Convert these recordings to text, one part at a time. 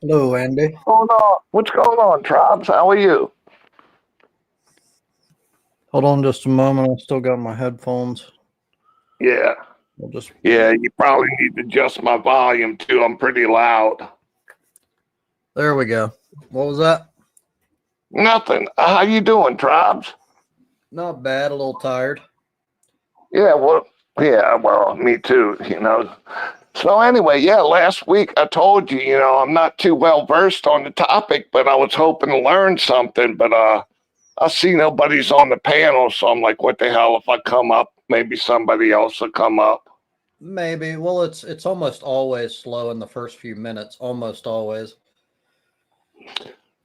Hello, Andy. What's going on? What's going on, Tribes? How are you? Hold on just a moment. I still got my headphones. Yeah, We'll just yeah. You probably need to adjust my volume too. I'm pretty loud. there we go. What was that? Nothing. How you doing, Tribes? Not bad. A little tired. Yeah. Well. Yeah. Well, me too. So anyway, yeah. Last week I told you, I'm not too well versed on the topic, but I was hoping to learn something. But I see nobody's on the panel, so I'm like, what the hell? If I come up, maybe somebody else will come up. Maybe. Well, it's almost always slow in the first few minutes. Almost always.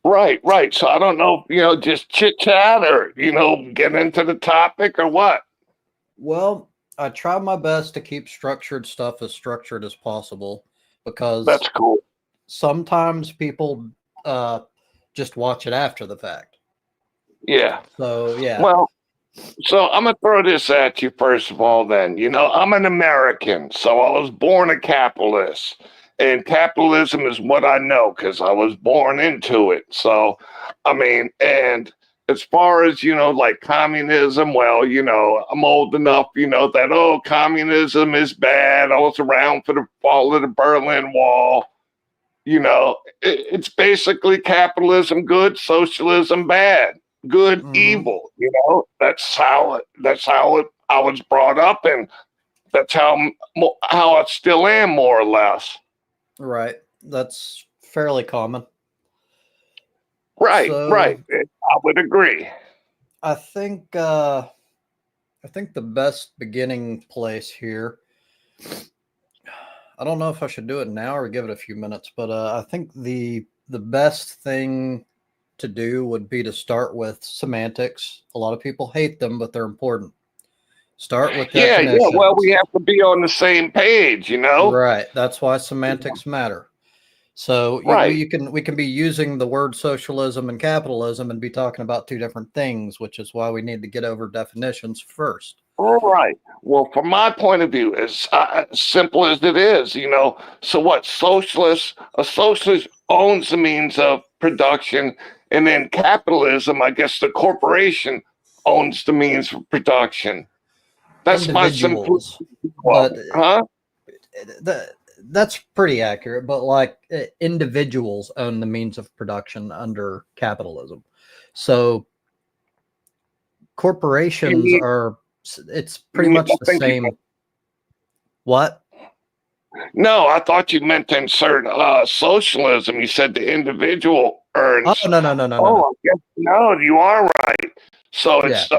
Right, right. So I don't know, just chit chat or, get into the topic or what. Well, I try my best to keep structured stuff as structured as possible because That's cool. sometimes people uh just watch it after the fact. Yeah. So yeah. Well, so I'm going to throw this at you first of all, then. I'm an American, so I was born a capitalist. And capitalism is what I know because I was born into it. So, I mean, and as far as, like communism, well, I'm old enough, that, oh, communism is bad. I was around for the fall of the Berlin Wall. It's basically capitalism good, socialism bad, good Hmm. evil. That's how I was brought up, and that's how I still am, more or less. Right. That's fairly common. Right, right. So I would agree. I think I think the best beginning place here. I don't know if I should do it now or give it a few minutes, but I think the best thing to do would be to start with semantics. A lot of people hate them, but they're important. Start with Yeah, yeah. Well, we definitions. have to be on the same page. Right. That's why semantics matter. So Right. we can be using the word socialism and capitalism and be talking about two different things, which is why we need to get over definitions first. All right. Well, from my point of view, as simple as it is, so what? A socialist owns the means of production, and then capitalism, I guess the corporation owns the means of production. That's my simple Individuals, of but it, huh? that's pretty accurate. But like individuals own the means of production under capitalism, so You corporations mean, are. It's pretty you mean, much I the think you same. What? no, I thought you meant to insert socialism. You said the individual Oh earns. no, no, no, no, no, no. Oh, I guess no, you are right. So Yeah. it's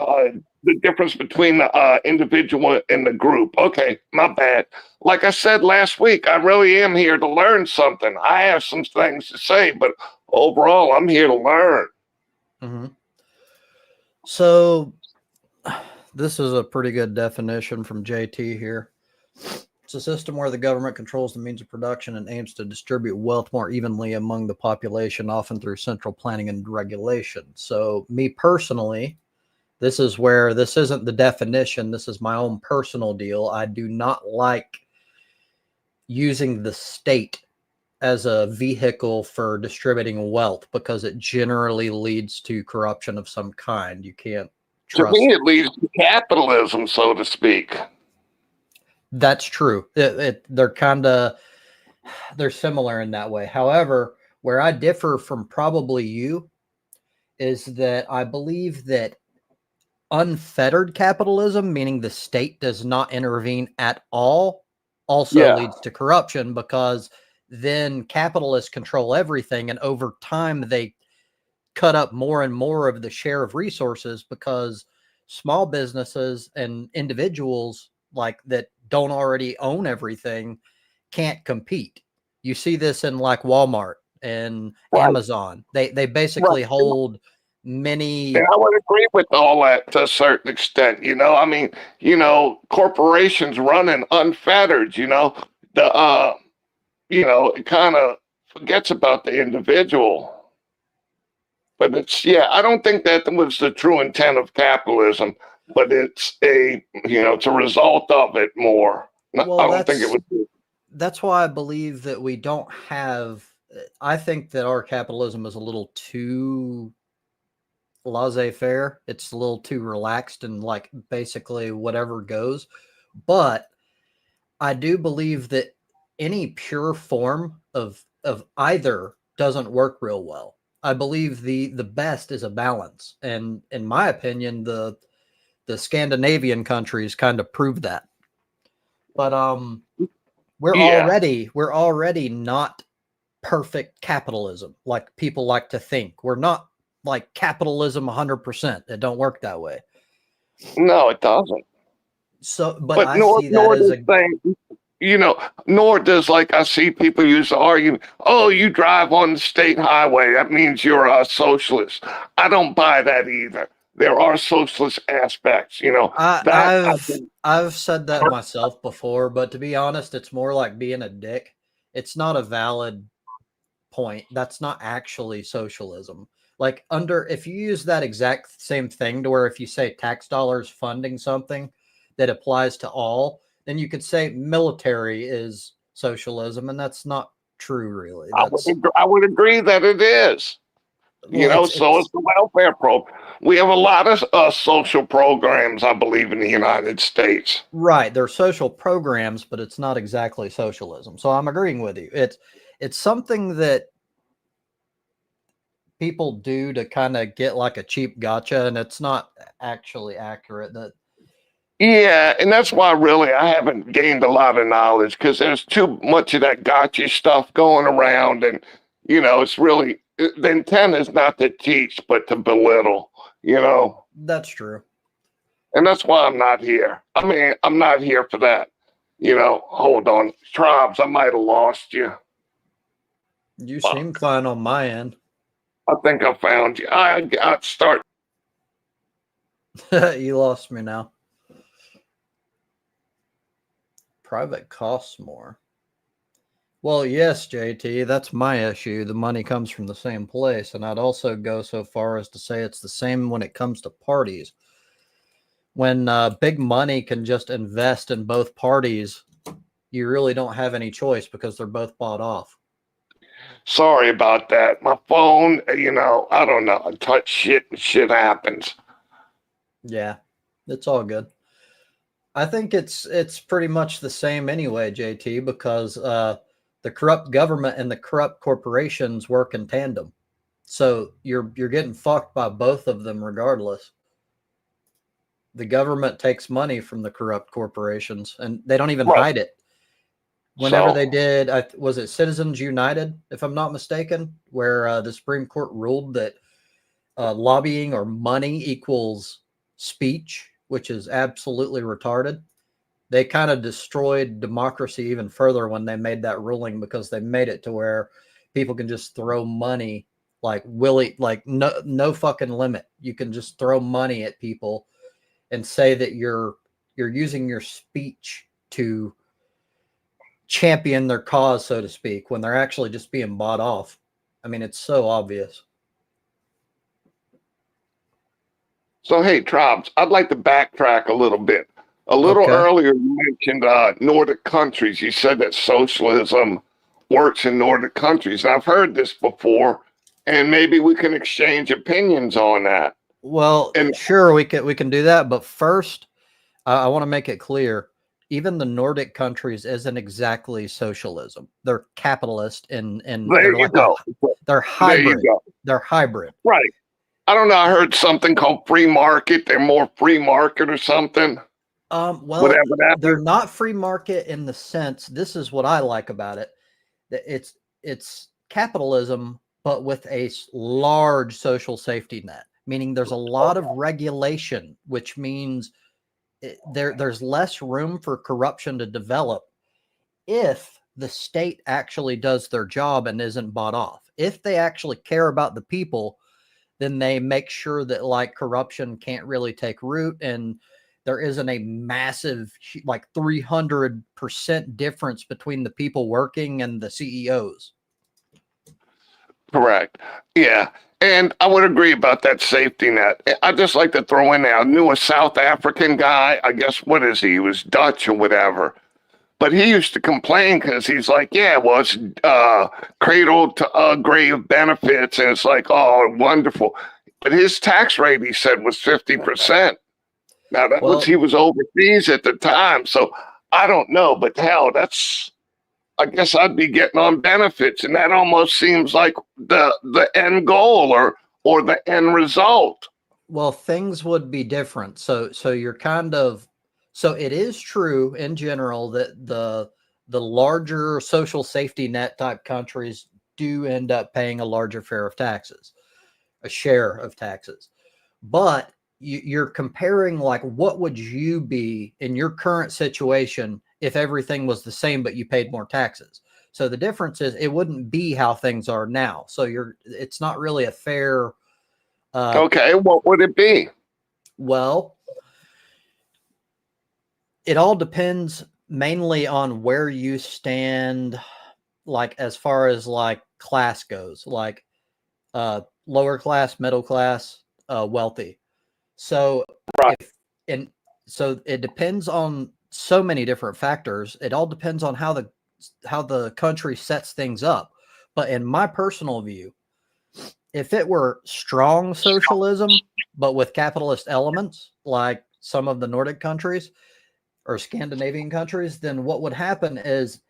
the difference between the individual and the group. Okay, my bad. Like I said last week, I really am here to learn something. I have some things to say, but overall, I'm here to learn. Hmm. So this is a pretty good definition from JT here. It's a system where the government controls the means of production and aims to distribute wealth more evenly among the population, often through central planning and regulation. So, me personally, this is where this isn't the definition. This is my own personal deal. I do not like using the state as a vehicle for distributing wealth because it generally leads to corruption of some kind. You can't To trust. me, it leads to capitalism, so to speak. That's true. They're kind of they're similar in that way. However, where I differ from probably you is that I believe that unfettered capitalism, meaning the state does not intervene at all, also Yeah, leads to corruption because then capitalists control everything. And over time, they cut up more and more of the share of resources because small businesses and individuals like that don't already own everything can't compete. You see this in like Walmart and right, Amazon. They basically right. hold And many. I would agree with all that to a certain extent. I mean, corporations running unfettered, it kind of forgets about the individual. But yeah, I don't think that was the true intent of capitalism, but it's a result of it more. No, Well, I don't think it was. that's why I believe that we don't have I think that our capitalism is a little too laissez-faire. It's a little too relaxed and like basically whatever goes. But I do believe that any pure form of either doesn't work real well. I believe the best is a balance, and in my opinion, the Scandinavian countries kind of prove that. But Yeah. we're already not perfect capitalism like people like to think. We're not like capitalism 100%. It don't work that way. No, it doesn't. So, but But I see that nor as does a saying, nor does like I see people use the argument, oh, you drive on the state highway, that means you're a socialist. I don't buy that either. There are socialist aspects, I, that I I've think. I've said that myself before, but to be honest, it's more like being a dick. It's not a valid point. That's not actually socialism. Like under if you use that exact same thing to where if you say tax dollars funding something that applies to all, then you could say military is socialism, and that's not true really. That's I would agree that it is. well, So is it's the welfare program. We have a lot of social programs, I believe, in the United States. right. They're social programs, but it's not exactly socialism. So I'm agreeing with you. It's something that people do to kind of get like a cheap gotcha, and it's not actually accurate. That Yeah, and that's why really I haven't gained a lot of knowledge because there's too much of that gotcha stuff going around, and it's really the intent is not to teach but to belittle, that's true. and that's why I'm not here. I mean, I'm not here for that. Hold on, Tribes, I might have lost you. You seem Fuck, fine on my end. I think I found you. I got start. You lost me now. Private costs more. Well, yes, JT, that's my issue. The money comes from the same place. And I'd also go so far as to say it's the same when it comes to parties. When big money can just invest in both parties, you really don't have any choice because they're both bought off. Sorry about that. My phone, I don't know. I touch shit and shit happens. Yeah, it's all good. I think it's pretty much the same anyway, JT, because the corrupt government and the corrupt corporations work in tandem. So you're getting fucked by both of them regardless. The government takes money from the corrupt corporations, and they don't even Right. hide it. Whenever they So, did, was it Citizens United, if I'm not mistaken, where the Supreme Court ruled that lobbying or money equals speech, which is absolutely retarded. They kind of destroyed democracy even further when they made that ruling because they made it to where people can just throw money like willy like no fucking limit. You can just throw money at people and say that you're using your speech to champion their cause, so to speak, when they're actually just being bought off. I mean, it's so obvious. hey, Tribes, I'd like to backtrack a little bit. A little Okay. earlier, you mentioned Nordic countries. You said that socialism works in Nordic countries. And I've heard this before, and maybe we can exchange opinions on that. Well, And sure, we can do that, but first, I want to make it clear. Even the Nordic countries isn't exactly socialism. They're capitalist and there they're you like a go. they're There you hybrid. go. They're hybrid. Right. I don't know. I heard something called free market. They're more free market or something, Well, whatever that they're means. not free market in the sense. This is what I like about it. That it's capitalism, but with a large social safety net. Meaning, there's a lot of regulation, which means there's less room for corruption to develop if the state actually does their job and isn't bought off. If they actually care about the people, then they make sure that like corruption can't really take root and there isn't a massive like 300% difference between the people working and the CEOs. Correct. Yeah. And I would agree about that safety net. I just like to throw in there. I knew a South African guy. I guess what is he? He was Dutch or whatever. But he used to complain because he's like, yeah, well, it's cradle to grave benefits. And it's like, oh, wonderful. But his tax rate, he said, was 50%. Now, that was, he was overseas at the time. So I don't know. But hell, I guess I'd be getting on benefits. And that almost seems like the end goal or the end result. Well, things would be different. So you're kind of, so it is true in general that the larger social safety net type countries do end up paying a larger share of taxes. But you're comparing, like, what would you be in your current situation if everything was the same but you paid more taxes? So the difference is it wouldn't be how things are now. So it's not really a fair. Okay, what would it be? Well, it all depends mainly on where you stand, like as far as like class goes, like lower class, middle class, wealthy. So Right. So it depends on so many different factors. It all depends on how the country sets things up. But in my personal view, if it were strong socialism, but with capitalist elements, like some of the Nordic countries or Scandinavian countries, then what would happen is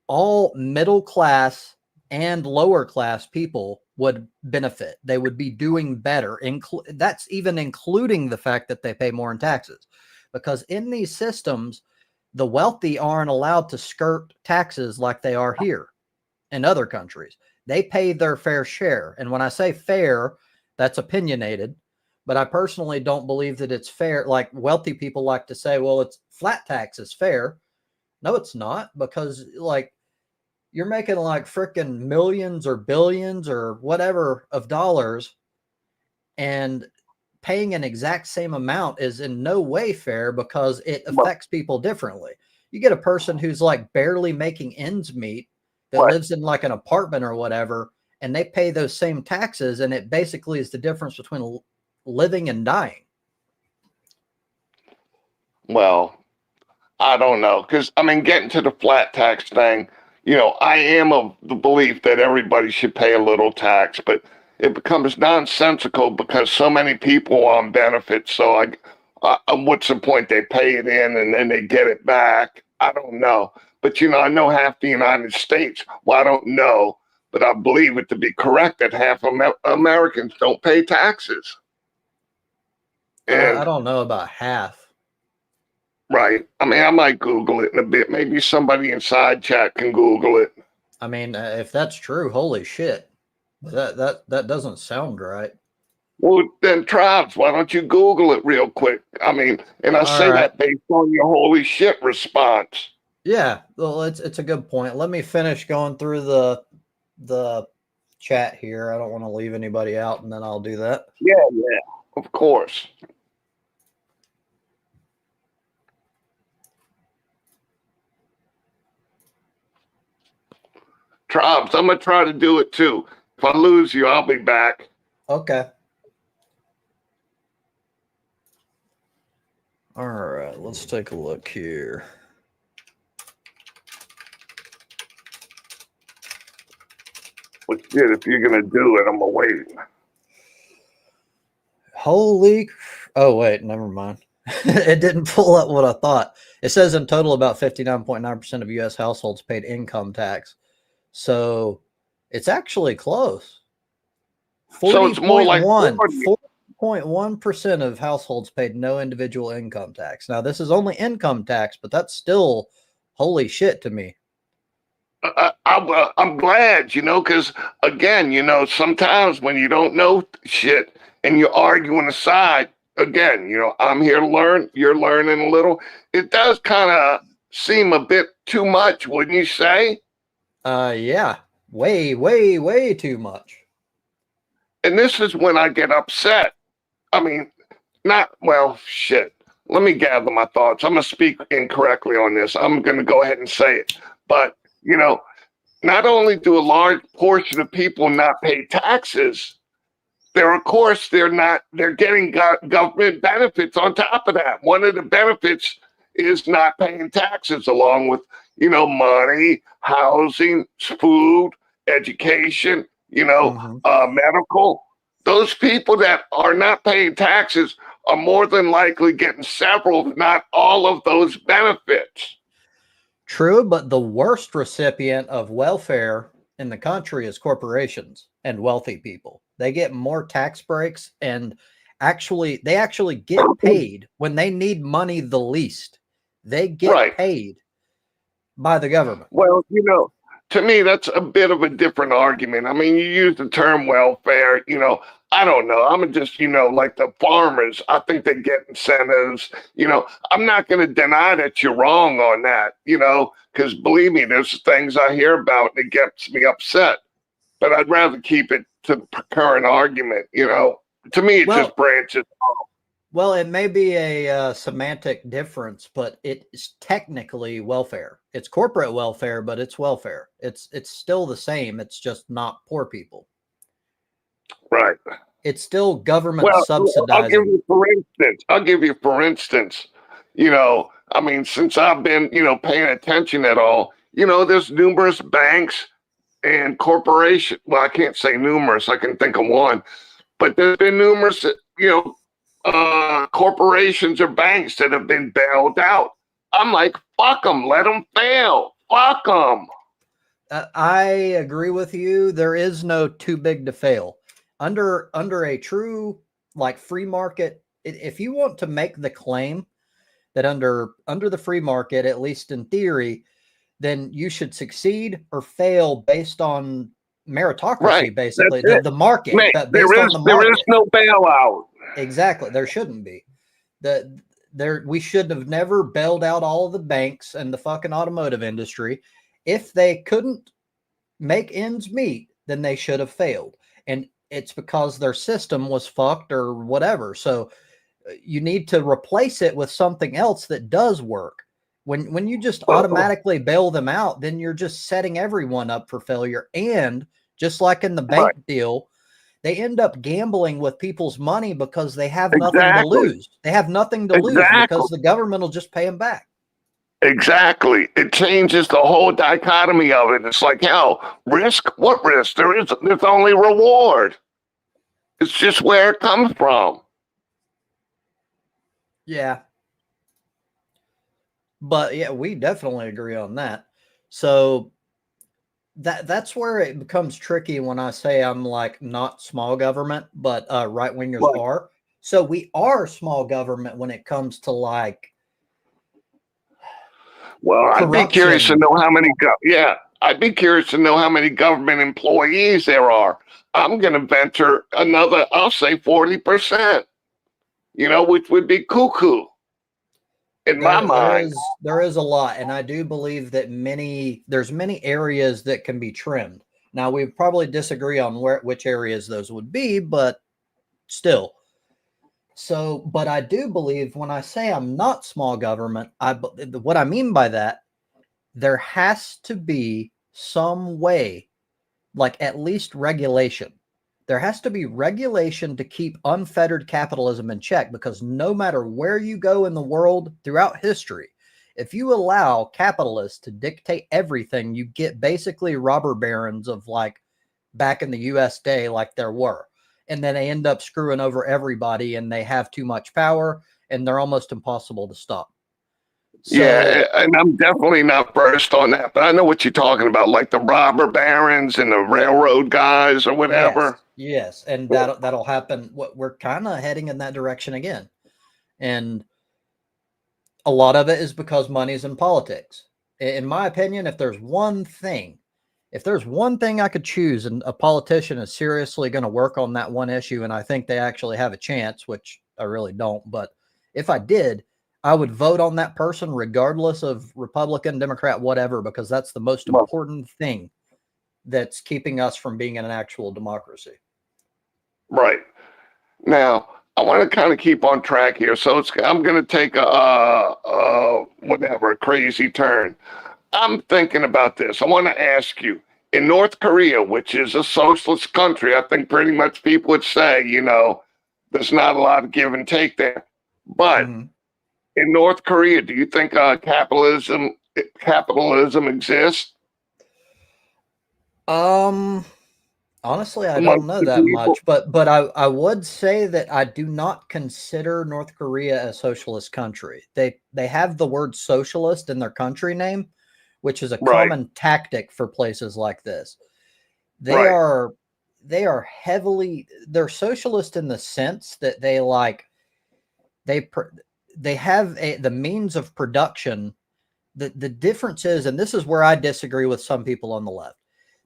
all middle class and lower class people would benefit. They would be doing better. That's even including the fact that they pay more in taxes, because in these systems, the wealthy aren't allowed to skirt taxes like they are here in other countries. They pay their fair share. And when I say fair, that's opinionated, but I personally don't believe that it's fair. Like, wealthy people like to say, well, it's flat tax is fair. No, it's not, because like you're making like freaking millions or billions or whatever of dollars, and paying an exact same amount is in no way fair because it affects people differently. You get a person who's like barely making ends meet that lives in like an apartment or whatever, and they pay those same taxes, and it basically is the difference between living and dying. Well, I don't know, because I mean, getting to the flat tax thing, I am of the belief that everybody should pay a little tax, but it becomes nonsensical because so many people are on benefits. So what's the point? They pay it in and then they get it back. I don't know, but I know half the United States. Well, I don't know, but I believe it to be correct that half Americans don't pay taxes. And I don't know about half. Right. I mean, I might Google it in a bit. Maybe somebody inside chat can Google it. I mean, if that's true, holy shit. That doesn't sound right. Well, then, Tribes, why don't you Google it real quick? I mean, and I say that based on your holy shit response. Yeah, well, it's a good point. Let me finish going through the chat here. I don't want to leave anybody out, and then I'll do that. Yeah, of course. Tribes, I'm going to try to do it too. If I lose you, I'll be back. Okay. All right, let's take a look here. Well, shit, if you're going to do it, I'm going to wait. Holy. Oh, wait, never mind. It didn't pull up what I thought. It says in total about 59.9% of U.S. households paid income tax. So it's actually close. 40. So it's more like 40.1% of households paid no individual income tax. Now, this is only income tax, but that's still holy shit to me. I'm glad, because again, sometimes when you don't know shit and you're arguing aside, again, I'm here to learn, you're learning a little. It does kind of seem a bit too much, wouldn't you say? Yeah, way too much. And this is when I get upset. I mean, shit. Let me gather my thoughts. I'm going to speak incorrectly on this. I'm going to go ahead and say it. But, not only do a large portion of people not pay taxes, they're getting government benefits on top of that. One of the benefits is not paying taxes, along with, money, housing, food, education, Hmm. medical. Those people that are not paying taxes are more than likely getting several, if not all of those benefits. True, but the worst recipient of welfare in the country is corporations and wealthy people. They get more tax breaks and they actually get paid when they need money the least. They get Right. paid by the government. Well, to me, that's a bit of a different argument. I mean, you use the term welfare, I don't know. I'm just, like the farmers, I think they get incentives. I'm not going to deny that you're wrong on that, because believe me, there's things I hear about that gets me upset. But I'd rather keep it to the current argument. To me, it just Well, branches. well, it may be a semantic difference, but it is technically welfare. It's corporate welfare, but it's welfare. It's still the same. It's just not poor people. Right. It's still government Well, subsidizing. I'll give you for instance, I mean, since I've been, paying attention at all, there's numerous banks and corporations. Well, I can't say numerous, I can think of one, but there's been numerous, corporations or banks that have been bailed out. I'm like, fuck them, let them fail. Fuck them. I agree with you. There is no too big to fail. Under a true like free market, if you want to make the claim that under the free market, at least in theory, then you should succeed or fail based on Right. meritocracy, That's basically it. the market, Mate, but based on the there is market. no bailout. Exactly. There shouldn't be. We should have never bailed out all of the banks and the fucking automotive industry. If they couldn't make ends meet, then they should have failed. And it's because their system was fucked or whatever. So you need to replace it with something else that does work. When you just automatically bail them out, then you're just setting everyone up for failure. And just like in the bank Right. deal, they end up gambling with people's money because they have nothing to Exactly. lose. They have nothing to lose Exactly. because the government will just pay them back. Exactly. It changes the whole dichotomy of it. It's like, hell, risk? What risk? There's only reward. It's just where it comes from. Yeah. But yeah, we definitely agree on that. So that's where it becomes tricky when I say I'm like not small government, but right wingers Right. are. So we are small government when it comes to like Well, I'd be curious to corruption. know how many I'd be curious to know how many government employees there are. I'm gonna venture another, I'll say 40%, which would be cuckoo in my mind. There is a lot, and I do believe that there's many areas that can be trimmed. Now we probably disagree on which areas those would be, but still. So, but I do believe when I say I'm not small government, what I mean by that, there has to be some way, like at least regulation. There has to be regulation to keep unfettered capitalism in check, because no matter where you go in the world throughout history, if you allow capitalists to dictate everything, you get basically robber barons of like back in the US day, like there were. And then they end up screwing over everybody and they have too much power and they're almost impossible to stop. So, Yeah, and I'm definitely not versed on that, but I know what you're talking about, like the robber barons and the railroad guys or yes, whatever. yes. And that'll happen. We're kind of heading in that direction again. And a lot of it is because money's in politics. In my opinion, if there's one thing I could choose and a politician is seriously going to work on that one issue, and I think they actually have a chance, which I really don't, but if I did, I would vote on that person regardless of Republican, Democrat, whatever, because that's the most Well, important thing that's keeping us from being in an actual democracy. right. Now, I want to kind of keep on track here, so I'm going to take a crazy turn. I'm thinking about this. I want to ask you, in North Korea, which is a socialist country, I think pretty much people would say, there's not a lot of give and take there. But Mm-hmm. in North Korea, do you think capitalism capitalism exists Honestly, I don't amongst know the that people? much, but I would say that I do not consider North Korea a socialist country. They have the word socialist in their country name, which is a Right, common tactic for places like this. They right. are they're socialist in the sense that they they have the means of production. The difference is, and this is where I disagree with some people on the left.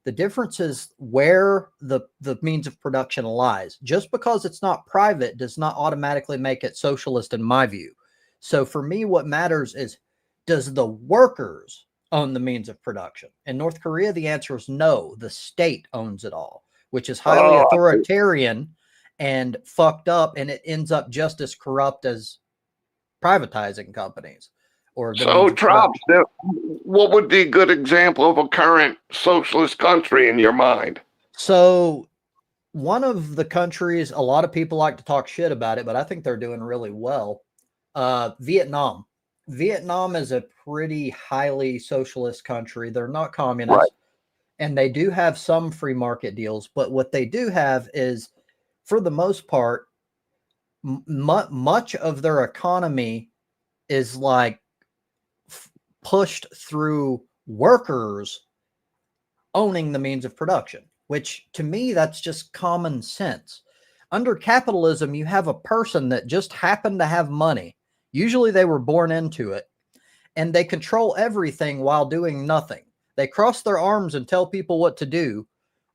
The difference is where the means of production lies. Just because it's not private does not automatically make it socialist in my view. So for me, what matters is, does the workers own the means of production? In North Korea, the answer is no. The state owns it all, which is highly Oh, authoritarian and fucked up, and it ends up just as corrupt as privatizing companies or the so means of Trump, production. what would be a good example of a current socialist country in your mind? So one of the countries, a lot of people like to talk shit about it, but I think they're doing really well. Vietnam. Vietnam is a pretty highly socialist country. They're not Right. communist, and they do have some free market deals. But what they do have is, for the most part, much of their economy is like pushed through workers owning the means of production, which to me, that's just common sense. Under capitalism, you have a person that just happened to have money. Usually they were born into it, and they control everything while doing nothing. They cross their arms and tell people what to do,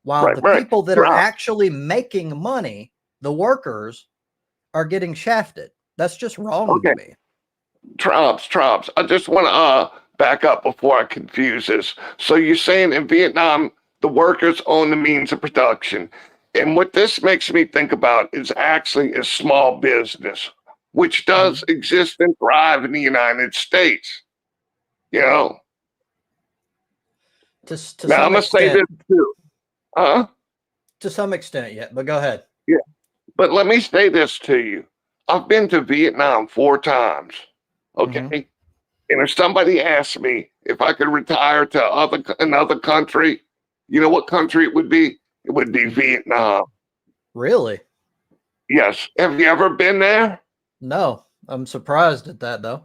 while Right, the right. people that are Trump, actually making money, the workers, are getting shafted. That's just wrong to okay. me. Trumps. I just want to back up before I confuse this. So you're saying in Vietnam, the workers own the means of production. And what this makes me think about is actually a small business, which does Mhm. exist and thrive in the United States. You know, To now I'm some going to say extent, this too. Huh? yeah, but go ahead. Yeah. But let me say this to you. I've been to Vietnam 4 times. Okay. Hmm. And if somebody asked me if I could retire to another country, you know what country it would be? It would be Vietnam. Really? Yes. Have you ever been there? No, I'm surprised at that though.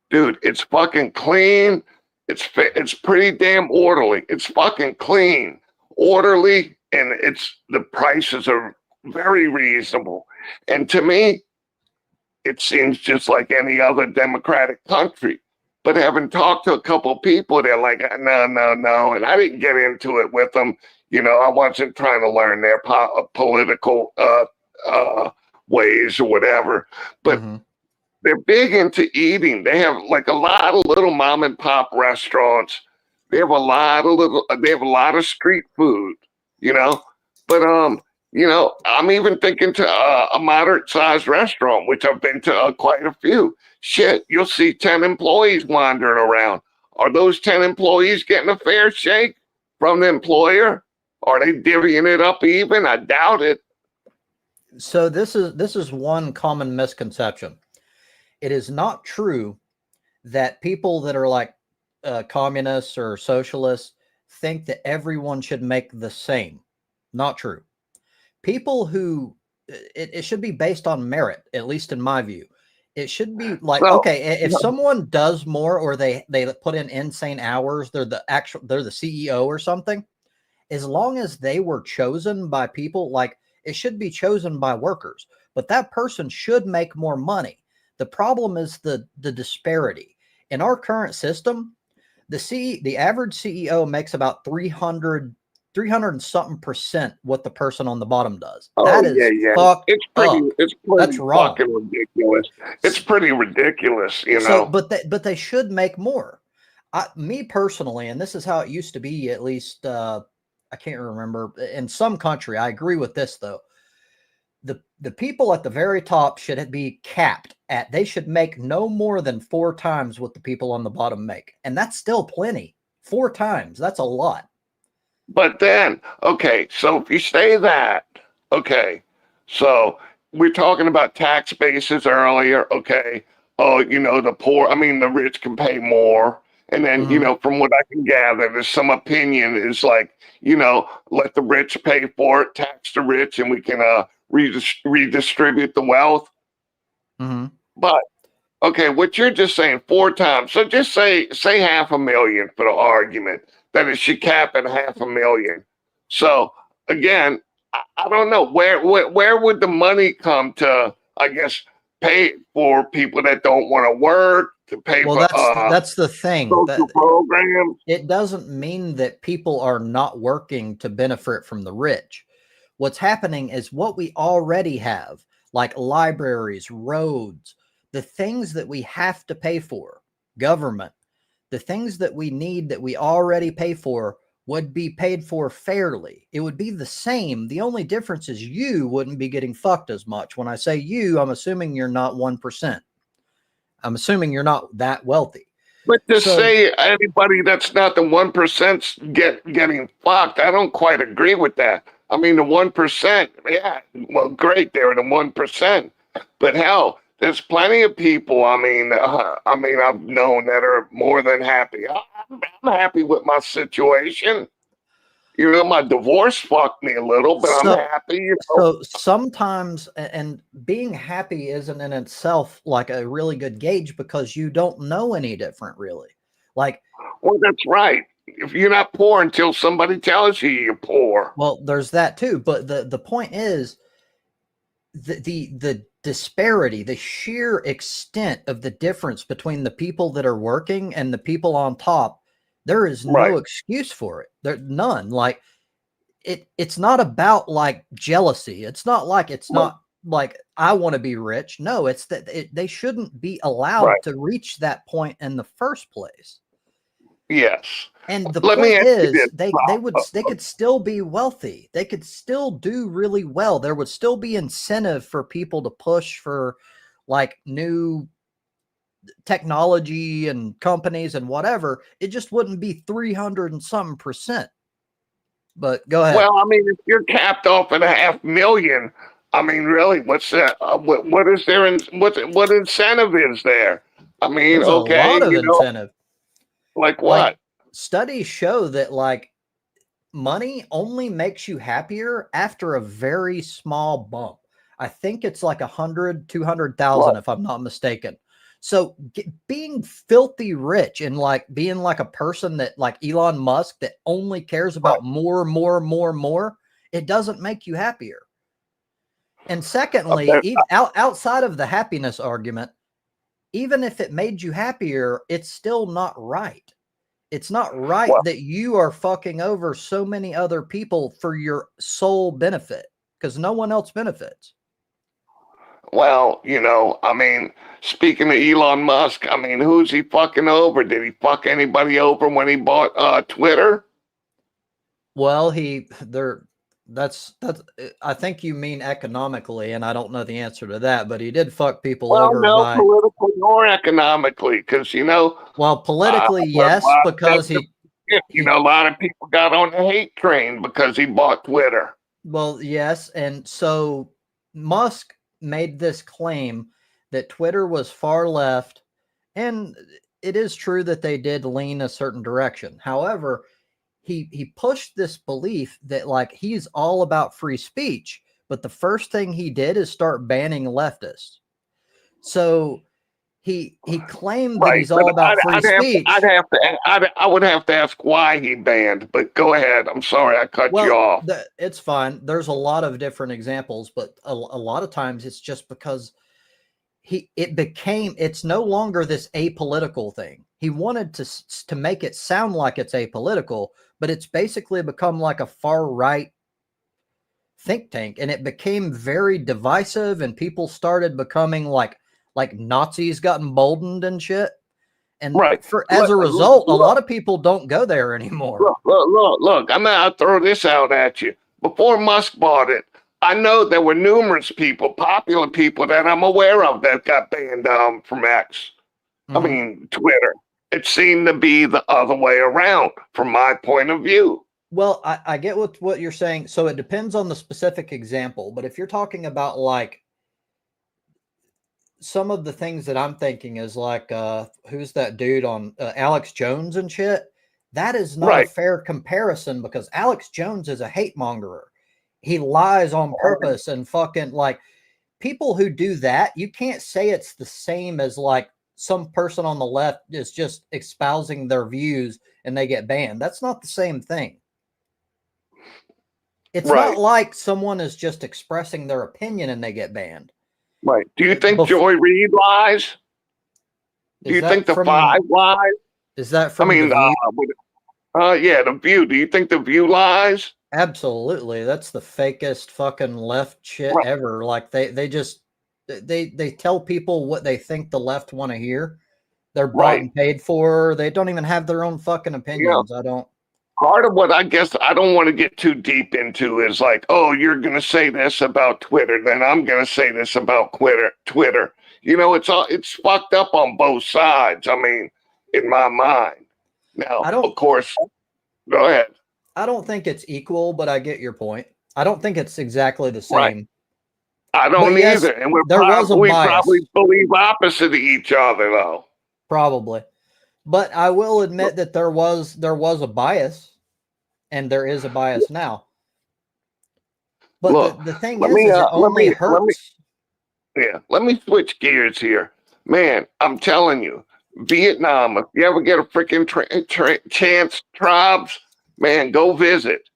Dude, it's fucking clean. It's pretty damn orderly. It's fucking clean, orderly, and it's the prices are very reasonable. And to me, it seems just like any other democratic country. But having talked to a couple of people, they're like, no, no, no. And I didn't get into it with them. You know, I wasn't trying to learn their political uh, ways or whatever. But Hmm. they're big into eating. They have like a lot of little mom and pop restaurants. They have a lot of street food, you know. But I'm even thinking to a moderate sized restaurant, which I've been to quite a few. Shit, you'll see 10 employees wandering around. Are those 10 employees getting a fair shake from the employer? Are they divvying it up even? I doubt it. So this is one common misconception. It is not true that people that are like communists or socialists think that everyone should make the same. Not true. People who it should be based on merit, at least in my view. It should be like, So, okay, if someone does more or they put in insane hours, they're the CEO or something. As long as they were chosen by people, like it should be chosen by workers, but that person should make more money. The problem is the disparity in our current system. The average CEO makes about 300 and something percent what the person on the bottom does. oh That yeah, is yeah. fucked It's pretty up. it's That's pretty wrong. fucking ridiculous. It's pretty ridiculous, you So, know. but they should make more. Me personally, and this is how it used to be. At least I can't remember in some country. I agree with this though. The people at the very top should be capped at. They should make no more than 4 times what the people on the bottom make, and that's still plenty. 4 times. That's a lot. But then, okay, so if you say that, okay, so we're talking about tax bases earlier, okay. Oh, the poor, I mean the rich can pay more And then, from what I can gather, there's some opinion is like, let the rich pay for it, tax the rich, and we can redistribute the wealth. Mm-hmm. But okay, what you're just saying 4 times. So just say 500,000 for the argument that it should cap at 500,000. So again, I don't know where would the money come to? I guess pay for people that don't want to work, to pay Well, for that's the thing. social programs. It doesn't mean that people are not working to benefit from the rich. What's happening is what we already have, like libraries, roads, the things that we have to pay for, government, the things that we need that we already pay for would be paid for fairly. It would be the same. The only difference is you wouldn't be getting fucked as much. When I say you, I'm assuming you're not 1%. I'm assuming you're not that wealthy. But to say anybody that's not the 1% getting fucked, I don't quite agree with that. I mean, the 1%, yeah, well, great, they're the 1%. But hell, there's plenty of people. I mean, I've known that are more than happy. I'm happy with my situation. My divorce fucked me a little, but I'm happy. So sometimes, and being happy isn't in itself like a really good gauge because you don't know any different, really. Like, well, that's right. If you're not poor until somebody tells you you're poor. Well, there's that too. But the point is the disparity, the sheer extent of the difference between the people that are working and the people on top. There is no excuse for it. There's none. Like it's not about like jealousy. It's not like I want to be rich. No, it's that they shouldn't be allowed to reach that point in the first place. Yes. And the point is they could still be wealthy. They could still do really well. There would still be incentive for people to push for like new technology and companies and whatever. It just wouldn't be 300 and something percent. But go ahead. Well, I mean, if you're capped off at 500,000, I mean, really, what's that? What is there? What incentive is there? I mean, there's a lot of incentive. Like what? Like, studies show that like money only makes you happier after a very small bump. I think it's like 100, 200,000 if I'm not mistaken. So being filthy rich and like being like a person that like Elon Musk that only cares about more, it doesn't make you happier. And secondly, outside of the happiness argument, even if it made you happier, it's still not right. It's not right that you are fucking over so many other people for your sole benefit because no one else benefits. Well, I mean, speaking of Elon Musk, I mean, who's he fucking over? Did he fuck anybody over when he bought Twitter? Well, that's I think you mean economically, and I don't know the answer to that, but he did fuck people over by politically or economically, because well, politically, yes, because a lot of people got on the hate train because he bought Twitter. Well, yes, and so Musk made this claim that Twitter was far left, and it is true that they did lean a certain direction. However, he pushed this belief that like he's all about free speech, but the first thing he did is start banning leftists. So he claimed that he's all about free speech. I would have to ask why he banned, but go ahead. I'm sorry I cut you off. It's fine. There's a lot of different examples, but a lot of times it's just because it's no longer this apolitical thing. He wanted to make it sound like it's apolitical, but it's basically become like a far right think tank, and it became very divisive, and people started becoming like Nazis got emboldened and shit. And as a result, a lot of people don't go there anymore. Look, I'll throw this out at you. Before Musk bought it, I know there were numerous people, popular people that I'm aware of that got banned from X. I mean, Twitter. It seemed to be the other way around from my point of view. Well, I get what you're saying. So it depends on the specific example. But if you're talking about like some of the things that I'm thinking is like, who's that dude on Alex Jones and shit? That is not a Right. fair comparison because Alex Jones is a hate mongerer. He lies on purpose and fucking like people who do that. You can't say it's the same as like some person on the left is just espousing their views and they get banned. That's not the same thing. It's Right. not like someone is just expressing their opinion and they get banned. Right. Do you think Joy Reid lies? Do you think the Five lies? Is that I from mean, The View? yeah, The View. Do you think The View lies? Absolutely. That's the fakest fucking left shit Right. ever. Like they just they tell people what they think the left want to hear. They're bought and paid for. They don't even have their own fucking opinions. I don't. Part of what I guess I don't want to get too deep into is like, oh, you're going to say this about Twitter, then I'm going to say this about Twitter. You know, it's fucked up on both sides. I mean, in my mind. Now, of course, go ahead. I don't think it's equal, but I get your point. I don't think it's exactly the same. Right. I don't either. And we probably believe opposite of each other, though. Probably. But I will admit that there was a bias, and there is a bias now. But look, the thing is it only hurts. Let me switch gears here. Man, I'm telling you, Vietnam, if you ever get a freaking chance, tribes, man, go visit.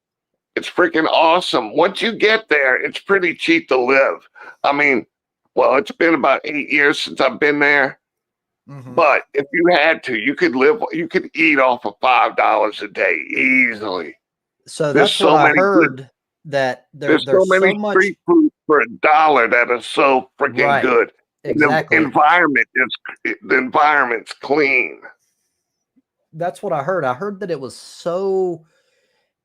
It's freaking awesome. Once you get there, it's pretty cheap to live. I mean, well, it's been about 8 years since I've been there. Mm-hmm. But if you had to, you could eat off of $5 a day easily. So that's what I heard. That there's so many street food for $1 that is so freaking good. Exactly. The environment's clean. That's what I heard. I heard that it was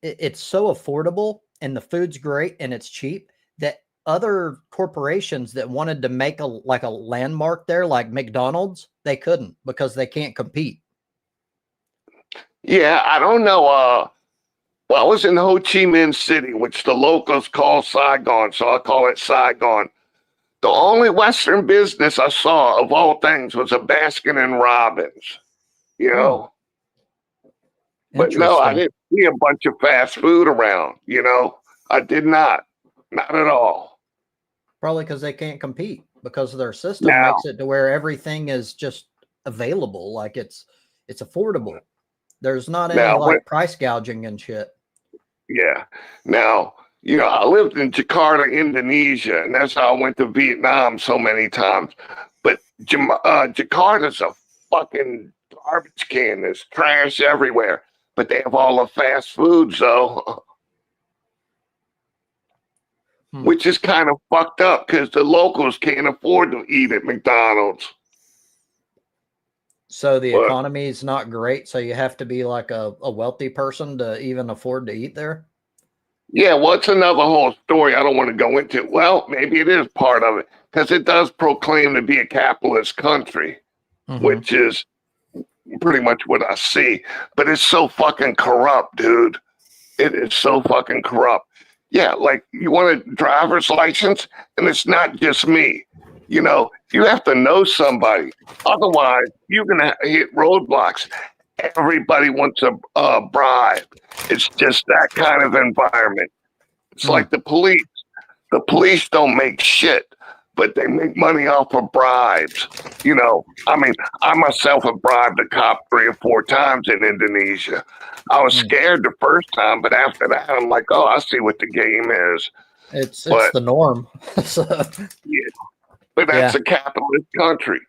it's so affordable and the food's great and it's cheap that other corporations that wanted to make a landmark there, like McDonald's, they couldn't because they can't compete. Yeah, I don't know. Well, I was in Ho Chi Minh City, which the locals call Saigon, so I call it Saigon. The only Western business I saw of all things was a Baskin and Robbins, you know. But no, I didn't see a bunch of fast food around, you know. I did not at all. Probably because they can't compete because their system makes it to where everything is just available. Like it's affordable. There's not any price gouging and shit. Yeah. Now, you know, I lived in Jakarta, Indonesia, and that's how I went to Vietnam so many times. But Jakarta's a fucking garbage can. There's trash everywhere. But they have all the fast foods, though. Which is kind of fucked up because the locals can't afford to eat at McDonald's. So the economy is not great. So you have to be like a wealthy person to even afford to eat there. Yeah, well, it's another whole story I don't want to go into. Well, maybe it is part of it because it does proclaim to be a capitalist country, which is pretty much what I see. But it's so fucking corrupt, dude. It is so fucking corrupt. Yeah, like you want a driver's license, and it's not just me. You know, you have to know somebody. Otherwise, you're going to hit roadblocks. Everybody wants a bribe. It's just that kind of environment. It's like the police. The police don't make shit, but they make money off of bribes. You know, I mean, I myself have bribed a cop 3 or 4 times in Indonesia. I was scared the first time, but after that, I'm like, oh, I see what the game is. It's the norm. Yeah. But that's a capitalist country.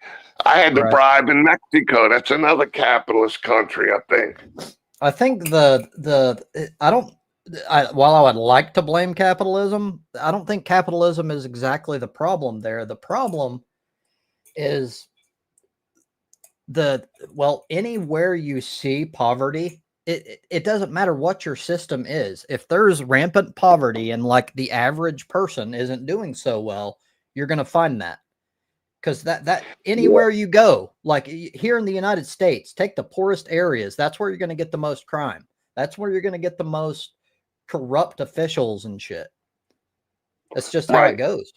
I had to bribe in Mexico. That's another capitalist country, I think. I think while I would like to blame capitalism, I don't think capitalism is exactly the problem there. The problem is anywhere you see poverty, it doesn't matter what your system is. If there's rampant poverty and like the average person isn't doing so well, you're going to find that. Because that anywhere you go, like here in the United States, take the poorest areas. That's where you're going to get the most crime. That's where you're going to get the most corrupt officials and shit. That's just how it goes.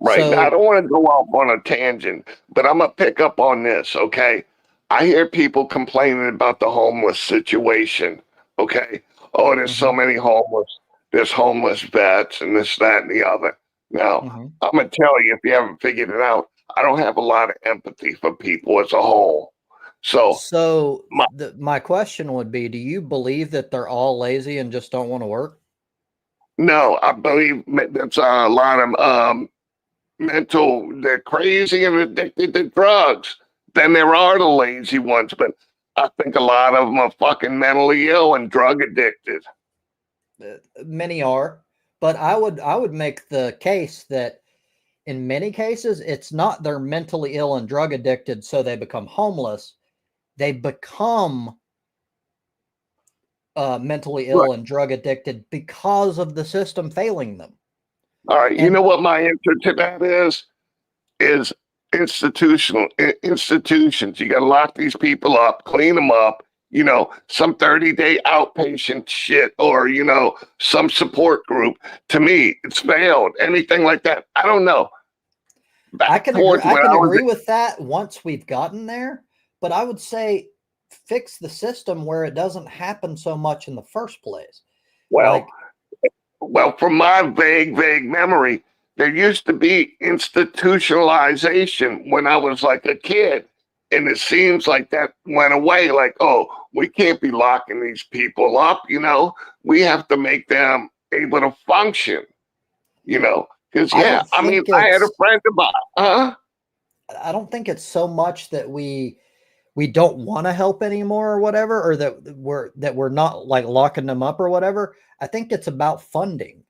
Right. Now, I So don't want to go off on a tangent, but I'm going to pick up on this, okay? I hear people complaining about the homeless situation, okay? Oh, there's so mhm, many homeless. There's homeless vets and this, that, and the other. Now, mhm. I'm going to tell you, if you haven't figured it out, I don't have a lot of empathy for people as a whole. So, So my, my question would be, do you believe that they're all lazy and just don't want to work? no, I believe that's a lot of mental, they're crazy and addicted to drugs. Then there are the lazy ones, but I think a lot of them are fucking mentally ill and drug addicted. Many are, but I would make the case that in many cases it's not they're mentally ill and drug addicted so they become homeless. They become mentally Right. ill and drug addicted because of the system failing them. All right. You know And what my answer to that is institutions. You got to lock these people up, clean them up. Some 30-day outpatient shit, or some support group. To me, it's failed. Anything like that, I don't know. I Back can agree. towards I when can I was agree with that once we've gotten there. But I would say fix the system where it doesn't happen so much in the first place. well, Like, Well, from my vague memory, there used to be institutionalization when I was like a kid. And it seems like that went away. Like, oh, we can't be locking these people up, We have to make them able to function, Because, I yeah, don't I mean, think I had a it's friend of mine. I don't think it's so much that we don't want to help anymore or whatever, or that we're not like locking them up or whatever. I think it's about funding.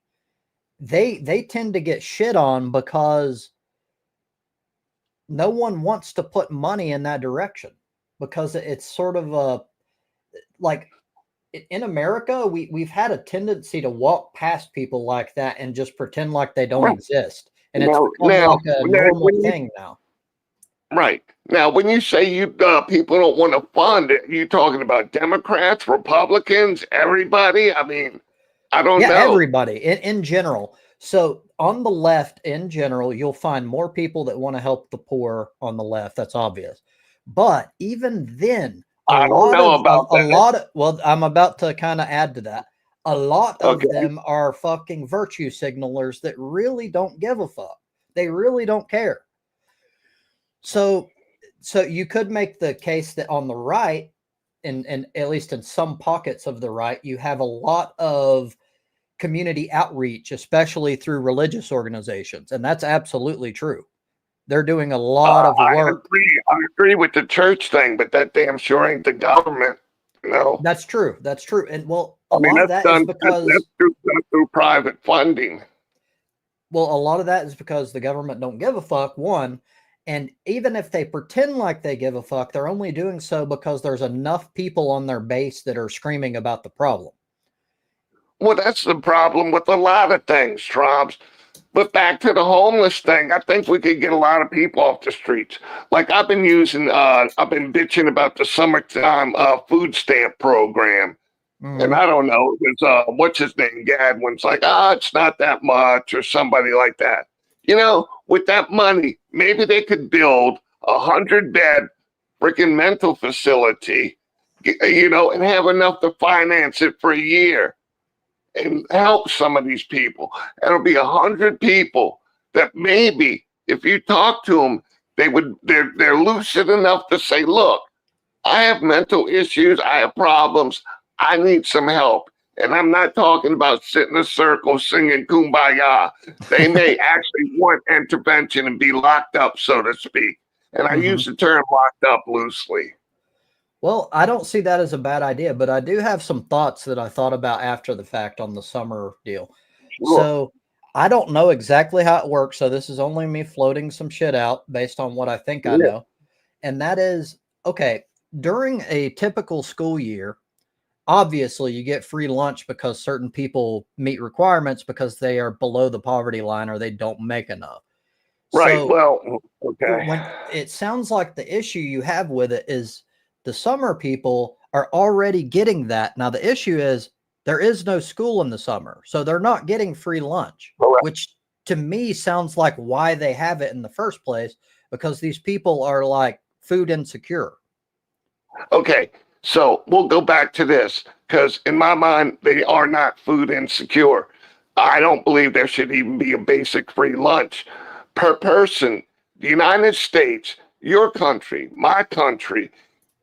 They tend to get shit on because no one wants to put money in that direction because it's sort of a like in America we've had a tendency to walk past people like that and just pretend like they don't Right. exist, and it's Now, become now, like a now, normal when you thing now. Right. Now, when you say people don't want to fund it, you talking about Democrats, Republicans, everybody? I mean, I don't Yeah, know. everybody in general. So on the left in general, you'll find more people that want to help the poor on the left. That's obvious. But even then, I don't know about a that. lot of, well, I'm about to kind of add to that. A lot of Okay. them are fucking virtue signalers that really don't give a fuck. They really don't care. So you could make the case that on the right, and at least in some pockets of the right, you have a lot of community outreach, especially through religious organizations. And that's absolutely true. They're doing a lot of I work. agree. I agree with the church thing, but that damn sure ain't the government. No. That's true. That's true. And well, a I mean, lot of that is that's because, through private funding. well, a lot of that is because the government don't give a fuck, one. And even if they pretend like they give a fuck, they're only doing so because there's enough people on their base that are screaming about the problem. Well, that's the problem with a lot of things, Trumps. But back to the homeless thing, I think we could get a lot of people off the streets. Like I've been bitching about the summertime food stamp program. And Mm-hmm. I don't know, there's what's his name, Gadwin's like, it's not that much, or somebody like that. With that money, maybe they could build 100-bed freaking mental facility, and have enough to finance it for a year and help some of these people. It'll be 100 people that maybe if you talk to them, they're lucid enough to say, look, I have mental issues, I have problems, I need some help. And I'm not talking about sitting in a circle singing kumbaya. They may actually want intervention and be locked up, so to speak. And I Mm-hmm. use the term locked up loosely. Well, I don't see that as a bad idea, but I do have some thoughts that I thought about after the fact on the summer deal. Sure. So I don't know exactly how it works. So this is only me floating some shit out based on what I think I Yeah. know. And that is okay. During a typical school year, obviously you get free lunch because certain people meet requirements because they are below the poverty line or they don't make enough. Right. So Well, okay. when it sounds like the issue you have with it is the summer people are already getting that. Now the issue is there is no school in the summer, so they're not getting free lunch, Correct. which to me sounds like why they have it in the first place, because these people are like food insecure. Okay, so we'll go back to this because in my mind, they are not food insecure. I don't believe there should even be a basic free lunch per person. The United States, your country, my country,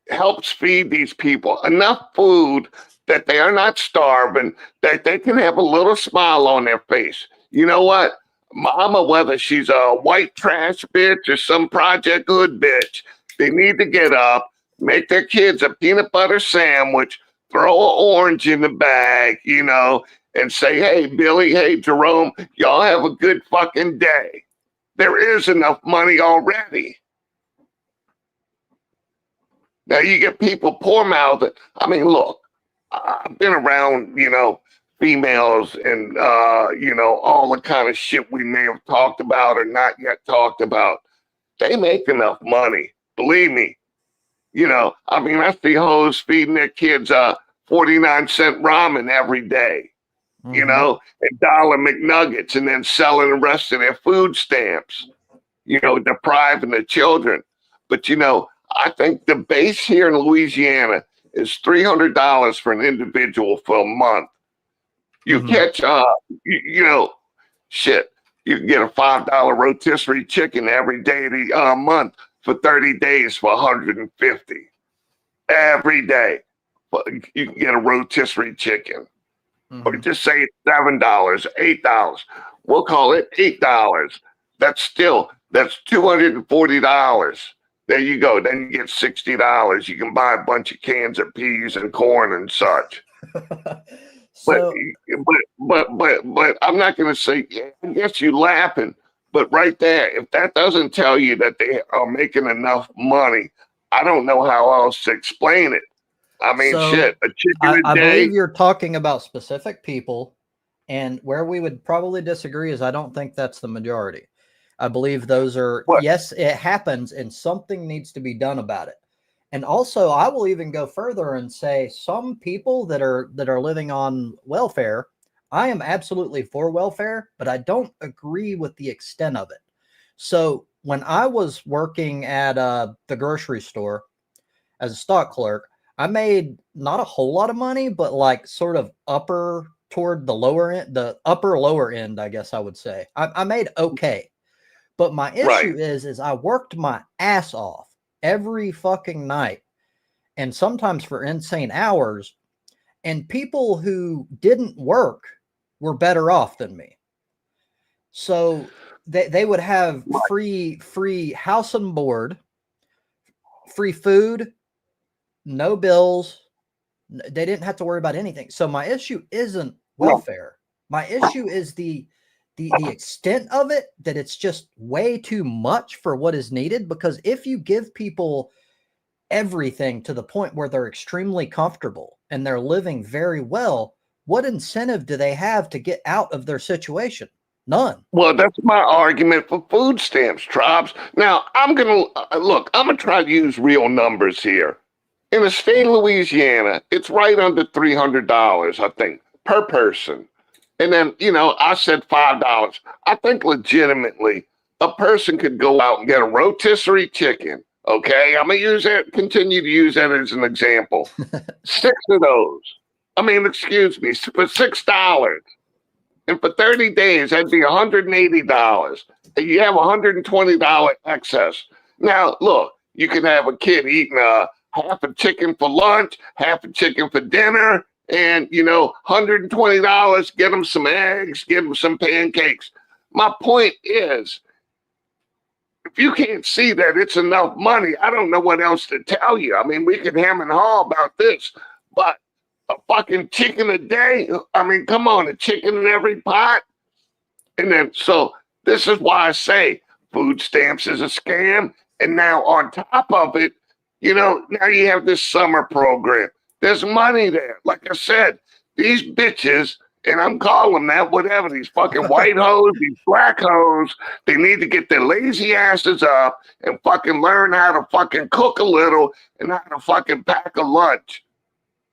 helps feed these people enough food that they are not starving, that they can have a little smile on their face. You know what? Mama, whether she's a white trash bitch or some Project Hood bitch, they need to get up, make their kids a peanut butter sandwich, throw an orange in the bag, and say, hey, Billy, hey, Jerome, y'all have a good fucking day. There is enough money already. Now you get people poor mouthed. I mean, look, I've been around, females and, all the kind of shit we may have talked about or not yet talked about. They make enough money. Believe me. I see hoes feeding their kids 49-cent ramen every day, Mm-hmm. And dollar McNuggets, and then selling the rest of their food stamps, depriving the children. But, I think the base here in Louisiana is $300 for an individual for a month. You Mhm. catch, shit, you can get a $5 rotisserie chicken every day of the month for 30 days for 150 every day. But you can get a rotisserie chicken, or Mhm. just say it's $7, $8. We'll call it $8. That's $240. There you go. Then you get $60. You can buy a bunch of cans of peas and corn and such. But So but I'm not going to say. Yeah, I guess you're laughing, but right there, if that doesn't tell you that they are making enough money, I don't know how else to explain it. I mean, so shit, a chicken I, a I believe day. you're talking about specific people, and where we would probably disagree is I don't think that's the majority. I believe those are, What? yes, it happens, and something needs to be done about it. And also, I will even go further and say some people that are living on welfare, I am absolutely for welfare, but I don't agree with the extent of it. So when I was working at the grocery store as a stock clerk, I made not a whole lot of money, but like sort of upper toward the lower end, the upper lower end, I guess I would say. I made okay. But my Right. issue is I worked my ass off every fucking night, and sometimes for insane hours. And people who didn't work were better off than me. So they would have free house and board, free food, no bills. They didn't have to worry about anything. So my issue isn't Right. welfare. My issue is the extent of it, that it's just way too much for what is needed. Because if you give people everything to the point where they're extremely comfortable and they're living very well, what incentive do they have to get out of their situation? None. Well, that's my argument for food stamps, Tribes. Now, I'm going to look, I'm going to try to use real numbers here. In the state of Louisiana, it's right under $300, I think, per person. And then, I said $5. I think legitimately a person could go out and get a rotisserie chicken. Okay. I'm going to continue to use that as an example. 6 of those. I mean, excuse me, for $6. And for 30 days, that'd be $180. And you have $120 excess. Now, look, you can have a kid eating half a chicken for lunch, half a chicken for dinner, and, $120, get them some eggs, give them some pancakes. My point is, if you can't see that it's enough money, I don't know what else to tell you. I mean, we can ham and haw about this, but a fucking chicken a day? I mean, come on, a chicken in every pot? And then, so this is why I say food stamps is a scam. And now on top of it, now you have this summer program. There's money there. Like I said, these bitches, and I'm calling them that, whatever, these fucking white hoes, these black hoes, they need to get their lazy asses up and fucking learn how to fucking cook a little and how to fucking pack a lunch.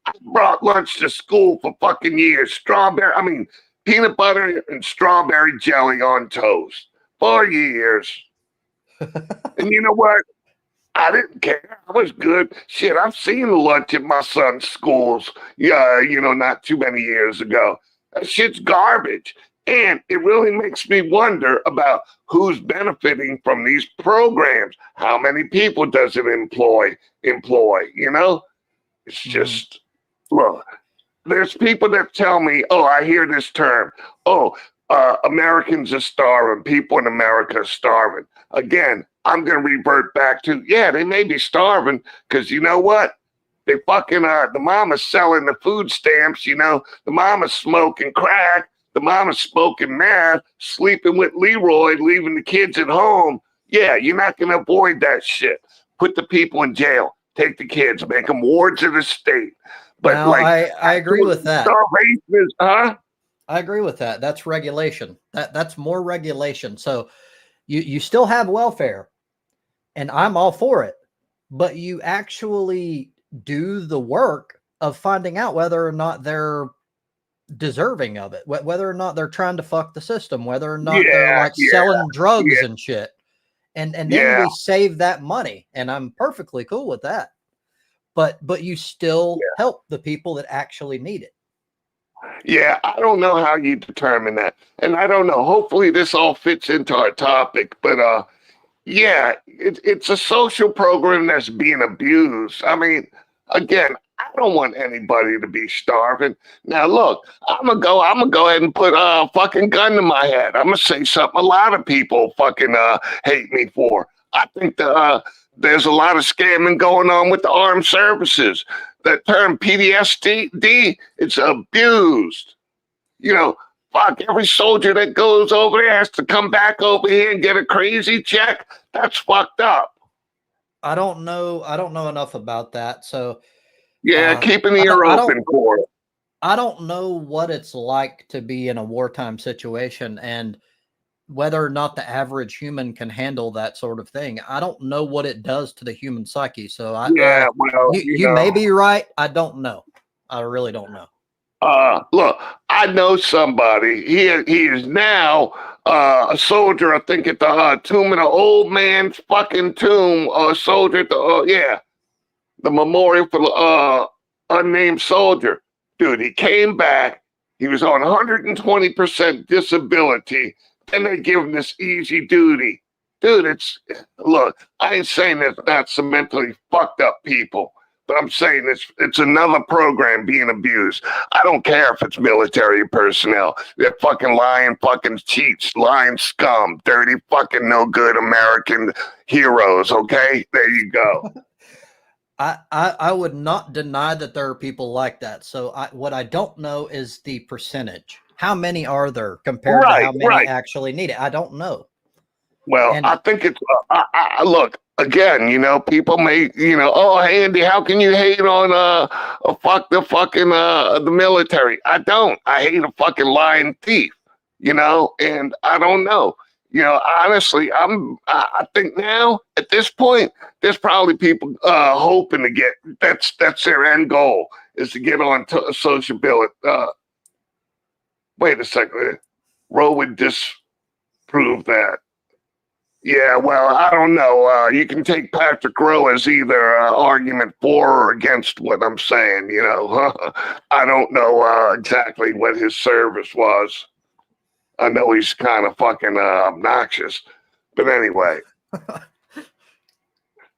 I brought lunch to school for fucking years. peanut butter and strawberry jelly on toast for years. And you know what? I didn't care. I was good. Shit, I've seen lunch at my son's schools, yeah, not too many years ago. That shit's garbage. And it really makes me wonder about who's benefiting from these programs. How many people does it employ, It's just, look, there's people that tell me, oh, I hear this term, oh, Americans are starving. People in America are starving. Again, I'm going to revert back to, yeah, they may be starving because you know what? They fucking, the mama's selling the food stamps, the mama's smoking crack, the mama's smoking meth, sleeping with Leroy, leaving the kids at home. Yeah, you're not going to avoid that shit. Put the people in jail. Take the kids, make them wards of the state. But now, I agree with that. Starvation is, huh? I agree with that. That's regulation. That's more regulation. So you still have welfare, and I'm all for it, but you actually do the work of finding out whether or not they're deserving of it, whether or not they're trying to fuck the system, whether or not they're like selling drugs and shit. And then we save that money, and I'm perfectly cool with that. But you still help the people that actually need it. Yeah, I don't know how you determine that. And I don't know. Hopefully this all fits into our topic. But it's a social program that's being abused. I mean, again, I don't want anybody to be starving. Now look, I'm gonna go ahead and put a fucking gun to my head. I'm gonna say something a lot of people fucking hate me for. I think there's a lot of scamming going on with the armed services. That term PTSD, it's abused. Fuck, every soldier that goes over there has to come back over here and get a crazy check. That's fucked up. I don't know enough about that. So yeah, keep an ear open for it. I don't know what it's like to be in a wartime situation and whether or not the average human can handle that sort of thing. I don't know what it does to the human psyche. So you may be right. I don't know. I really don't know. Look, I know somebody. He is now a soldier. I think at the tomb of the old man's fucking tomb. A soldier at the memorial for the unnamed soldier. Dude, he came back. He was on 120% disability. Then they give him this easy duty. Dude, look, I ain't saying there's not some mentally fucked up people, but I'm saying it's another program being abused. I don't care if it's military personnel. They're fucking lying fucking cheats, lying scum, dirty fucking no good American heroes, okay? There you go. I would not deny that there are people like that. So what I don't know is the percentage. How many are there compared to how many actually need it? I don't know. Well, I think it's, look, again, people may, oh, Andy, how can you hate on the military? I don't. I hate a fucking lying thief, and I don't know. Honestly, I think now at this point, there's probably people hoping to get, that's their end goal, is to get on to sociability. Wait a second. Roe would disprove that. Yeah, well, I don't know. You can take Patrick Rowe as either argument for or against what I'm saying, I don't know exactly what his service was. I know he's kind of fucking obnoxious. But anyway.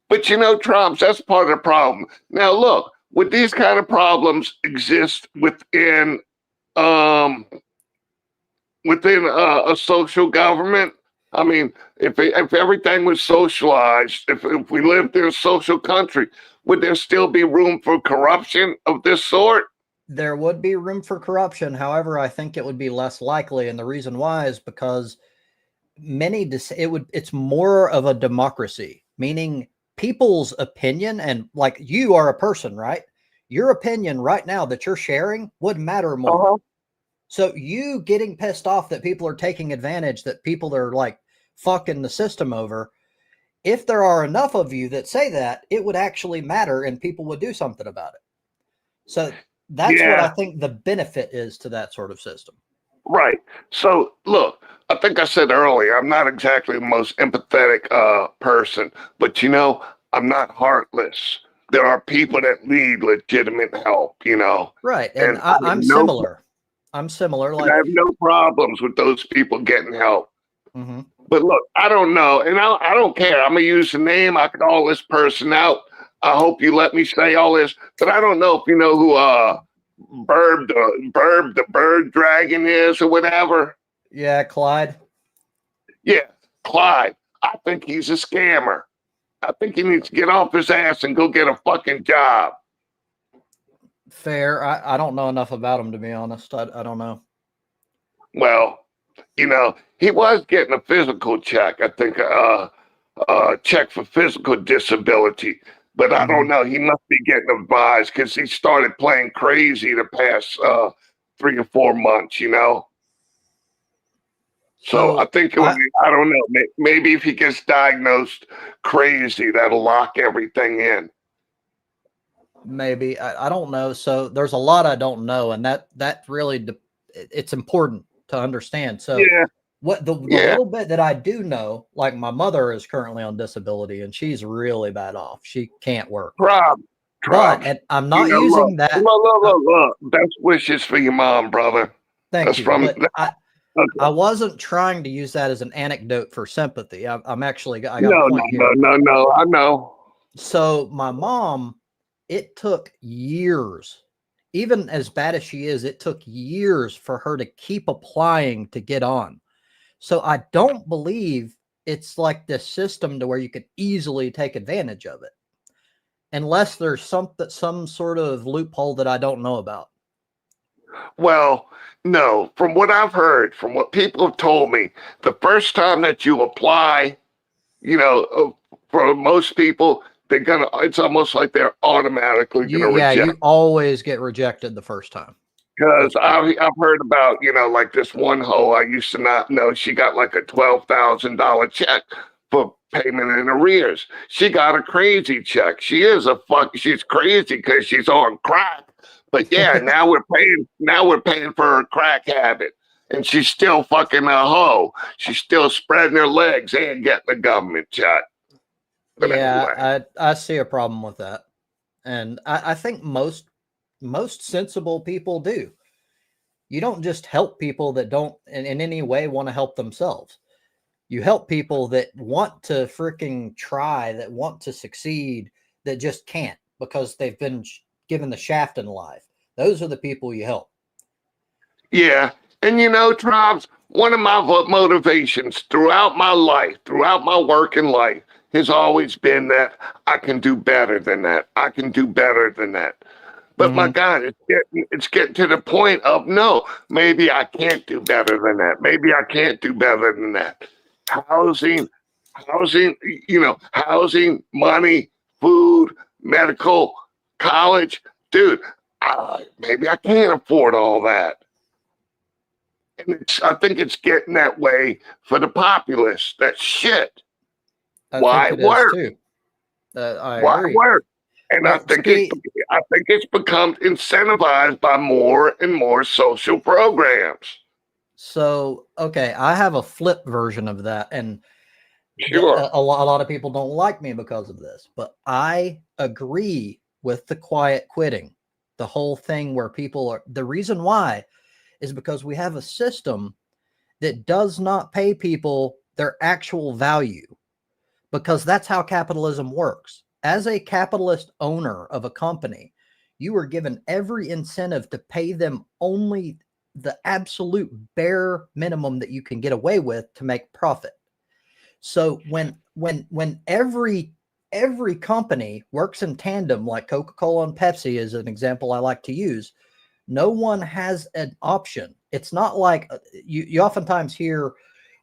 But Trump, that's part of the problem. Now, look, would these kind of problems exist within a social government? I mean, if everything was socialized, if we lived in a social country, would there still be room for corruption of this sort? There would be room for corruption. However, I think it would be less likely. And the reason why is because it's more of a democracy, meaning people's opinion, and like you are a person, right? Your opinion right now that you're sharing would matter more. Uh-huh. So you getting pissed off that people are taking advantage, that people are like fucking the system over. If there are enough of you that say that, it would actually matter and people would do something about it. So that's what I think the benefit is to that sort of system. Right. So look, I think I said earlier, I'm not exactly the most empathetic person, but I'm not heartless. There are people that need legitimate help, Right. And and I have I'm no similar. I'm similar. I Like, have no problems with those people getting help. mm-hmm. But look, I don't know, and I don't care. I'm gonna use the name. I could call this person out. I hope you let me say all this, but I don't know if you know who Burb the bird dragon is or whatever. Yeah, Clyde. Yeah, Clyde. I think he's a scammer. I think he needs to get off his ass and go get a fucking job. Fair. I don't know enough about him, to be honest. I don't know. Well, he was getting a physical check. I think check for physical disability. But I don't Mm-hmm. know. He must be getting advised because he started playing crazy the past 3 or 4 months. So I So think I I don't know. Maybe if he gets diagnosed crazy, that'll lock everything in. maybe I don't know. So there's a lot I don't know, and that really it's important to understand. So Yeah, what the yeah. little bit that I do know, like my mother is currently on disability and she's really bad off. She can't work. Prob, But Probs. and I'm not Look, using that. look, look, look, look. Best wishes for your mom, brother. Thank That's you. from. But I wasn't trying to use that as an anecdote for sympathy. I'm actually I got a No, no, point no, here. no, no. I know. So my mom, it took years, even as bad as she is, it took years for her to keep applying to get on. So I don't believe it's like this system to where you could easily take advantage of it, unless there's some sort of loophole that I don't know about. Well, no. From what I've heard, from what people have told me, the first time that you apply, for most people, they're gonna. It's almost like they're automatically gonna reject. You always get rejected the first time. Because That's true. I've heard about, like this one hoe I used to not know. She got like a $12,000 check for payment in arrears. She got a crazy check. She's crazy because she's on crack. But yeah, now we're paying for her crack habit. And she's still fucking a hoe. She's still spreading her legs and getting a government check. But anyway. Yeah, I see a problem with that, and I think most sensible people do. You don't just help people that don't in any way want to help themselves. You help people that want to freaking try, that want to succeed, that just can't because they've been given the shaft in life. Those are the people you help. Yeah. And Tribes, one of my motivations throughout my life, throughout my working life, has always been that I can do better than that. I can do better than that. But my Mm-hmm. God, it's getting to the point of no, maybe I can't do better than that. Maybe I can't do better than that. Housing, housing, money, food, medical, college, dude. Maybe I can't afford all that. And I think it's getting that way for the populace. That shit. I think Why it is work? too. I Why agree. work? And I Well, think see, it's become incentivized by more and more social programs. so okay, I have a flip version of that, and Sure. a lot of people don't like me because of this, but I agree with the quiet quitting. The whole thing where people are the reason why is because we have a system that does not pay people their actual value because that's how capitalism works. As a capitalist owner of a company, you are given every incentive to pay them only the absolute bare minimum that you can get away with to make profit. So when every company works in tandem, like Coca-Cola and Pepsi is an example I like to use, no one has an option. It's not like you oftentimes hear,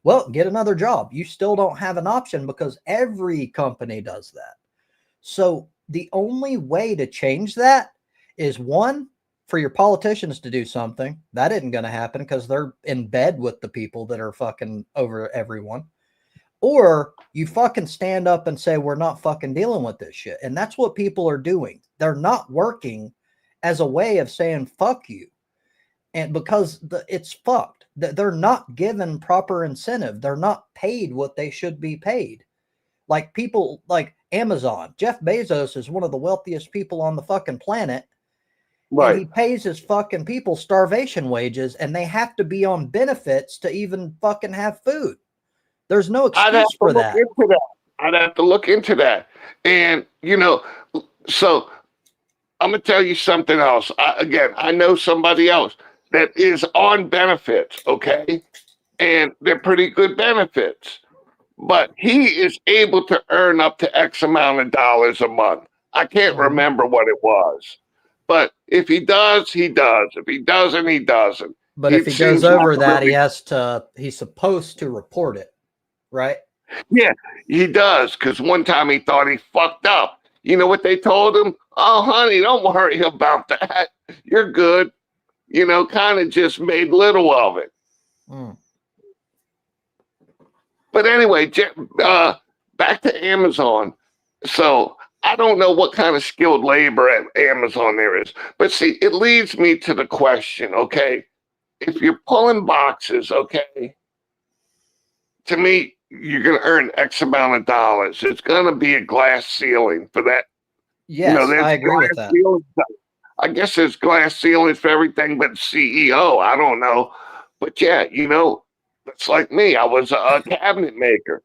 well, get another job. You still don't have an option because every company does that. So the only way to change that is one, for your politicians to do something. That isn't going to happen because they're in bed with the people that are fucking over everyone. Or you fucking stand up and say, we're not fucking dealing with this shit. And that's what people are doing. They're not working as a way of saying, fuck you. And because it's fucked. They're not given proper incentive. They're not paid what they should be paid. Like people like Amazon, Jeff Bezos is one of the wealthiest people on the fucking planet. And he pays his fucking people starvation wages, and they have to be on benefits to even fucking have food. There's no excuse for that. I'd have to look into that. And, so I'm going to tell you something else. I know somebody else that is on benefits, okay? And they're pretty good benefits. But he is able to earn up to X amount of dollars a month. I can't remember what it was. But if he does, he does. If he doesn't, he doesn't. But if he goes over that, he's supposed to report it, right? Yeah, he does. Because one time he thought he fucked up. You know what they told him? Oh, honey, don't worry about that. You're good. Kind of just made little of it. But anyway, back to Amazon. So I don't know what kind of skilled labor at Amazon there is. But see, it leads me to the question, okay? If you're pulling boxes, okay, to me, you're going to earn X amount of dollars. It's going to be a glass ceiling for that. Yes, I agree with that. I guess there's glass ceilings for everything but CEO. I don't know. But yeah, it's like me. I was a cabinet maker.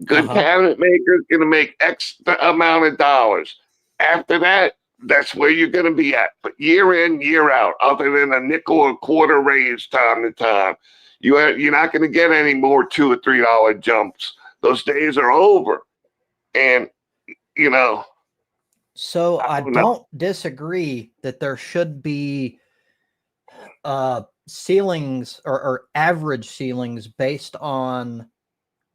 Good cabinet maker is going to make X amount of dollars. After that, that's where you're going to be at. But year in, year out, other than a nickel or quarter raise time to time, you're not going to get any more $2 or $3 jumps. Those days are over. And, So I don't disagree that there should be ceilings or average ceilings based on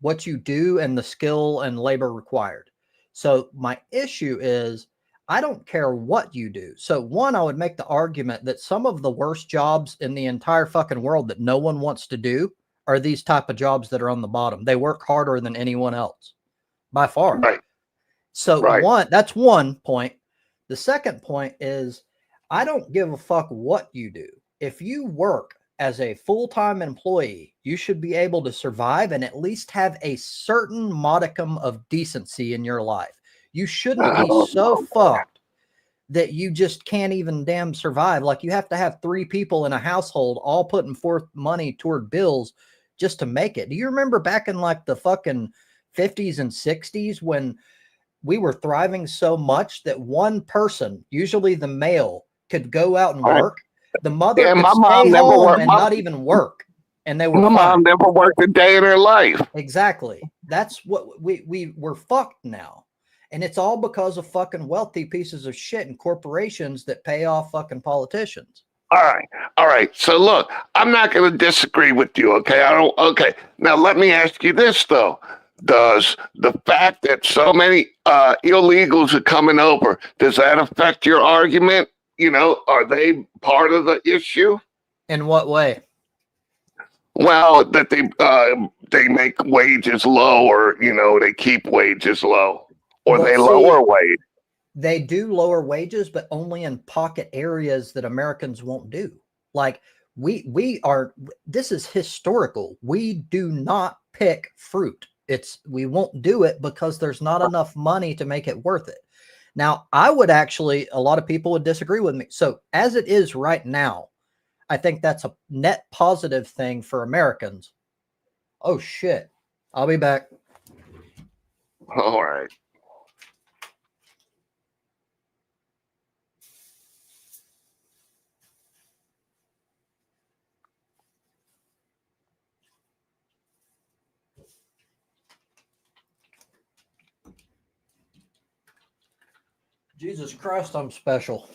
what you do and the skill and labor required. So my issue is I don't care what you do. So one, I would make the argument that some of the worst jobs in the entire fucking world that no one wants to do are these type of jobs that are on the bottom. They work harder than anyone else by far. Right. So that's one point. The second point is I don't give a fuck what you do. If you work as a full-time employee, you should be able to survive and at least have a certain modicum of decency in your life. You shouldn't be so fucked that you just can't even damn survive. Like you have to have 3 people in a household all putting forth money toward bills just to make it. Do you remember back in like the fucking 50s and 60s when we were thriving so much that one person, usually the male, could go out and work? The mother could stay home and not even work. And they were my mom never worked a day in her life. Exactly. That's what we were fucked now. And it's all because of fucking wealthy pieces of shit and corporations that pay off fucking politicians. All right. So look, I'm not going to disagree with you. Okay. Okay. Now let me ask you this though. Does the fact that so many illegals are coming over, does that affect your argument? Are they part of the issue? In what way? Well, that they make wages low, or they keep wages low, or they lower wage. They do lower wages, but only in pocket areas that Americans won't do. Like this is historical. We do not pick fruit. We won't do it because there's not enough money to make it worth it. Now, a lot of people would disagree with me. So as it is right now, I think that's a net positive thing for Americans. Oh, shit. I'll be back. All right. Jesus Christ, I'm special.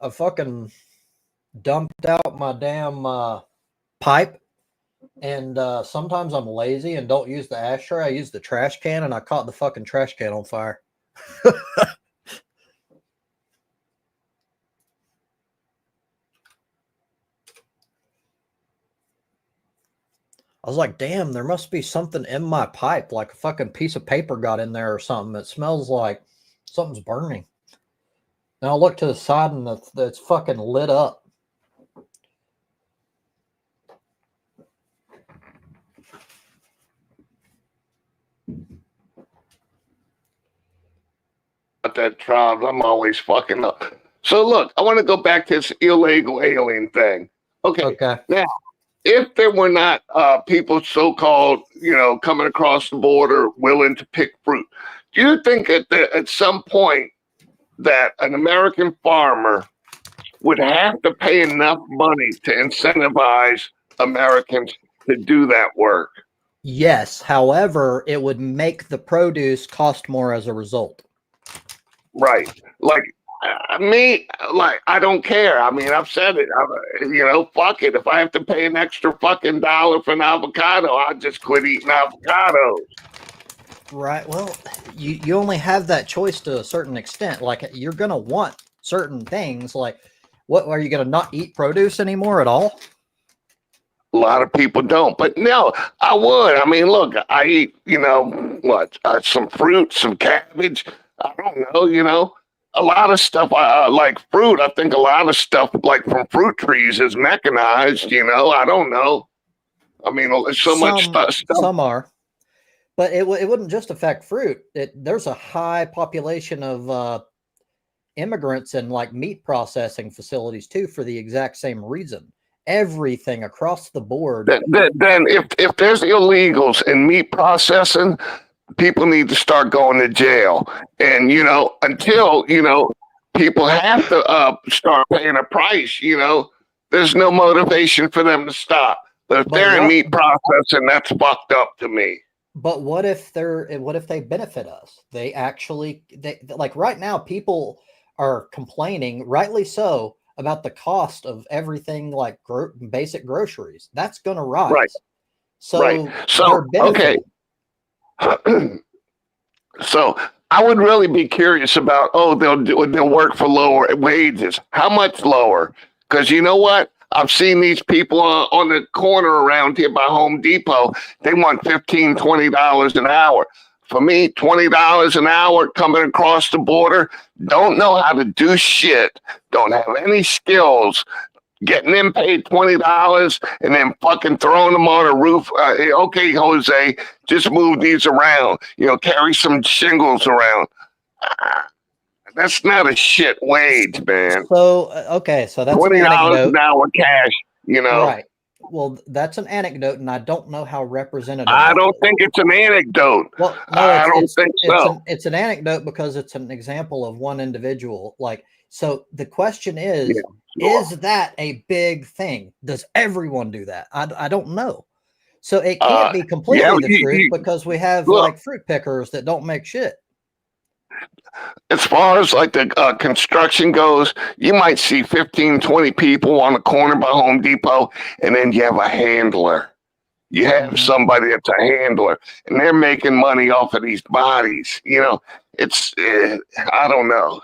I fucking dumped out my damn pipe, and sometimes I'm lazy and don't use the ashtray. I use the trash can, and I caught the fucking trash can on fire. I was like, damn, there must be something in my pipe, like a fucking piece of paper got in there or something. It smells like something's burning. And I look to the side and it's fucking lit up. About that Trump, I'm always fucking up. So look, I want to go back to this illegal alien thing. Okay, Okay. now if there were not people so-called, coming across the border willing to pick fruit, do you think at some point that an American farmer would have to pay enough money to incentivize Americans to do that work? Yes. However, it would make the produce cost more as a result. Right. Like me, like I don't care. I mean, I've said it. Fuck it. If I have to pay an extra fucking dollar for an avocado, I'll just quit eating avocados. Right. Well, you only have that choice to a certain extent. Like you're gonna want certain things. Like, what are you gonna not eat produce anymore at all? A lot of people don't, but no, I would. I mean, look, I eat, some fruit, some cabbage. I don't know, a lot of stuff. Like fruit. I think a lot of stuff, like from fruit trees, is mechanized. I don't know. I mean, so much stuff. Some are, but it wouldn't just affect fruit. There's a high population of immigrants in like meat processing facilities too, for the exact same reason. Everything across the board. Then if there's illegals in meat processing, people need to start going to jail. And until people have to start paying a price, there's no motivation for them to stop. But if they're in meat processing, that's fucked up to me. But what if they benefit us? They like right now, people are complaining, rightly so, about the cost of everything like basic groceries. That's going to rise. Right. So, right. So okay. So I would really be curious about, they'll work for lower wages. How much lower? Because you know what? I've seen these people on the corner around here by Home Depot. They want $15, $20 an hour. For me, $20 an hour coming across the border, don't know how to do shit, don't have any skills, getting them paid $20 and then fucking throwing them on a roof. Okay, Jose, just move these around. Carry some shingles around. That's not a shit wage, man. So okay, so that's $20 an hour cash. Right. Well, that's an anecdote, and I don't know how representative. I don't think it's an anecdote. Well, no, I don't think so. It's an anecdote because it's an example of one individual. Like, so the question is, is that a big thing? Does everyone do that? I don't know. So it can't be completely the truth because we have like fruit pickers that don't make shit. As far as like the construction goes, you might see 15, 20 people on the corner by Home Depot, and then you have a handler. You have somebody that's a handler, and they're making money off of these bodies. It's I don't know.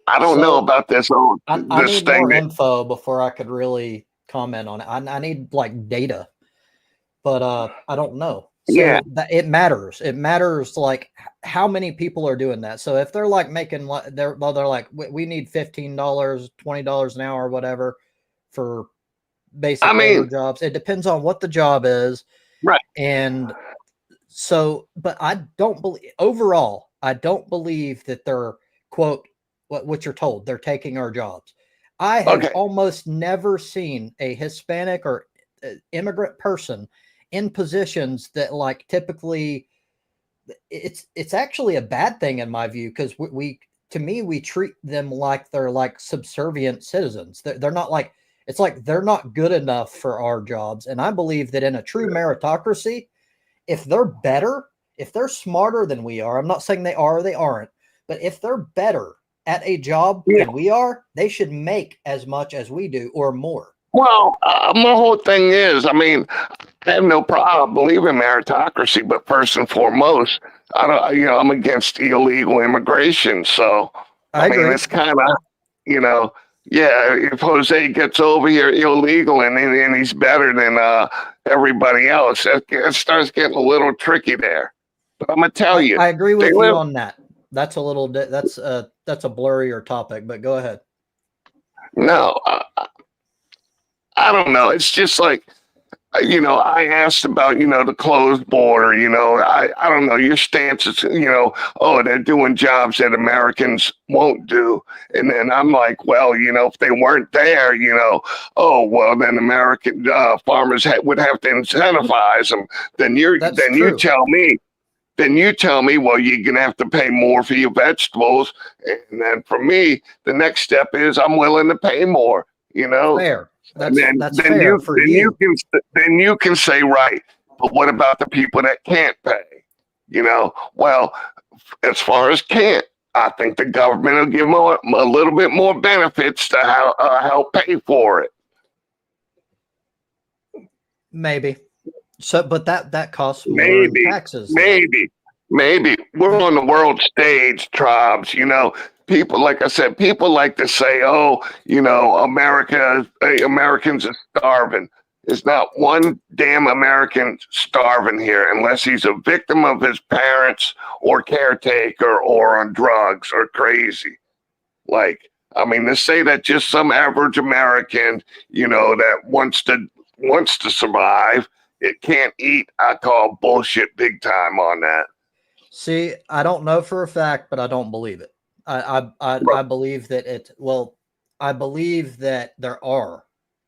I don't know about this. I need more info before I could really comment on it. I need like data, but I don't know. So it matters. It matters like how many people are doing that. So if they're like making, they're like, we need $15, $20 an hour, or whatever, for basic labor jobs. It depends on what the job is, right? And so, but I don't believe overall. I don't believe that they're quote what you're told. They're taking our jobs. I have almost never seen a Hispanic or immigrant person in positions that like typically it's actually a bad thing in my view, because we treat them like they're like subservient citizens. They're not like, it's like they're not good enough for our jobs. And I believe that in a true meritocracy, if they're better, if they're smarter than we are, I'm not saying they are or they aren't, but if they're better at a job than we are, they should make as much as we do or more. Well, my whole thing is, I mean, I have no problem believing meritocracy, but first and foremost, I'm against illegal immigration. So, I mean, it's kind of, if Jose gets over here illegal and he's better than everybody else, it starts getting a little tricky there. But I'm gonna tell you, I agree with you on that. That's a little that's a blurrier topic, but go ahead. No, I don't know. It's just like I asked about, the closed border, I don't know, your stance is, oh, they're doing jobs that Americans won't do. And then I'm like, well, if they weren't there, oh, well, then American farmers would have to incentivize them. Then That's you true. tell me, well, you're going to have to pay more for your vegetables. And then for me, the next step is I'm willing to pay more, Fair. and That's fair for you. then you can say, right, but what about the people that can't pay? Well, as far as can't, I think the government will give them a little bit more benefits to help pay for it. Maybe. So, but that costs more in Maybe, taxes. maybe we're on the world stage, tribes. People, like I said, people like to say, "Oh, Americans are starving." There's not one damn American starving here, unless he's a victim of his parents or caretaker or on drugs or crazy. Like, I mean, to say that just some average American, that wants to survive, it can't eat. I call bullshit big time on that. See, I don't know for a fact, but I don't believe it. I believe that it. Well, I believe that there are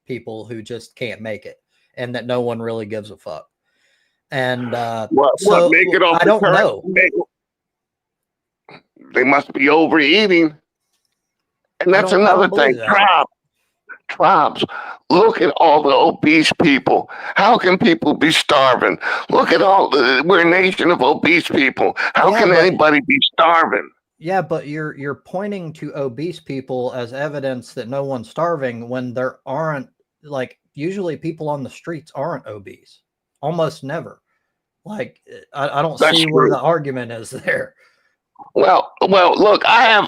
people who just can't make it, and that no one really gives a fuck. And What make it off I the don't current? know. They must be overeating, and that's I another don't thing. believe that. Tribes. Look at all the obese people. How can people be starving? Look at we're a nation of obese people. How Yeah, can but anybody be starving? yeah, but you're pointing to obese people as evidence that no one's starving when there aren't, like, usually people on the streets aren't obese. Almost never. Like, I don't That's see where true. the argument is there. Well. Look. I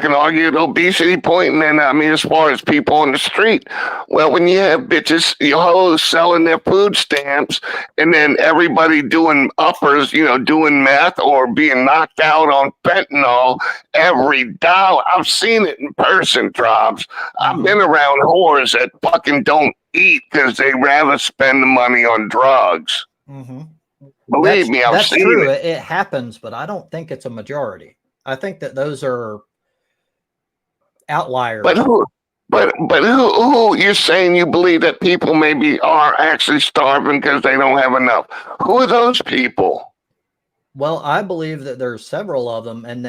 can argue the obesity point, and then I mean, as far as people on the street, well, when you have bitches, hoes selling their food stamps, and then everybody doing uppers, doing meth or being knocked out on fentanyl every dollar. I've seen it in person, Trobs. I've been around whores that fucking don't eat because they rather spend the money on drugs. Mm-hmm. Believe me, I've That's seen true. it. It happens, but I don't think it's a majority. I think that those are But outliers. who? But who? You're saying you believe that people maybe are actually starving because they don't have enough? Who are those people? Well, I believe that there's several of them, and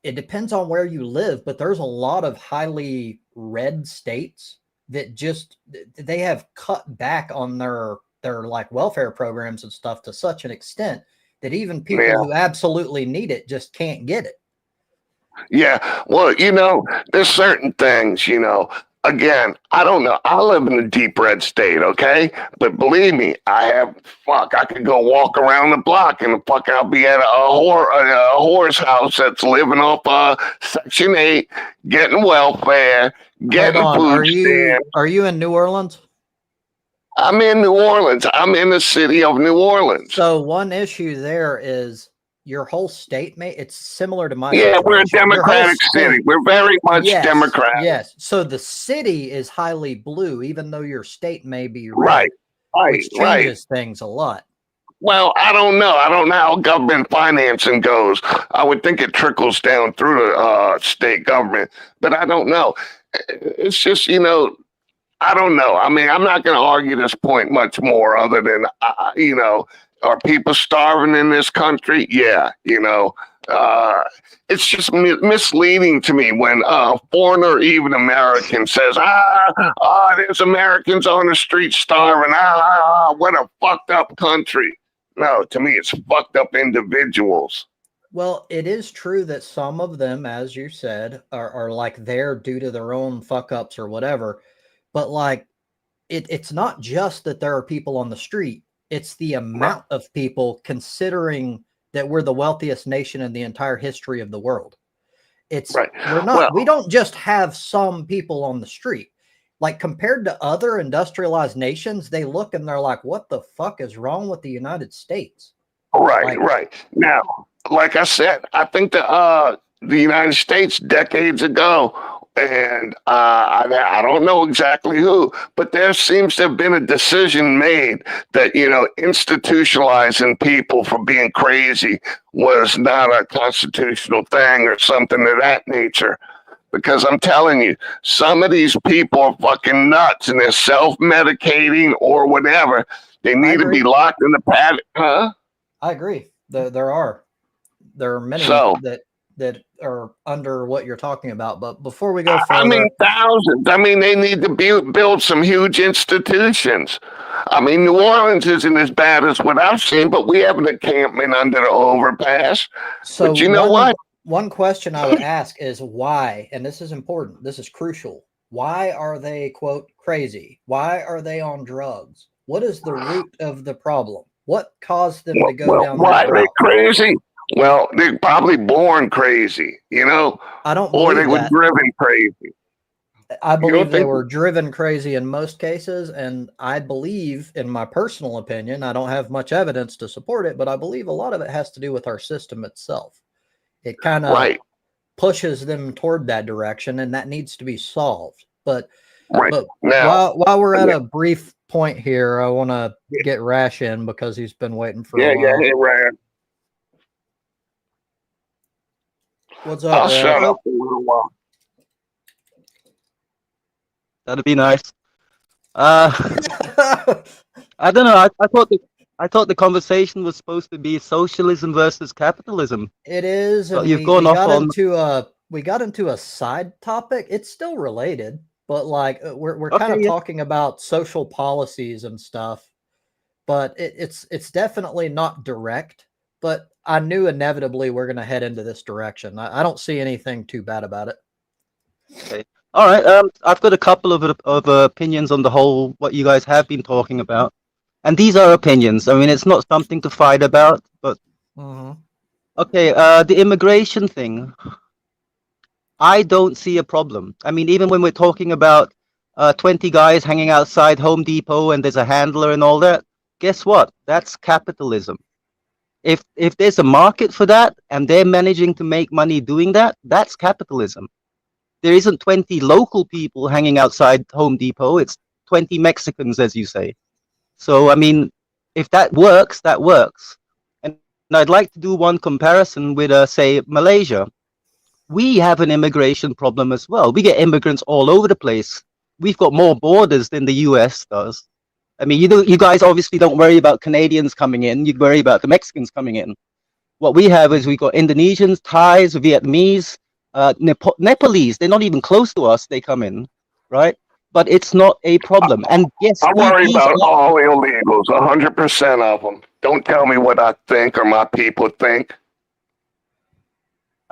it depends on where you live, but there's a lot of highly red states that just they have cut back on their like welfare programs and stuff to such an extent that even people Yeah, who absolutely need it just can't get it. yeah. Well, there's certain things. Again, I don't know. I live in a deep red state, okay? But believe me, I could go walk around the block and I'll be at a horse house that's living off Section 8, getting welfare, Hold getting on. food stamps. Are you in New Orleans? I'm in New Orleans. I'm in the city of New Orleans. So one issue there is your whole state, mate. It's similar to my Yeah, we're a situation. Your whole democratic city. state. We're very much Yes, democratic. yes. So the city is highly blue, even though your state may be red, Right, right, which right. changes things a lot. Well, I don't know. I don't know how government financing goes. I would think it trickles down through the state government, but I don't know. It's just, I don't know. I mean, I'm not going to argue this point much more other than, are people starving in this country? Yeah, uh, it's just misleading to me when a foreigner, even American, says, there's Americans on the street starving. What a fucked up country. No, to me, it's fucked up individuals. Well, it is true that some of them, as you said, are like there due to their own fuck ups or whatever. But like, it's not just that there are people on the street, it's the Right, amount of people, considering that we're the wealthiest nation in the entire history of the world. right. We Well, don't just have some people on the street. Like, compared to other industrialized nations, they look and they're like, what the fuck is wrong with the United States? right, Like, right. Now, like I said, I think the United States decades ago, and I don't know exactly who, but there seems to have been a decision made that, institutionalizing people for being crazy was not a constitutional thing or something of that nature. Because I'm telling you, some of these people are fucking nuts and they're self-medicating or whatever. They need to be locked in the pad, huh? I agree. There are many So, that are under what you're talking about. But before we go I mean, further, thousands. I mean, they need to build some huge institutions. I mean, New Orleans isn't as bad as what I've seen, but we have an encampment under the overpass. so But you know what? one question I would ask is why, and this is important, this is crucial. Why are they, quote, crazy? Why are they on drugs? What is the root of the problem? What caused them to go down Why that are they route? crazy? Well, they're probably born crazy, I don't or they believe were that. driven crazy. I You don't believe they think? were driven crazy in most cases, and I believe, in my personal opinion, I don't have much evidence to support it, but I believe a lot of it has to do with our system itself. It kind of Right, pushes them toward that direction, and that needs to be solved. But right. but Now, while we're at yeah, a brief point here, I want to get Rash in because he's been waiting for a yeah, while. hey, Rand. What's up, I'll shut Rash? up for a little while. That'd be nice. Uh, I don't know. I thought the conversation was supposed to be socialism versus capitalism, It is, but and you've we gone we off got on. into a side topic. It's still related, but like we're kind Okay, of yeah. talking about social policies and stuff. But it's definitely not direct. But I knew inevitably we're going to head into this direction. I don't see anything too bad about it. Okay. All right. I've got a couple of opinions on the whole what you guys have been talking about, and these are opinions. I mean, it's not something to fight about, but Mm-hmm. okay. The immigration thing. I don't see a problem. I mean, even when we're talking about 20 guys hanging outside Home Depot and there's a handler and all that, guess what? That's capitalism. If there's a market for that and they're managing to make money doing that, that's capitalism. There isn't 20 local people hanging outside Home Depot. It's 20 Mexicans, as you say. So, I mean, if that works, that works. And I'd like to do one comparison with, say, Malaysia. We have an immigration problem as well. We get immigrants all over the place. We've got more borders than the US does. I mean, you guys obviously don't worry about Canadians coming in. You worry about the Mexicans coming in. What we have is we've got Indonesians, Thais, Vietnamese, Nepalese. They're not even close to us. They come in, right? But it's not a problem. And yes, I worry these about all illegals, 100% of them. Don't tell me what I think or my people think.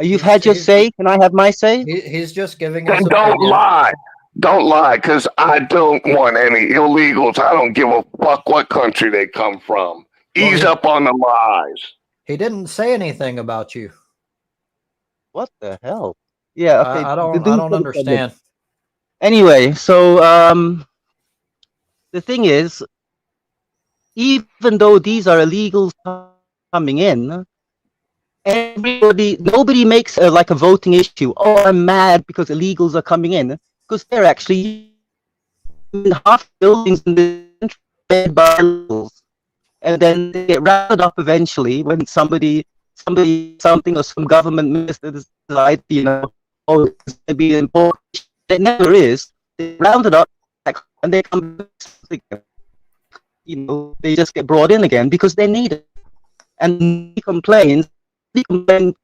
you've had your say. Can I have my say? He's just giving Then his don't opinion. lie. Don't lie, because I don't want any illegals. I don't give a fuck what country they come from. Ease up on the lies. He didn't say anything about you. What the hell? Yeah. Okay. I don't understand. Anyway, so the thing is, even though these are illegals coming in, nobody makes like a voting issue. Oh, I'm mad because illegals are coming in, because they're actually in half buildings in the country by illegals, and then they get rounded up eventually when somebody something or some government minister decides, oh, it's going to be important. It never is. They round it up and they come back, they just get brought in again because they're needed. And the complaint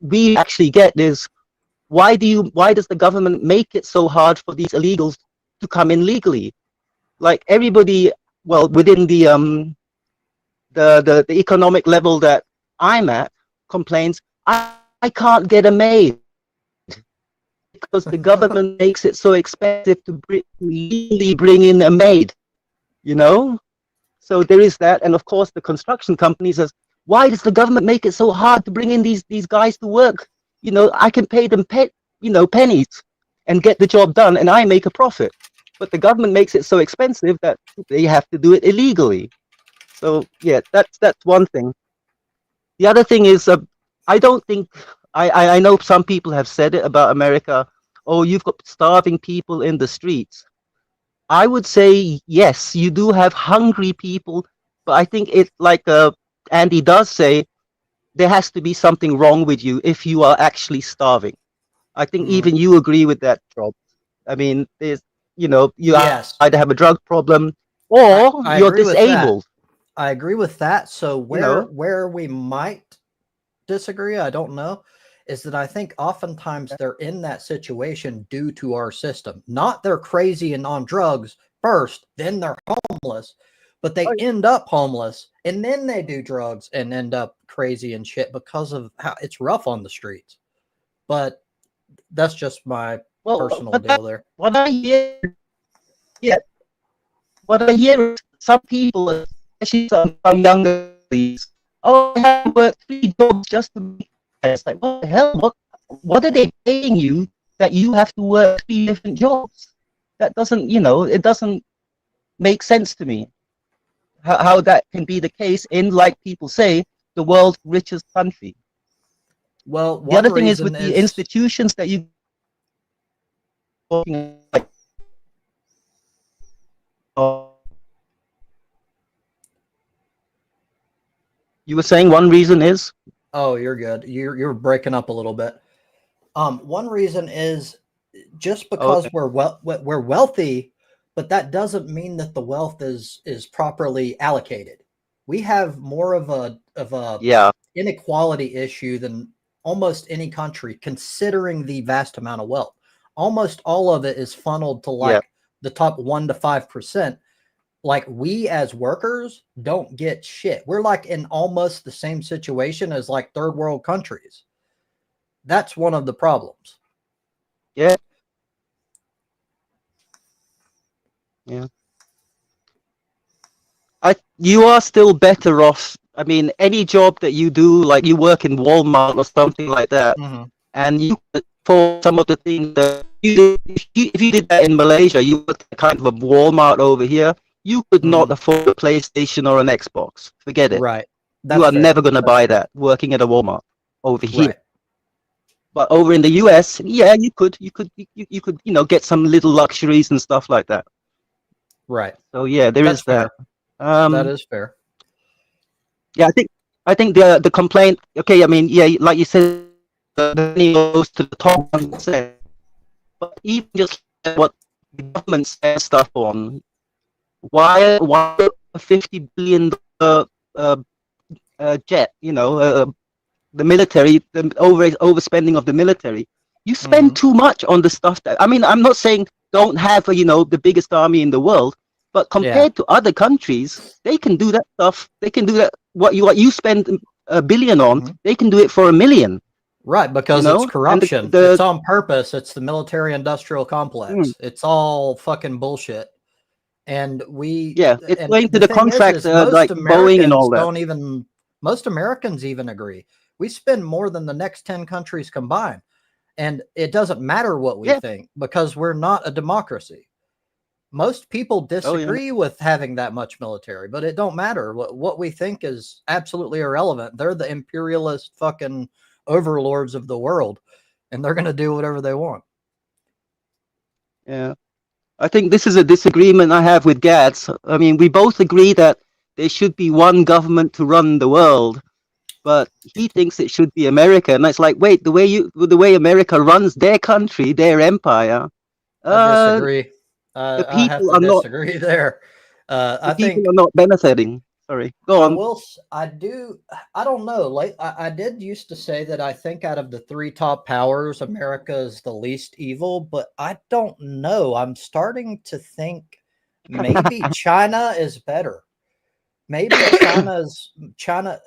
we actually get is, why does the government make it so hard for these illegals to come in legally? Like everybody, well, within the economic level that I'm at, complains, I can't get a maid because the government makes it so expensive to legally bring in a maid, So there is that. And of course, the construction companies says, why does the government make it so hard to bring in these guys to work? I can pay them pennies and get the job done and I make a profit. But the government makes it so expensive that they have to do it illegally. So yeah, that's one thing. The other thing is, I don't think, I know some people have said it about America. oh, you've got starving people in the streets. I would say yes, you do have hungry people, but I think it like Andy does say, there has to be something wrong with you if you are actually starving. I think Mm, even you agree with that, Rob. I mean, there's you yes, either have a drug problem I, or I you're agree with that. disabled. I agree with that. So You know, where we might disagree, I don't know, is that I think oftentimes they're in that situation due to our system. Not they're crazy and on drugs first, then they're homeless, but they oh, end up homeless and then they do drugs and end up crazy and shit because of how it's rough on the streets. But that's just my well, personal but deal there. what I hear, yeah, what I hear is some people, especially some younger ladies, oh, I have to work 3 jobs just to make it. It's like, what the hell? What are they paying you that you have to work 3 different jobs? That doesn't, it doesn't make sense to me. How that can be the case in, like people say, the world's richest country. Well, The one other thing is reason with the is institutions that you talking like, you were saying one reason is oh, you're good. You're breaking up a little bit. One reason is just okay, because we're wealthy, but that doesn't mean that the wealth is properly allocated. We have more of a yeah, inequality issue than almost any country, considering the vast amount of wealth. Almost all of it is funneled to yeah, like the top 1 to 5%. Like we as workers don't get shit. We're like in almost the same situation as like third world countries. That's one of the problems. yeah, yeah. You are still better off. I mean, any job that you do, like you work in Walmart or something like that, Mhm. and you for some of the things that you do, if you did that in Malaysia, you worked at kind of a Walmart over here, you could not Mhm. afford a PlayStation or an Xbox. Forget it. Right. You That's are fair. never going to That's buy fair. that working at a Walmart over here. Right. But over in the US, yeah, you could, get some little luxuries and stuff like that. Right. So yeah, there That's is that. fair. That Um, is fair. yeah, I think the complaint. Okay, I mean, yeah, like you said, the money goes to the top 1%. But even just what the government spends stuff on, why a $50 billion uh, jet? The military, the overspending of the military. You spend Mhm. too much on the stuff that. I mean, I'm not saying don't have the biggest army in the world, but Yeah. compared to other countries, they can do that stuff. They can do that. What you spend a billion on, Mhm. they can do it for 1 million. Right, because it's And corruption. It's on purpose. It's the military industrial mm, complex. It's all fucking bullshit. And yeah, it's and going to the the thing contract like Boeing and all that. Most Americans even agree. We spend more than the next 10 countries combined. And it doesn't matter what we Yeah. think because we're not a democracy. Most people Oh yeah. disagree with having that much military, but it don't matter. What we think is absolutely irrelevant. They're the imperialist fucking overlords of the world, and they're going to do whatever they want. Yeah. I think this is a disagreement I have with Gads. I mean, we both agree that there should be one government to run the world, but he thinks it should be America. And it's like, wait, the way America runs their country, their empire, I uh, disagree. the I have people to are not disagree there. the I people think are not benefiting. Sorry, go I on. will. I do. I don't know. Like I did used to say that I think out of the three top powers, America is the least evil, but I don't know. I'm starting to think maybe China is better. Maybe China.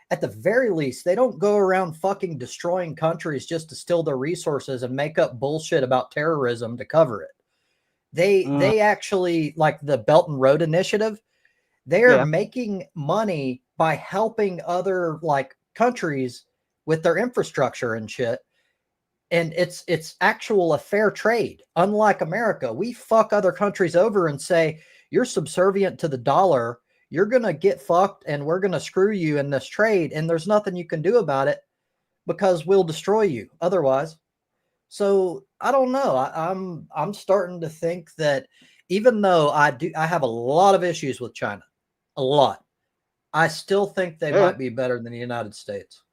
At the very least, they don't go around fucking destroying countries just to steal their resources and make up bullshit about terrorism to cover it. They Mm, they actually like the Belt and Road Initiative. They're yeah, making money by helping other like countries with their infrastructure and shit. And it's actual a fair trade. Unlike America, we fuck other countries over and say you're subservient to the dollar. You're gonna get fucked, and we're gonna screw you in this trade. And there's nothing you can do about it because we'll destroy you otherwise. So I don't know. I'm starting to think that even though I have a lot of issues with China, a lot, I still think they Yeah. might be better than the United States.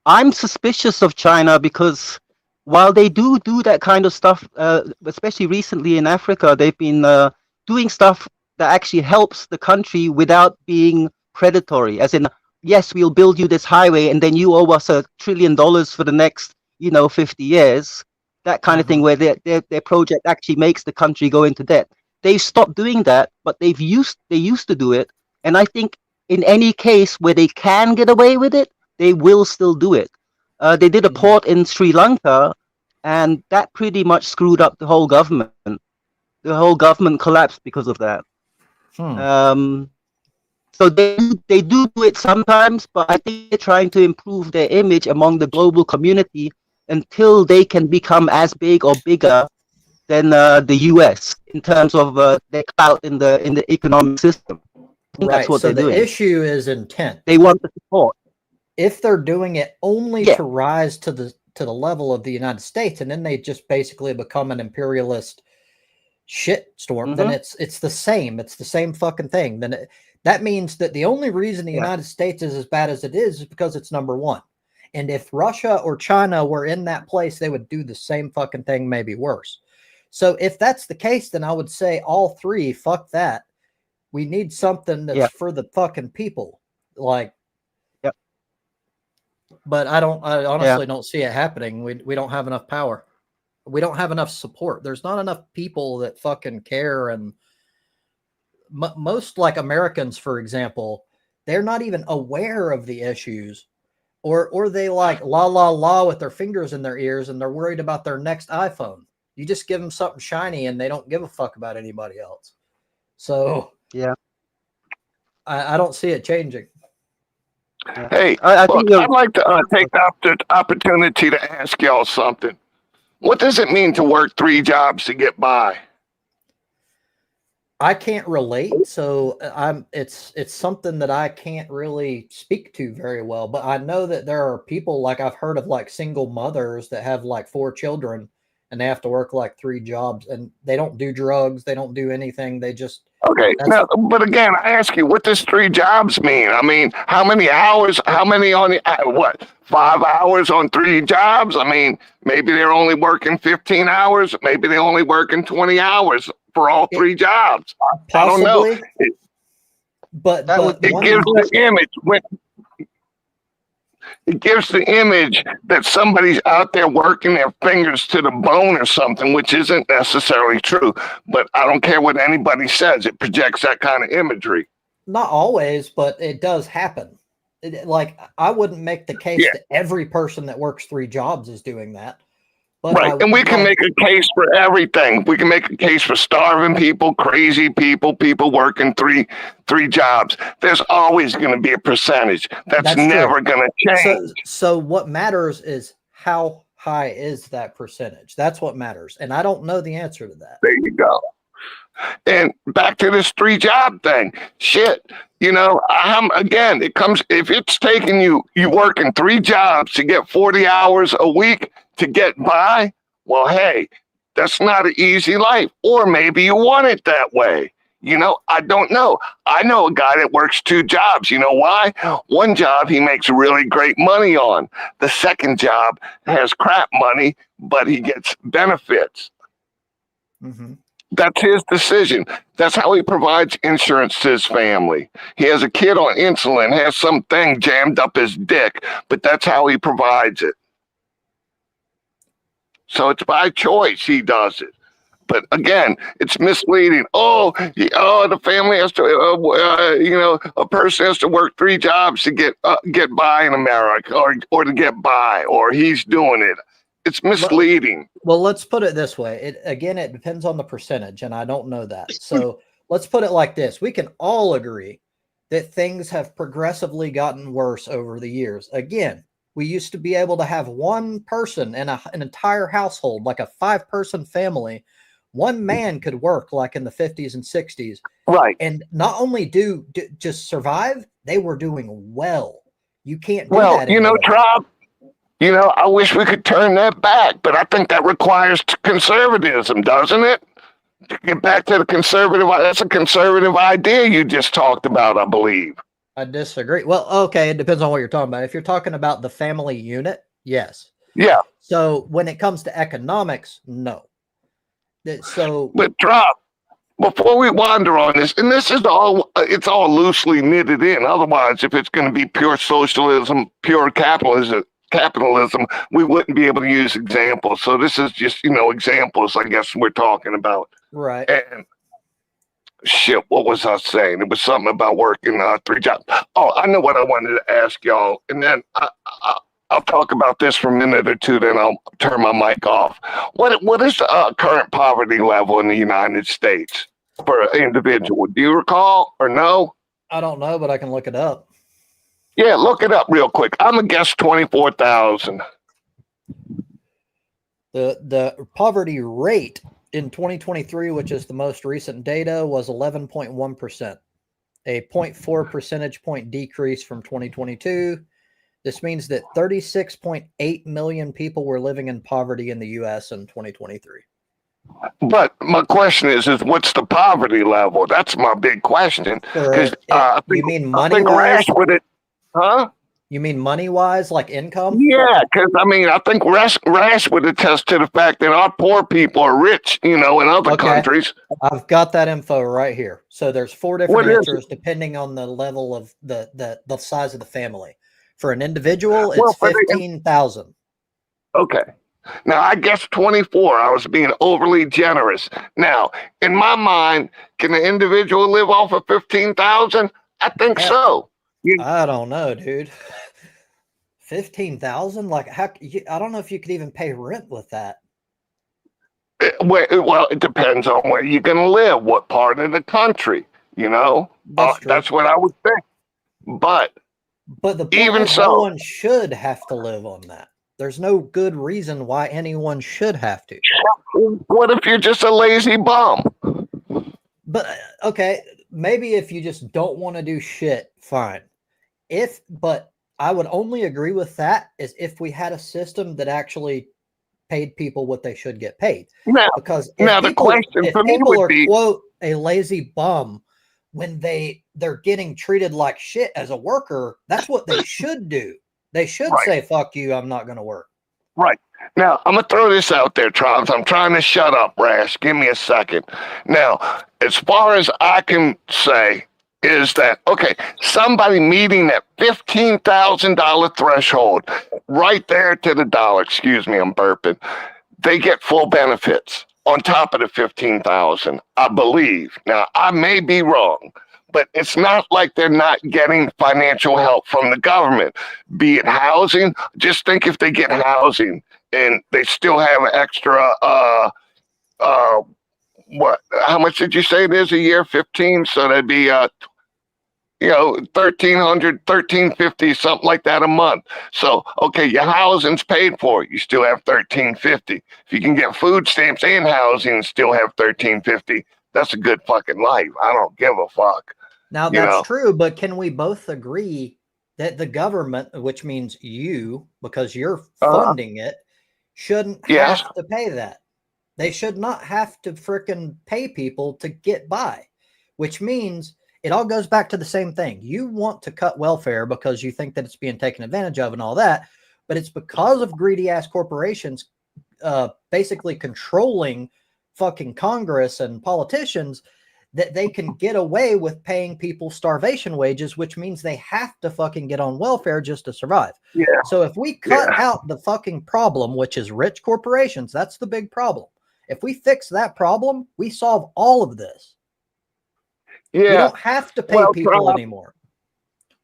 I'm suspicious of China because while they do that kind of stuff, especially recently in Africa, they've been doing stuff that actually helps the country without being predatory. As in, yes, we'll build you this highway, and then you owe us $1 trillion for the next, 50 years. That kind of thing, where their project actually makes the country go into debt. They've stopped doing that, but they used to do it, and I think in any case where they can get away with it, they will still do it. They did a port in Sri Lanka, and that pretty much screwed up the whole government. The whole government collapsed because of that. Um, so they do it sometimes, but I think they're trying to improve their image among the global community until they can become as big or bigger than the US in terms of their clout in the economic system. I think that's Right. what So they're the doing. issue is intent. They want the support. If they're doing it only Yeah. to rise to the level of the United States, and then they just basically become an imperialist shitstorm, then it's the same. It's the same fucking thing. Then that means that the only reason the United States is as bad as it is because it's number one. And if Russia or China were in that place, they would do the same fucking thing, maybe worse. So if that's the case, then I would say all three, fuck that. We need something that's for the fucking people. Like, but I honestly don't see it happening. We don't have enough power. We don't have enough support. There's not enough people that fucking care. And most like Americans, for example, they're not even aware of the issues, or they like la la la with their fingers in their ears, and they're worried about their next iPhone. You just give them something shiny and they don't give a fuck about anybody else. So I don't see it changing. Hey, look, I'd like to take the opportunity to ask y'all something. What does it mean to work 3 jobs to get by? I can't relate, so it's something that I can't really speak to very well. But I know that there are people, like I've heard of, like single mothers that have like 4 children and they have to work like 3 jobs, and they don't do drugs, they don't do anything. They just now, but again, I ask you, what does 3 jobs mean? I mean, how many hours? How many on what? 5 hours on 3 jobs? I mean, maybe they're only working 15 hours. Maybe they're only working 20 hours for all 3 jobs. I don't know. But it gives the image it gives the image that somebody's out there working their fingers to the bone or something, which isn't necessarily true. But I don't care what anybody says. It projects that kind of imagery. Not always, but it does happen. Like, I wouldn't make the case that every person that works 3 jobs is doing that. But right, and we can make a case for everything. We can make a case for starving people, crazy people, people working three jobs. There's always going to be a percentage. That's never going to change. So what matters is how high is that percentage. That's what matters, and I don't know the answer to that. There you go. And back to this 3 job thing. Shit, again, it comes, if it's taking you working 3 jobs to get 40 hours a week to get by, well, hey, that's not an easy life. Or maybe you want it that way. I don't know. I know a guy that works 2 jobs. You know why? One job he makes really great money on. The second job has crap money, but he gets benefits. That's his decision. That's how he provides insurance to his family. He has a kid on insulin, has something jammed up his dick, but that's how he provides it. So it's by choice he does it. But again, it's misleading. The family has to, a person has to work 3 jobs to get by in America, or to get by, or he's doing it. It's misleading. Well, let's put it this way. It depends on the percentage, and I don't know that. So let's put it like this. We can all agree that things have progressively gotten worse over the years. Again, we used to be able to have one person in an entire household, like a 5-person family. One man could work like in the 50s and 60s. Right. And not only just survive, they were doing well. You can't do that anymore. Rob, You know, I wish we could turn that back, but I think that requires conservatism, doesn't it? To get back to the conservative, that's a conservative idea you just talked about, I believe. I disagree. Well, okay, it depends on what you're talking about. If you're talking about the family unit, yes. Yeah. So when it comes to economics, no. So, but drop before we wander on this, and this is all, it's all loosely knitted in. Otherwise, if it's going to be pure socialism, pure capitalism, we wouldn't be able to use examples. So this is just, examples, I guess we're talking about. right. And shit, what was I saying? It was something about working 3 jobs. Oh, I know what I wanted to ask y'all, and then I'll talk about this for a minute or two, then I'll turn my mic off. What is the current poverty level in the United States for an individual? Do you recall or no? I don't know, but I can look it up. Yeah, look it up real quick. I'm gonna guess 24,000. The poverty rate in 2023, which is the most recent data, was 11.1%, a 0.4 percentage point decrease from 2022. This means that 36.8 million people were living in poverty in the U.S. in 2023. But my question is what's the poverty level? That's my big question. Because you mean money wise? Huh? You mean money wise, like income? Yeah, because I think Rash would attest to the fact that our poor people are rich, in other countries. I've got that info right here. So there's 4 different answers depending on the level of the size of the family. For an individual, it's 15,000. Okay. Now, I guess 24. I was being overly generous. Now, in my mind, can an individual live off of 15,000? I think so. I don't know, dude. 15,000? Like, I don't know if you could even pay rent with that. Well, it depends on where you're going to live, what part of the country, That's what I would think. But the point even is, no one should have to live on that. There's no good reason why anyone should have to. What if you're just a lazy bum? But okay, maybe if you just don't want to do shit, fine. But I would only agree with that is if we had a system that actually paid people what they should get paid. Because the question for me would be, quote, a lazy bum when they're getting treated like shit as a worker, that's what they should do. They should say, fuck you, I'm not going to work. Right. Now, I'm going to throw this out there, Trons. I'm trying to shut up, Rash. Give me a second. Now, as far as I can say is that, okay, somebody meeting that $15,000 threshold, right there to the dollar, excuse me, I'm burping, they get full benefits on top of the 15,000, I believe. Now, I may be wrong, but it's not like they're not getting financial help from the government, be it housing. Just think if they get housing and they still have extra, how much did you say it is a year? 15. So that'd be, 1,300, 1,350, something like that a month. So, okay, your housing's paid for. You still have 1,350. If you can get food stamps and housing and still have 1,350, that's a good fucking life. I don't give a fuck. Now that's true, but can we both agree that the government, which means you, because you're funding it, shouldn't have to pay that? They should not have to frickin' pay people to get by, which means it all goes back to the same thing. You want to cut welfare because you think that it's being taken advantage of and all that, but it's because of greedy ass corporations basically controlling fucking Congress and politicians that they can get away with paying people starvation wages, which means they have to fucking get on welfare just to survive. Yeah. So if we cut out the fucking problem, which is rich corporations, that's the big problem. If we fix that problem, we solve all of this. Yeah. We don't have to pay people anymore.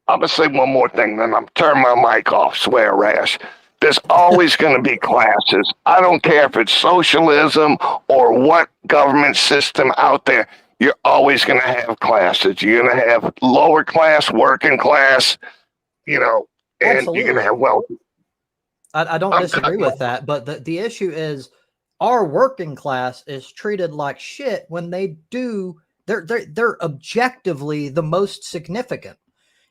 I'm going to say one more thing, then I'm turning my mic off, swear Rash. There's always going to be classes. I don't care if it's socialism or what government system out there. You're always going to have classes. You're going to have lower class, working class, and Absolutely. you're going to have wealthy. I don't disagree with that, but the issue is our working class is treated like shit when they're objectively the most significant.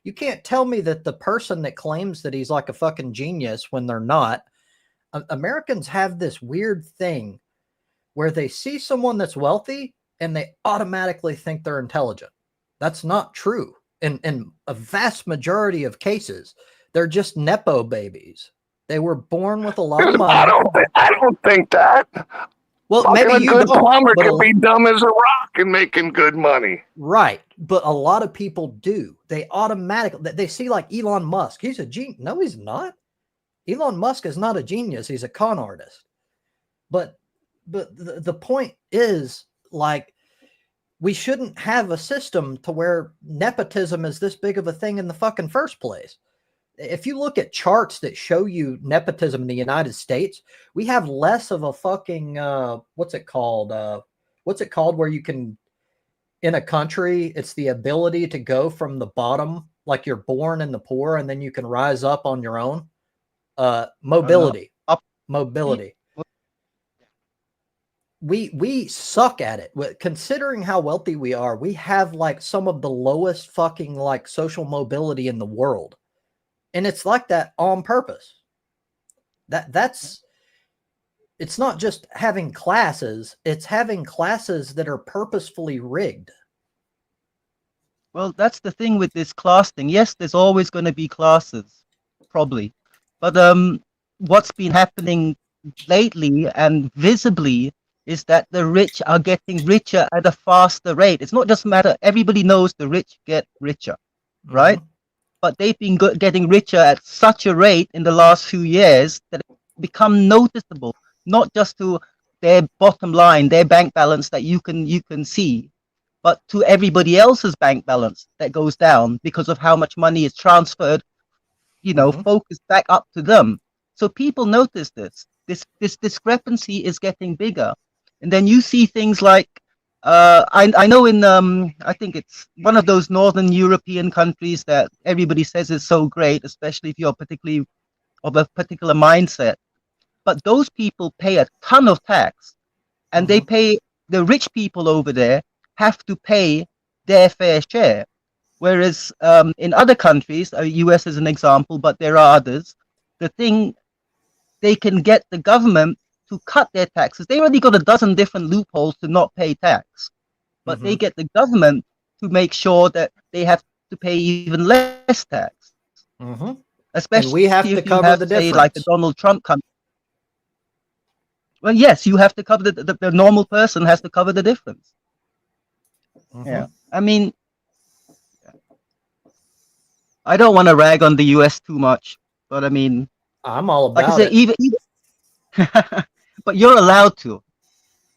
You can't tell me that the person that claims that he's like a fucking genius when they're not. Americans have this weird thing where they see someone that's wealthy and they automatically think they're intelligent. That's not true. In a vast majority of cases, they're just Nepo babies. They were born with a lot of money. I don't think that. Well, Fucking maybe a you good don't. plumber But can be dumb as a rock and making good money. right. But a lot of people do. They automatically, they see like Elon Musk. He's a genius. No, he's not. Elon Musk is not a genius. He's a con artist. But the point is, like, we shouldn't have a system to where nepotism is this big of a thing in the fucking first place. If you look at charts that show you nepotism in the United States, we have less of a fucking what's it called where you can, in a country, it's the ability to go from the bottom, like you're born in the poor and then you can rise up on your own. Mobility. Mobility. We suck at it. Considering how wealthy we are, we have like some of the lowest fucking like social mobility in the world. And it's like that on purpose. That's it's not just having classes, it's having classes that are purposefully rigged. Well, that's the thing with this class thing. Yes, there's always going to be classes, probably. But what's been happening lately and visibly is that the rich are getting richer at a faster rate. It's not just a matter, everybody knows the rich get richer, right? Mm-hmm. But they've been getting richer at such a rate in the last few years that it's become noticeable, not just to their bottom line, their bank balance that you can see, but to everybody else's bank balance that goes down because of how much money is transferred, focused back up to them. So people notice this. This discrepancy is getting bigger. And then you see things like, I know in, I think it's one of those Northern European countries that everybody says is so great, especially if you're particularly of a particular mindset. But those people pay a ton of tax, and they pay, the rich people over there have to pay their fair share. Whereas in other countries, US is an example, but there are others, they can get the government to cut their taxes. They already got a dozen different loopholes to not pay tax, but they get the government to make sure that they have to pay even less tax. Especially and we have to cover the difference. Like the Donald Trump country. Well, yes, you have to cover the normal person has to cover the difference. Yeah, I mean, I don't want to rag on the US too much, but I mean, I'm all about like I said, it. even but you're allowed to.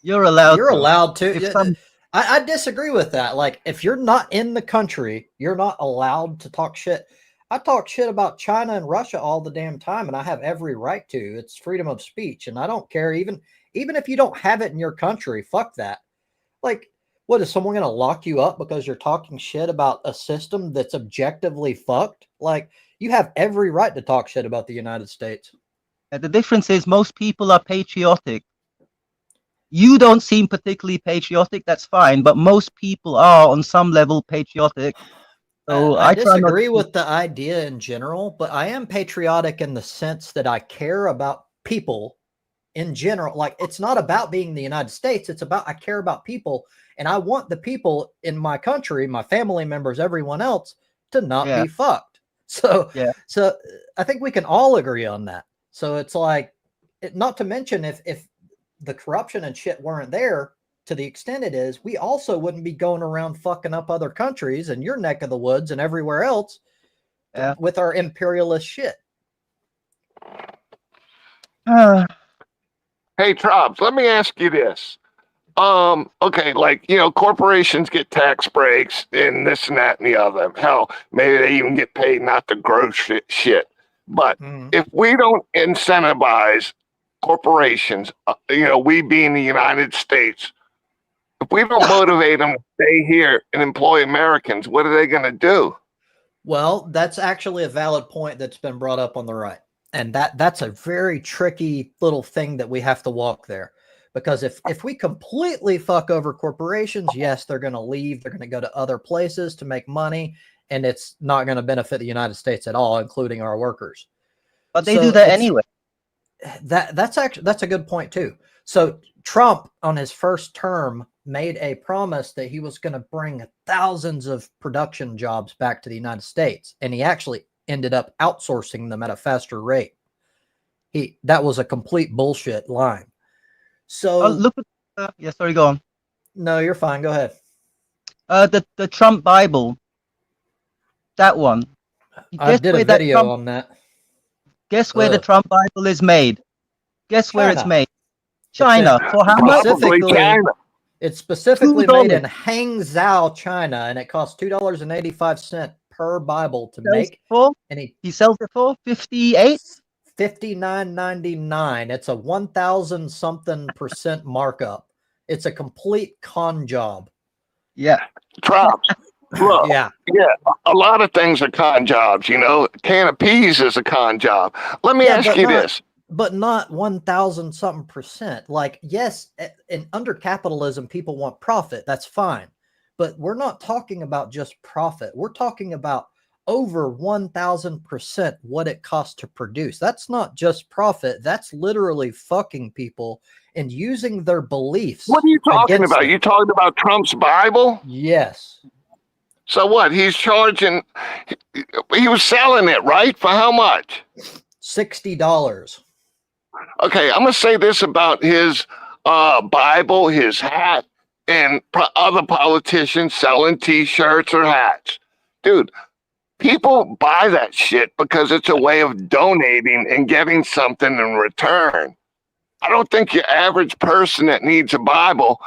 You're allowed to. I disagree with that. Like, if you're not in the country, you're not allowed to talk shit. I talk shit about China and Russia all the damn time, and I have every right to. It's freedom of speech, and I don't care. Even if you don't have it in your country, fuck that. Like, what, is someone going to lock you up because you're talking shit about a system that's objectively fucked? Like, you have every right to talk shit about the United States. The difference is most people are patriotic. You don't seem particularly patriotic, that's fine, but most people are on some level patriotic. So I disagree with the idea in general, but I am patriotic in the sense that I care about people in general. Like, it's not about being the United States. It's about, I care about people, and I want the people in my country, my family members, everyone else, to not be fucked. So I think we can all agree on that. So it's like, not to mention if the corruption and shit weren't there to the extent it is, we also wouldn't be going around fucking up other countries and your neck of the woods and everywhere else with our imperialist shit. Hey, Trobs, let me ask you this. Okay, like, corporations get tax breaks and this and that and the other. Hell, maybe they even get paid not to grow shit. But if we don't incentivize corporations, we being the United States, if we don't motivate them to stay here and employ Americans, what are they going to do? Well, that's actually a valid point that's been brought up on the right. And that's a very tricky little thing that we have to walk there. Because if we completely fuck over corporations, yes, they're going to leave. They're going to go to other places to make money. and it's not going to benefit the United States at all, including our workers. But they So do that anyway. That's a good point too. So Trump on his first term made a promise that he was going to bring thousands of production jobs back to the United States, and he actually ended up outsourcing them at a faster rate. That was a complete bullshit line. So Look at yeah, sorry, go on. no, you're fine. Go ahead. The Trump Bible, that one. I did a video on that. Guess where the Trump Bible is made? Guess where it's made? China. For how much? It's specifically made in Hangzhou, China, and it costs $2.85 per Bible to make. And he sells it for 58. $59.99. It's a 1,000 something % markup. It's a complete con job. Yeah. Trump. Look, yeah, a lot of things are con jobs, you know. A can of peas is a con job. Let me ask you this. But not 1,000 something %. Like, yes, under capitalism, people want profit. That's fine. But we're not talking about just profit. We're talking about over 1,000% what it costs to produce. That's not just profit. That's literally fucking people and using their beliefs. What are you talking about? You talking about Trump's Bible? Yes. So what? He's charging, he was selling it, right? For how much? $60. Okay, I'm going to say this about his Bible, his hat, and other politicians selling t-shirts or hats. Dude, people buy that shit because it's a way of donating and getting something in return. I don't think your average person that needs a Bible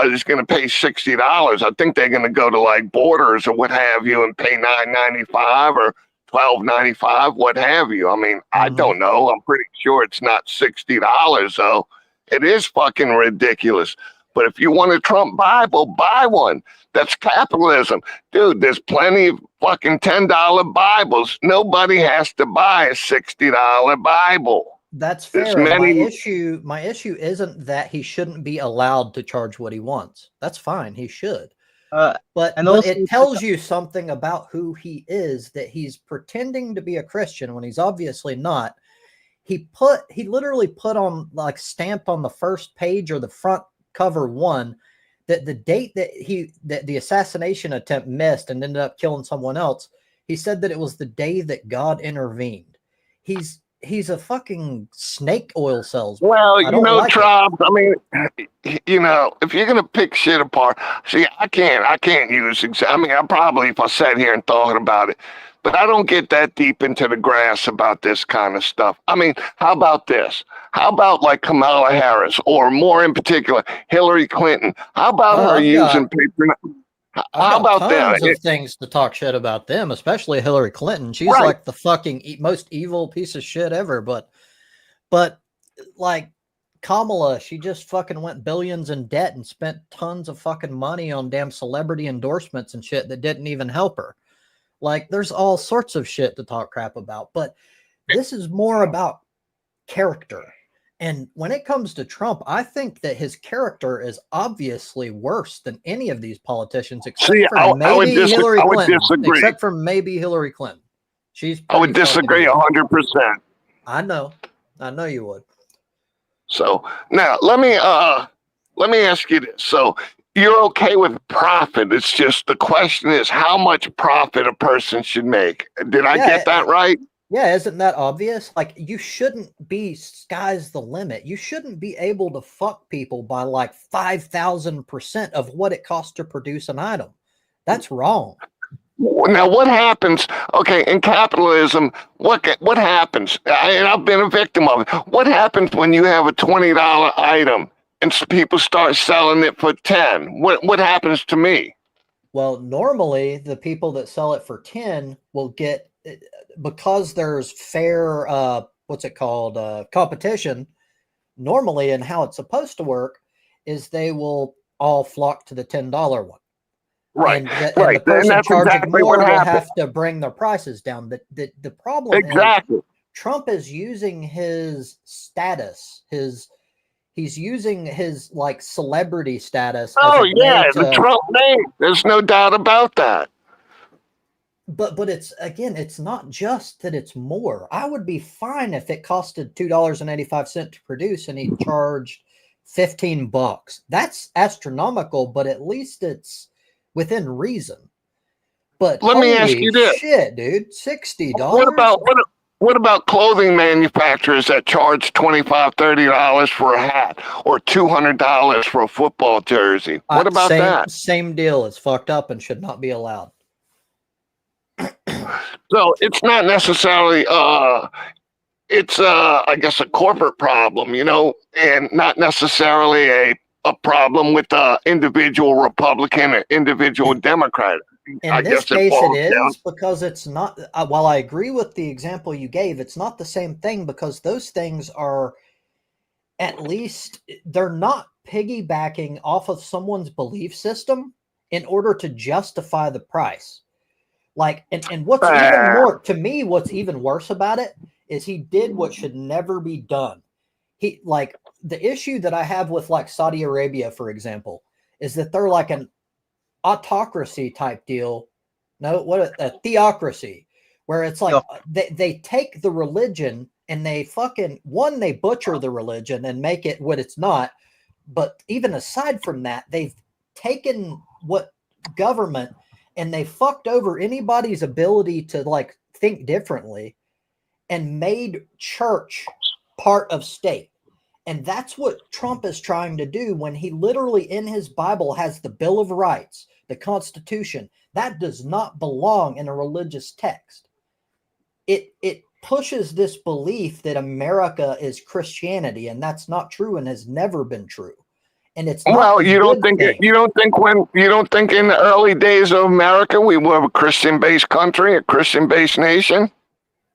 is going to pay $60. I think they're going to go to like Borders or what have you and pay $9.95 or $12.95, what have you. I mean, I don't know. I'm pretty sure it's not $60 though. It is fucking ridiculous. But if you want a Trump Bible, buy one. That's capitalism. Dude, there's plenty of fucking $10 Bibles. Nobody has to buy a $60 Bible. That's fair. My issue isn't that he shouldn't be allowed to charge what he wants. That's fine. He should. But it tells you something about who he is, that he's pretending to be a Christian when he's obviously not. He literally put on, like, stamped on the first page or the front cover one, that the date that the assassination attempt missed and ended up killing someone else. He said that it was the day that God intervened. He's a fucking snake oil salesman. Well, you know, Trump, I mean, you know, if you're going to pick shit apart, see, I can't use, I mean, I probably, if I sat here and thought about it, but I don't get that deep into the grass about this kind of stuff. I mean, how about this? How about like Kamala Harris, or more in particular, Hillary Clinton? How about her using paper? How about tons of things to talk shit about them, especially Hillary Clinton. She's like the fucking most evil piece of shit ever. But like Kamala, she just fucking went billions in debt and spent tons of fucking money on damn celebrity endorsements and shit that didn't even help her. Like, there's all sorts of shit to talk crap about, but this is more about character. And when it comes to Trump, I think that his character is obviously worse than any of these politicians, except for maybe Hillary Clinton. Except for maybe Hillary Clinton. I would disagree 100%. I know you would. So now let me ask you this. So you're okay with profit? It's just the question is how much profit a person should make. Did I get that right? Yeah, isn't that obvious? Like, you shouldn't be sky's the limit. You shouldn't be able to fuck people by like 5,000% of what it costs to produce an item. That's wrong. Now, what happens? Okay, in capitalism, what happens? I've been a victim of it. What happens when you have a $20 item and people start selling it for 10? What happens to me? Well, normally the people that sell it for 10 will get, because there's fair, competition, normally, and how it's supposed to work is they will all flock to the $10 one. Right. And the person charging more will have to bring their prices down. The problem is Trump is using his status, he's using his like celebrity status. Oh yeah, the Trump name. There's no doubt about that. But it's, again, it's not just that it's more. I would be fine if it costed $2.85 to produce and he charged $15. That's astronomical, but at least it's within reason. But Let me ask holy you this. shit, dude, $60. What about clothing manufacturers that charge $25, $30 for a hat or $200 for a football jersey? What about that? Same deal. It's fucked up and should not be allowed. So it's not necessarily it's I guess a corporate problem, you know, and not necessarily a problem with the individual Republican or individual Democrat. In this case, it is, because it's not. While I agree with the example you gave, it's not the same thing, because those things are, at least, they're not piggybacking off of someone's belief system in order to justify the price. Like, and what's even more, to me, what's even worse about it is he did what should never be done. He, like, the issue that I have with, like, Saudi Arabia, for example, is that they're like an autocracy type deal. No, what a theocracy, where it's like they take the religion and they fucking, they butcher the religion and make it what it's not. But even aside from that, they've taken what government and they fucked over anybody's ability to, like, think differently and made church part of state. And that's what Trump is trying to do when he literally in his Bible has the Bill of Rights, the Constitution. That does not belong in a religious text. It pushes this belief that America is Christianity, and that's not true and has never been true. And it's not, well, you don't think in the early days of America we were a Christian-based country, a Christian-based nation?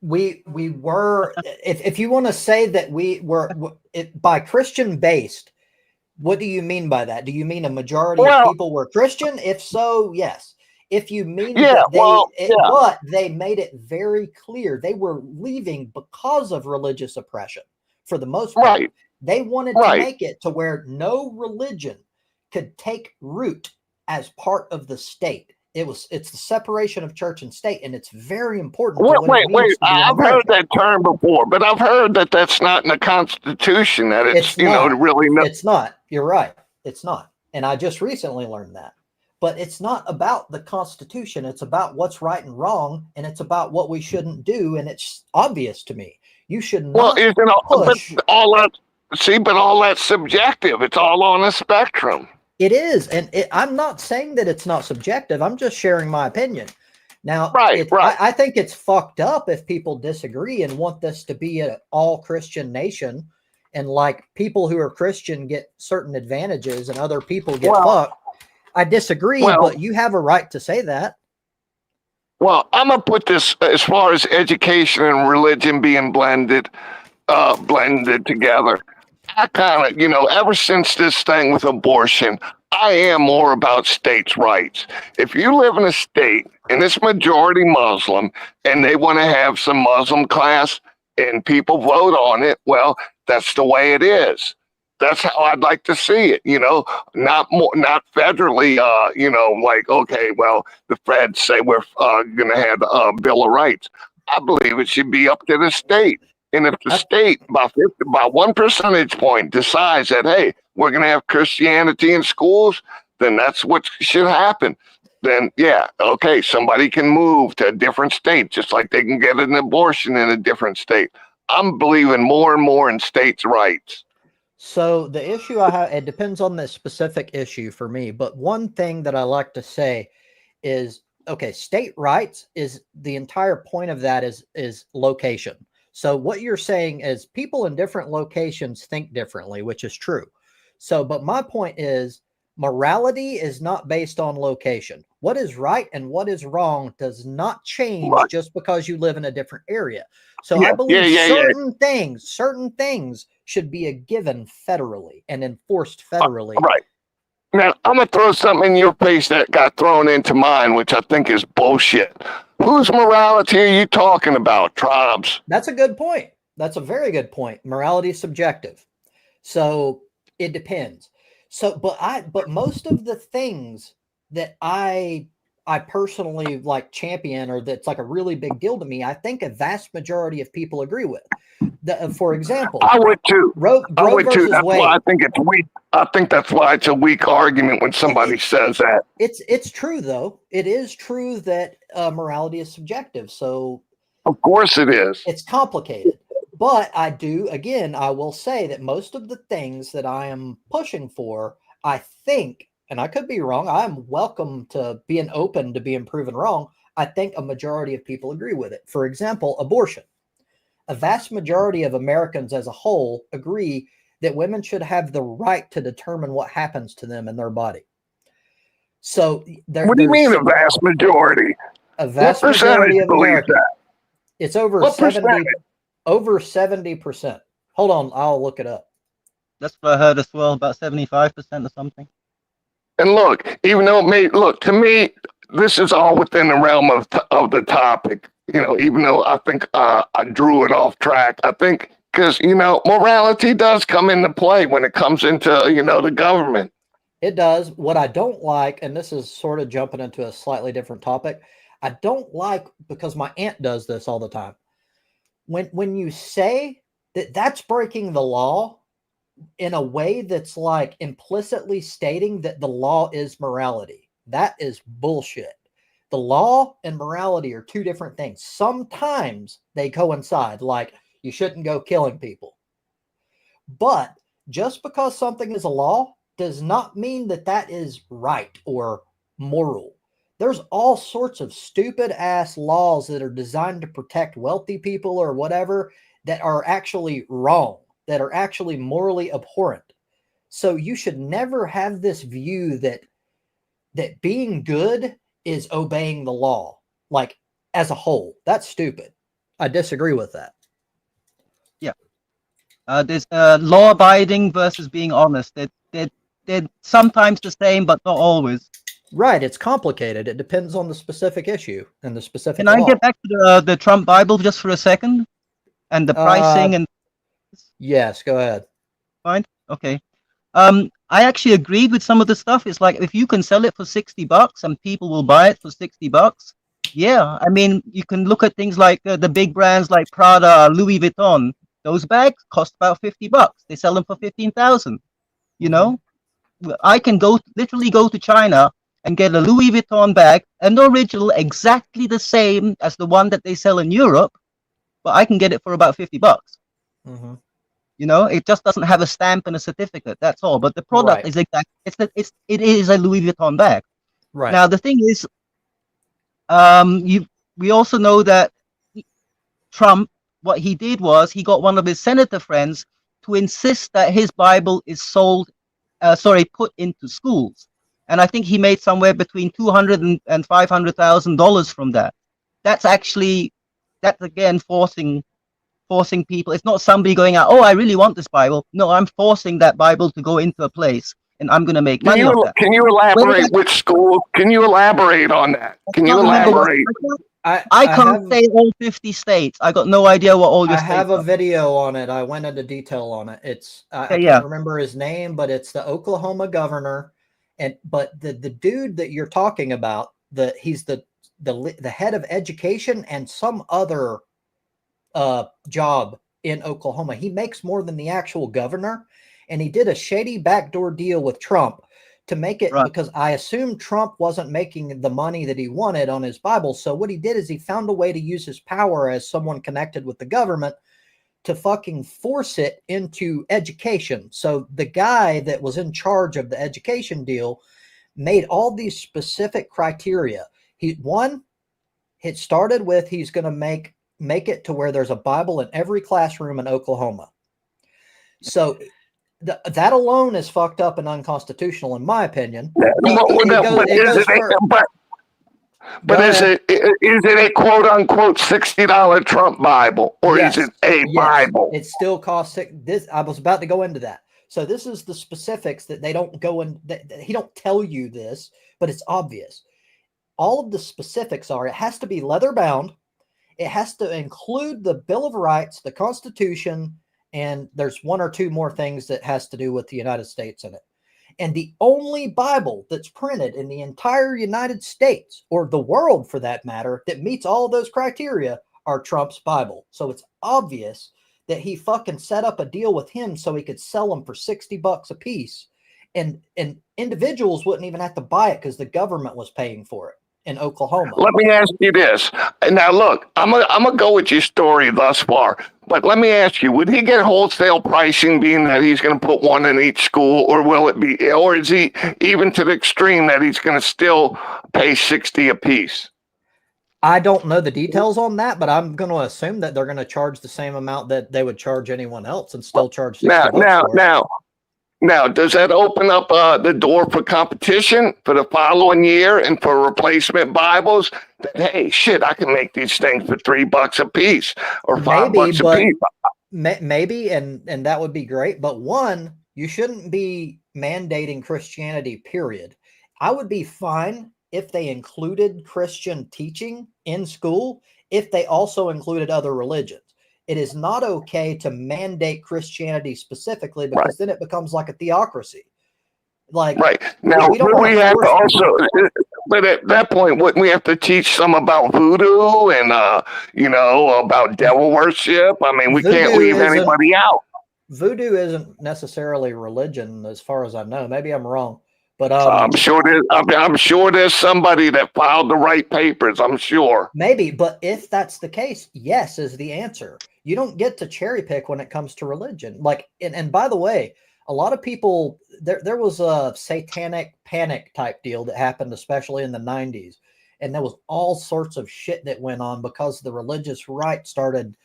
We were, if you want to say that we were by Christian based, what do you mean by that? Do you mean a majority of people were Christian? If so, yes. If you mean but they made it very clear they were leaving because of religious oppression for the most part. Right. They wanted to make it to where no religion could take root as part of the state. It's the separation of church and state, and it's very important. Wait. I've heard that term before, but I've heard that that's not in the Constitution. That it's really not. It's not. You're right. It's not. And I just recently learned that. But it's not about the Constitution. It's about what's right and wrong, and it's about what we shouldn't do. And it's obvious to me. You should not push. But all that's subjective. It's all on a spectrum. It is, and I'm not saying that it's not subjective. I'm just sharing my opinion. Now, I think it's fucked up if people disagree and want this to be an all-Christian nation, and, like, people who are Christian get certain advantages and other people get fucked. I disagree, but you have a right to say that. Well, I'm going to put this as far as education and religion being blended together. I kind of, ever since this thing with abortion, I am more about states' rights. If you live in a state and it's majority Muslim and they want to have some Muslim class and people vote on it, well, that's the way it is. That's how I'd like to see it, not federally, like, okay, well, the feds say we're going to have a Bill of Rights. I believe it should be up to the state. And if the state, by 1 percentage point, decides that, hey, we're going to have Christianity in schools, then that's what should happen. Then, yeah, okay, somebody can move to a different state, just like they can get an abortion in a different state. I'm believing more and more in states' rights. So the issue I have, it depends on the specific issue for me. But one thing that I like to say is, okay, state rights is the entire point of that is location. So what you're saying is people in different locations think differently, which is true. So, but my point is morality is not based on location. What is right and what is wrong does not change just because you live in a different area. So I believe certain things should be a given federally and enforced federally. Right. Now, I'm going to throw something in your face that got thrown into mine, which I think is bullshit. Whose morality are you talking about, Tribes? That's a good point. That's a very good point. Morality is subjective. So it depends. So, but most of the things that I I personally like champion or that's like a really big deal to me, I think a vast majority of people agree with. For example, I would too. Roe I would too. versus That's why I Wade. think it's weak. I think that's why it's a weak argument when somebody says that. It's true though. It is true that morality is subjective. So Of course it is. it's complicated. But I will say that most of the things that I am pushing for, I think, and I could be wrong, I'm welcome to being open to being proven wrong. I think a majority of people agree with it. For example, abortion. A vast majority of Americans as a whole agree that women should have the right to determine what happens to them in their body. So What do you mean a vast majority? A vast what majority of believes Americans. that? It's over What 70. Over 70%. Hold on, I'll look it up. That's what I heard as well, about 75% or something. And look, even though it may look to me, this is all within the realm of the topic. You know, even though I think I drew it off track, I think because morality does come into play when it comes into the government. It does. What I don't like, and this is sort of jumping into a slightly different topic, I don't like, because my aunt does this all the time. When you say that that's breaking the law in a way that's like implicitly stating that the law is morality, that is bullshit. The law and morality are two different things. Sometimes they coincide, like you shouldn't go killing people. But just because something is a law does not mean that that is right or moral. There's all sorts of stupid ass laws that are designed to protect wealthy people or whatever that are actually wrong, that are actually morally abhorrent. So you should never have this view that being good is obeying the law, like as a whole. That's stupid. I disagree with that. Yeah. There's law abiding versus being honest. They're sometimes the same, but not always. Right. It's complicated. It depends on the specific issue and the specific Can I law. get back to the Trump Bible just for a second? And the pricing and... Yes, go ahead. Fine. Okay. I actually agreed with some of the stuff. It's like, if you can sell it for $60 and people will buy it for $60, yeah. I mean, you can look at things like the big brands like Prada, Louis Vuitton. Those bags cost about $50. They sell them for 15,000. You know, I can literally go to China and get a Louis Vuitton bag, an original, exactly the same as the one that they sell in Europe, but I can get it for about $50. Mm-hmm. You know, it just doesn't have a stamp and a certificate. That's all. But the product is exact. It is a Louis Vuitton bag. Right. Now the thing is, we also know that Trump, what he did was he got one of his senator friends to insist that his Bible is put into schools. And I think he made somewhere between $200,000 and $500,000 from that. That's again forcing people. It's not somebody going out, oh, I really want this Bible. No, I'm forcing that Bible to go into a place, and I'm going to make money off that. Can you elaborate which school? Can you elaborate on that? Can you elaborate? I can't say all 50 states. I got no idea what all your states I have a are. video on it. I went into detail on it. It's I can't remember his name, but it's the Oklahoma governor. But the dude that you're talking about, he's the head of education and some other job in Oklahoma. He makes more than the actual governor, and he did a shady backdoor deal with Trump to make it, because I assume Trump wasn't making the money that he wanted on his Bible. So what he did is he found a way to use his power as someone connected with the government to fucking force it into education. So the guy that was in charge of the education deal made all these specific criteria. It started with, he's going to make it to where there's a Bible in every classroom in Oklahoma. So that alone is fucked up and unconstitutional, in my opinion. But is it a quote unquote $60 Trump Bible, or is it a Bible? It still costs this. I was about to go into that. So this is the specifics that they don't go in. He don't tell you this, but it's obvious. All of the specifics are: it has to be leather bound. It has to include the Bill of Rights, the Constitution, and there's one or two more things that has to do with the United States in it. And the only Bible that's printed in the entire United States, or the world for that matter, that meets all of those criteria are Trump's Bible. So it's obvious that he fucking set up a deal with him so he could sell them for $60 a piece. And individuals wouldn't even have to buy it because the government was paying for it in Oklahoma. Let me ask you this. Now, look, I'm gonna go with your story thus far, but let me ask you: would he get wholesale pricing, being that he's going to put one in each school, or will it be, or is he even to the extreme that he's going to still pay 60 a piece? I don't know the details on that, but I'm going to assume that they're going to charge the same amount that they would charge anyone else and still charge $60 for it. Now, does that open up the door for competition for the following year and for replacement Bibles? That, hey, shit, I can make these things for $3 a piece or $5 a piece. Maybe, and that would be great. But one, you shouldn't be mandating Christianity, period. I would be fine if they included Christian teaching in school, if they also included other religions. It is not okay to mandate Christianity specifically, because then it becomes like a theocracy. Like, right now, we have to also, but at that point, wouldn't we have to teach some about voodoo and about devil worship? I mean, we can't leave anybody out. Voodoo isn't necessarily religion, as far as I know. Maybe I'm wrong, but I'm sure there's somebody that filed the right papers. I'm sure. Maybe, but if that's the case, yes is the answer. You don't get to cherry pick when it comes to religion. Like, and by the way, a lot of people, there was a satanic panic type deal that happened, especially in the 90s. And there was all sorts of shit that went on because the religious right started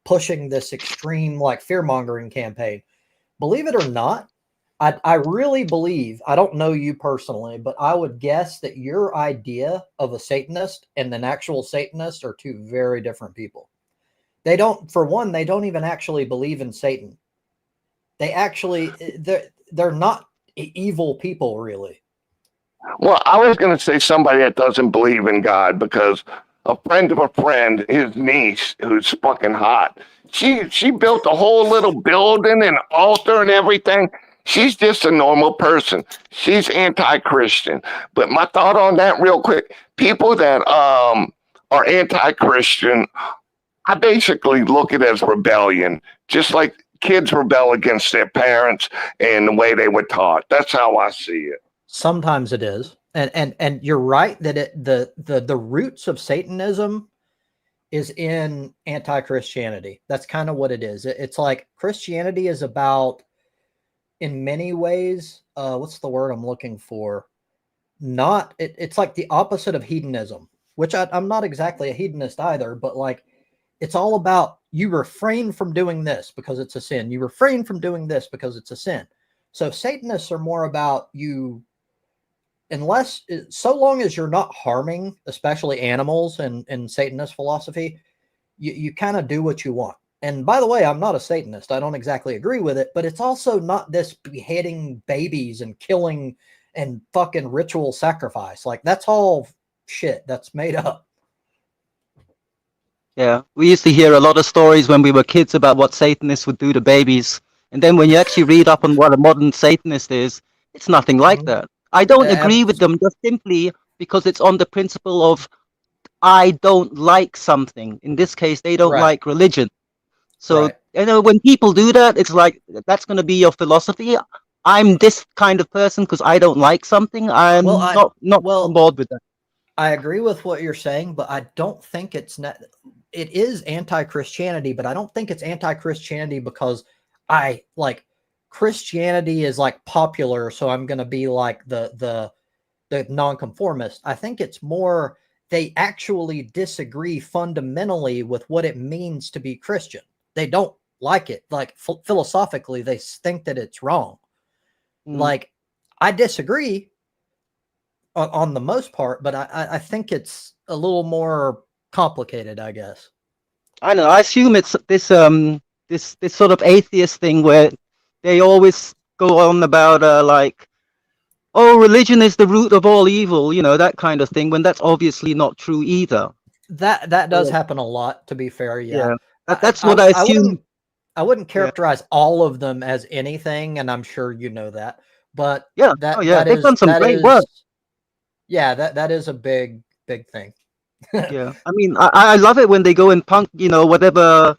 pushing this extreme, like, fear-mongering campaign. Believe it or not, I really believe, I don't know you personally, but I would guess that your idea of a Satanist and an actual Satanist are two very different people. They don't, for one, they don't even actually believe in Satan. They actually, they're not evil people, really. Well, I was going to say somebody that doesn't believe in God, because a friend of a friend, his niece, who's fucking hot, she built a whole little building and altar and everything. She's just a normal person. She's anti-Christian. But my thought on that real quick, people that are anti-Christian, I basically look at it as rebellion, just like kids rebel against their parents and the way they were taught. That's how I see it. Sometimes it is. And you're right that the roots of Satanism is in anti-Christianity. That's kind of what it is. It's like Christianity is about, in many ways, what's the word I'm looking for? It's like the opposite of hedonism, which I'm not exactly a hedonist either, but like, it's all about you refrain from doing this because it's a sin. You refrain from doing this because it's a sin. So Satanists are more about you, so long as you're not harming, especially animals in Satanist philosophy, you kind of do what you want. And by the way, I'm not a Satanist. I don't exactly agree with it, but it's also not this beheading babies and killing and fucking ritual sacrifice. Like, that's all shit that's made up. Yeah, we used to hear a lot of stories when we were kids about what Satanists would do to babies. And then when you actually read up on what a modern Satanist is, it's nothing like that. I don't agree with them just simply because it's on the principle of I don't like something. In this case, they don't like religion. So, when people do that, it's like, that's going to be your philosophy. I'm this kind of person because I don't like something. I'm not on board with that. I agree with what you're saying, but I don't think it is anti-Christianity, but I don't think it's anti-Christianity because Christianity is like popular, so I'm going to be like the nonconformist. I think it's more they actually disagree fundamentally with what it means to be Christian. They don't like it. Like, philosophically, they think that it's wrong. Like, I disagree on the most part, but I think it's a little more complicated, I guess. I know. I assume it's this sort of atheist thing where they always go on about religion is the root of all evil, that kind of thing, when that's obviously not true either. That does happen a lot, to be fair. Yeah. That's what I assume. I wouldn't characterize all of them as anything, and I'm sure you know that. But Yeah. Oh yeah, they've done some great work. Yeah, that is a big thing. Yeah, I mean, I love it when they go and punk, whatever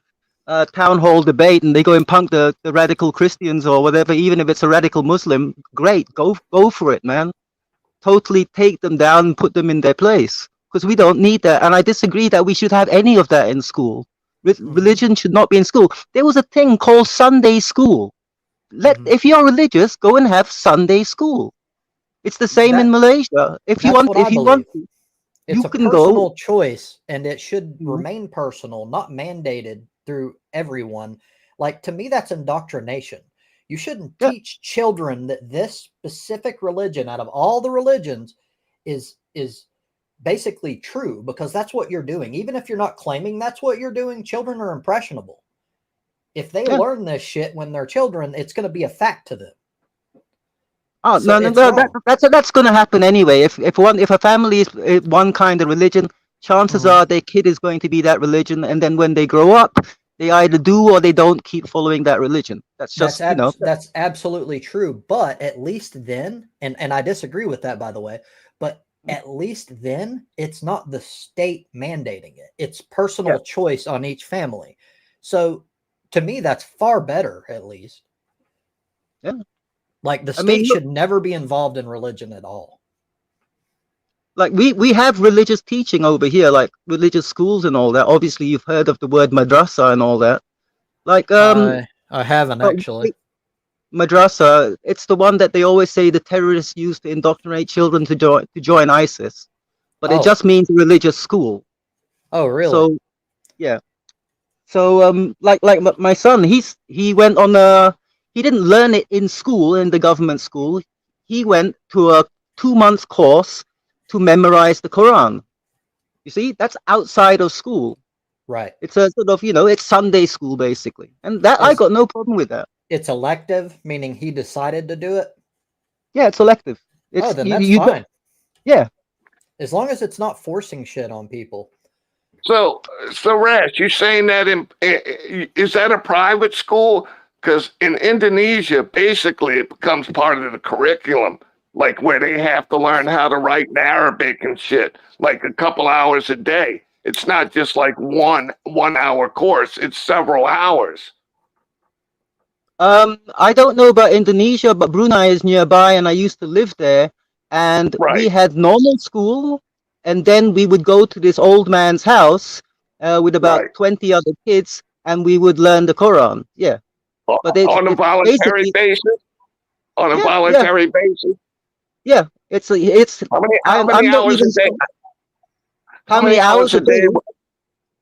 town hall debate, and they go and punk the radical Christians or whatever, even if it's a radical Muslim. Great, go for it, man. Totally take them down and put them in their place, because we don't need that. And I disagree that we should have any of that in school. Religion should not be in school. There was a thing called Sunday school. If you're religious, go and have Sunday school. It's the same in Malaysia. If you want to, it's you a can personal go. choice, and it should remain personal, not mandated through everyone. Like, to me, that's indoctrination. You shouldn't teach children that this specific religion out of all the religions is basically true, because that's what you're doing. Even if you're not claiming that's what you're doing, children are impressionable. If they learn this shit when they're children, it's going to be a fact to them. Oh So no, that's going to happen anyway. If a family is one kind of religion, chances are their kid is going to be that religion, and then when they grow up, they either do or they don't keep following that religion. That's just that's absolutely true. But at least then, and I disagree with that, by the way, but at least then it's not the state mandating it. It's personal choice on each family. So to me, that's far better, at least. Yeah. Like, the state should never be involved in religion at all. Like we have religious teaching over here, like religious schools and all that. Obviously, you've heard of the word madrasa and all that. Like I haven't actually. Madrasa, it's the one that they always say the terrorists use to indoctrinate children to join ISIS, but it just means religious school. Oh, really? So, yeah. So like my son, he went on he didn't learn it in school, in the government school. He went to a 2-month course to memorize the Quran. You see, that's outside of school. Right. It's a sort of, it's Sunday school basically. And I got no problem with that. It's elective, meaning he decided to do it? Yeah, it's elective. Then that's fine. Yeah. As long as it's not forcing shit on people. So Rash, you're saying that is that a private school? Because in Indonesia, basically, it becomes part of the curriculum, like where they have to learn how to write in Arabic and shit, like a couple hours a day. It's not just like one hour course; it's several hours. I don't know about Indonesia, but Brunei is nearby, and I used to live there. And we had normal school, and then we would go to this old man's house with about 20 other kids, and we would learn the Quran. Yeah, but on a voluntary basis. On a voluntary basis. Yeah, it's how many hours a day? How many hours a day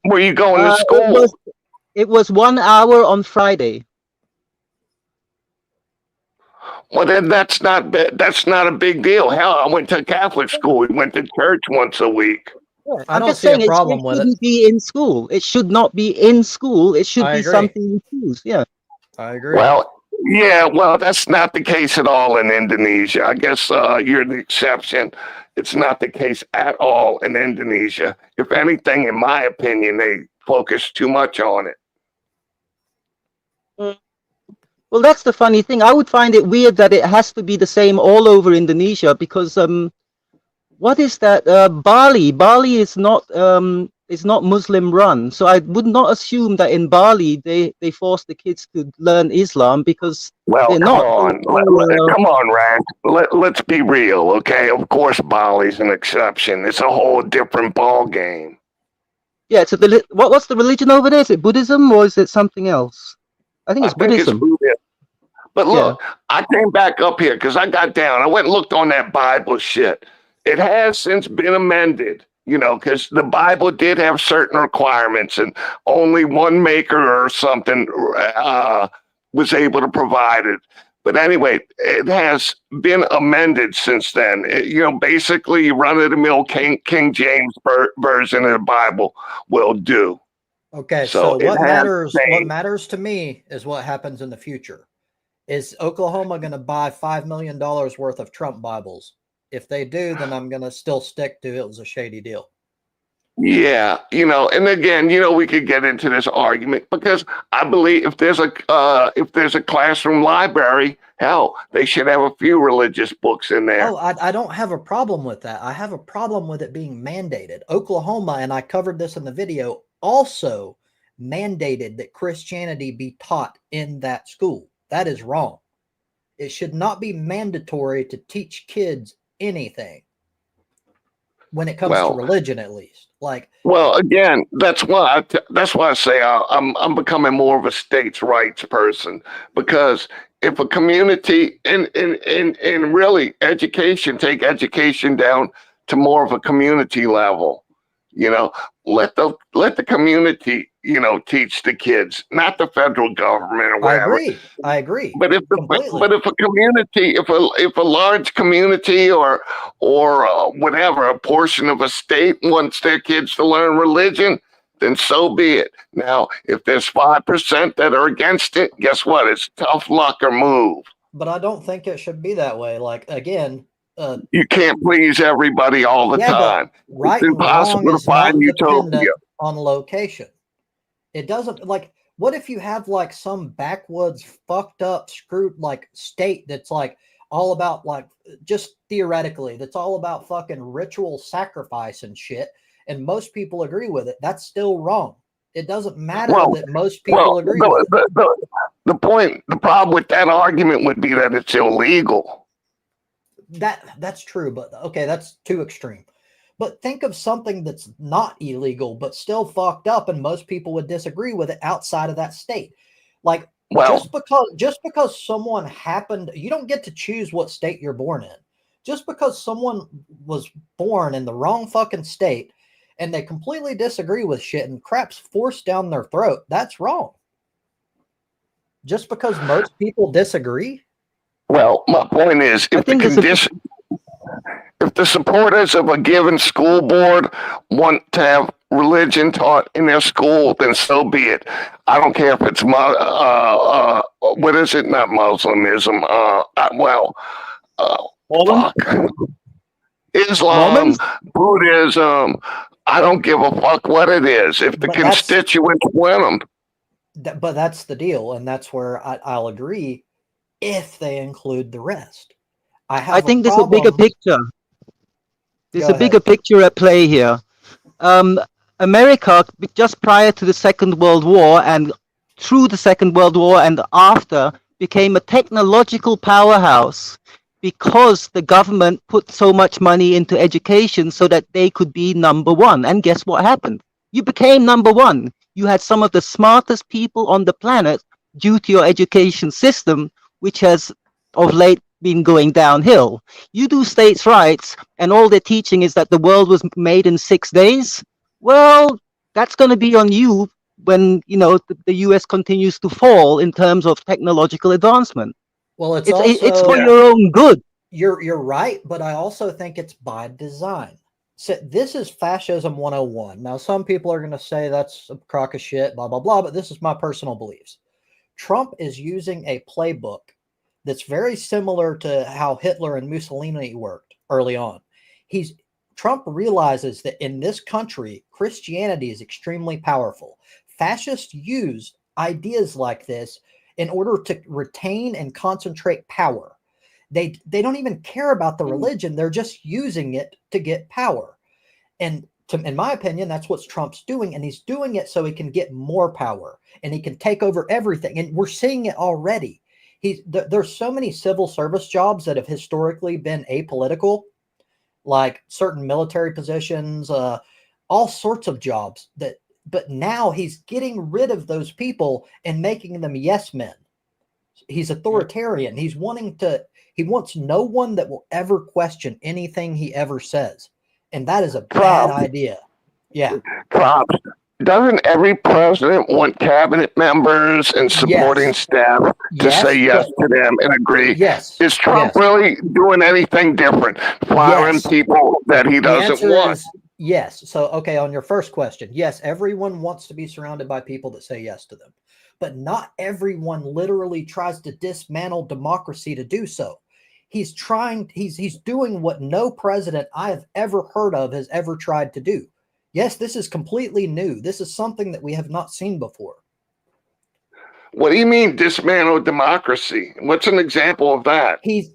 were you going to school? It was 1 hour on Friday. Well, then that's not a big deal. Hell, I went to Catholic school. We went to church once a week. Yeah, I don't see a problem with it. It shouldn't be in school. It should not be in school. It should be something you choose. Yeah. I agree. Well, that's not the case at all in Indonesia. I guess you're the exception. It's not the case at all in Indonesia. If anything, in my opinion, they focus too much on it. Well, that's the funny thing. I would find it weird that it has to be the same all over Indonesia, because what is that? Bali is not Muslim run, so I would not assume that in Bali they force the kids to learn Islam, because they're not. Come on, Rand. Let's be real, okay? Of course, Bali's an exception. It's a whole different ball game. Yeah. So what's the religion over there? Is it Buddhism or is it something else? I think it's Buddhism. But look, I came back up here because I got down. I went and looked on that Bible shit. It has since been amended, because the Bible did have certain requirements, and only one maker or something was able to provide it. But anyway, it has been amended since then. Basically, run-of-the-mill King James version of the Bible will do. Okay, so what matters to me is what happens in the future. Is Oklahoma going to buy $5 million worth of Trump Bibles? If they do, then I'm going to still stick to it was a shady deal. Yeah, and again, we could get into this argument because I believe if there's a classroom library, hell, they should have a few religious books in there. Oh, I don't have a problem with that. I have a problem with it being mandated. Oklahoma, and I covered this in the video, also mandated that Christianity be taught in that school. That is wrong. It should not be mandatory to teach kids anything when it comes to Well, religion, at least. Like, well, again, that's why I say I'm becoming more of a states' rights person because if a community and really take education down to more of a community level, you know, let the community teach the kids, not the federal government or I whatever. agree But completely. if a community, if a large community or whatever, a portion of a state wants their kids to learn religion, then so be it. Now, if there's 5% that are against it, guess what? It's tough luck or move. But I don't think it should be that way. Like, again, You can't please everybody all the yeah, but time. It's right and wrong impossible to is find not utopia. dependent on location. It doesn't, like, what if you have like some backwoods fucked up screwed like state that's like all about, like, just theoretically, that's all about fucking ritual sacrifice and shit, and most people agree with it? That's still wrong. It doesn't matter Well, that most people agree with it. the problem with that argument would be that it's illegal. That's true, but okay, that's too extreme. But think of something that's not illegal but still fucked up, and most people would disagree with it outside of that state. Like, Well, just because someone happened, you don't get to choose what state you're born in. Just because someone was born in the wrong fucking state and they completely disagree with shit and crap's forced down their throat, that's wrong. Just because most people disagree. well, my point is, I think if the supporters of a given school board want to have religion taught in their school, then so be it. I don't care if it's what is it? Not Muslimism. Mormon? Fuck. Islam, Mormons? Buddhism. I don't give a fuck what it is. If the But constituents want them, but that's the deal, and that's where I'll agree if they include the rest. I think there's a bigger picture. There's Go a bigger ahead. picture at play here. America, just prior to the Second World War and through the Second World War and after, became a technological powerhouse because the government put so much money into education so that they could be number one. And guess what happened? You became number one. You had some of the smartest people on the planet due to your education system, which has of late been going downhill. You do states' rights, and all they're teaching is that the world was made in 6 days. Well, that's going to be on you when the US continues to fall in terms of technological advancement. Well, it's It's for also your own good. you're right, but I also think it's by design. So this is fascism 101. Now, some people are going to say that's a crock of shit, blah blah blah, but this is my personal beliefs. Trump is using a playbook that's very similar to how Hitler and Mussolini worked early on. Trump realizes that in this country, Christianity is extremely powerful. Fascists use ideas like this in order to retain and concentrate power. They don't even care about the religion. They're just using it to get power. And in my opinion, that's what Trump's doing. And he's doing it so he can get more power and he can take over everything. And we're seeing it already. There's so many civil service jobs that have historically been apolitical, like certain military positions, all sorts of jobs but now he's getting rid of those people and making them yes men. He's authoritarian. He wants no one that will ever question anything he ever says. And that is a bad idea. Yeah. props. Doesn't every president want cabinet members and supporting staff to say yes to them and agree? Yes. Is Trump really doing anything different? Firing people that he doesn't want? Yes. So, okay, on your first question, yes, everyone wants to be surrounded by people that say yes to them. But not everyone literally tries to dismantle democracy to do so. He's doing what no president I have ever heard of has ever tried to do. Yes, this is completely new. This is something that we have not seen before. What do you mean dismantle democracy? What's an example of that? He's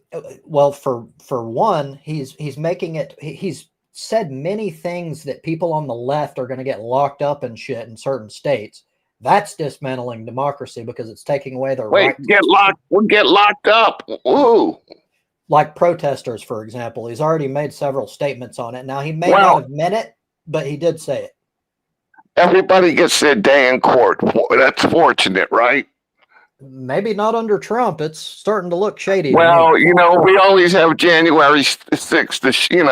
well, for one, he's making it. He's said many things that people on the left are going to get locked up and shit in certain states. That's dismantling democracy because it's taking away their Wait, right. we'll get locked up. Ooh. Like protesters, for example. He's already made several statements on it. Now, he may Well, not have meant it, but he did say it. everybody gets their day in court. That's fortunate, right? Maybe not under Trump. It's starting to look shady to me. Well, you know, we always have January 6th, you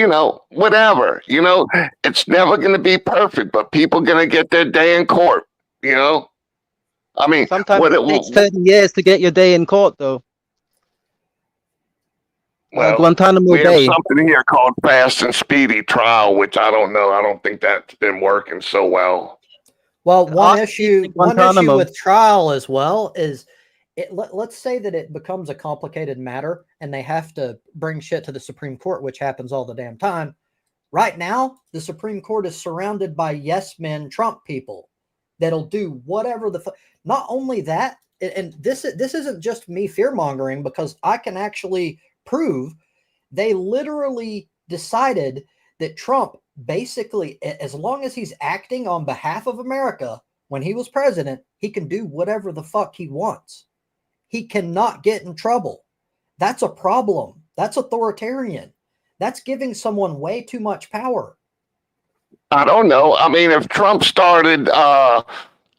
know, whatever. You know, it's never going to be perfect, but people going to get their day in court, you know? I mean, Sometimes it takes 30 years to get your day in court, though. well, Guantanamo we have Bay. something here called fast and speedy trial, which I don't know. I don't think that's been working so well. Well, one issue Guantanamo. with trial as well is let's say that it becomes a complicated matter and they have to bring shit to the Supreme Court, which happens all the damn time. Right now, the Supreme Court is surrounded by yes men Trump people that'll do whatever not only that, and this isn't just me fear mongering, because I can actually prove they literally decided that Trump, basically, as long as he's acting on behalf of America when he was president, he can do whatever the fuck he wants. He cannot get in trouble. That's a problem. That's authoritarian. That's giving someone way too much power. I don't know. I mean, if Trump started, I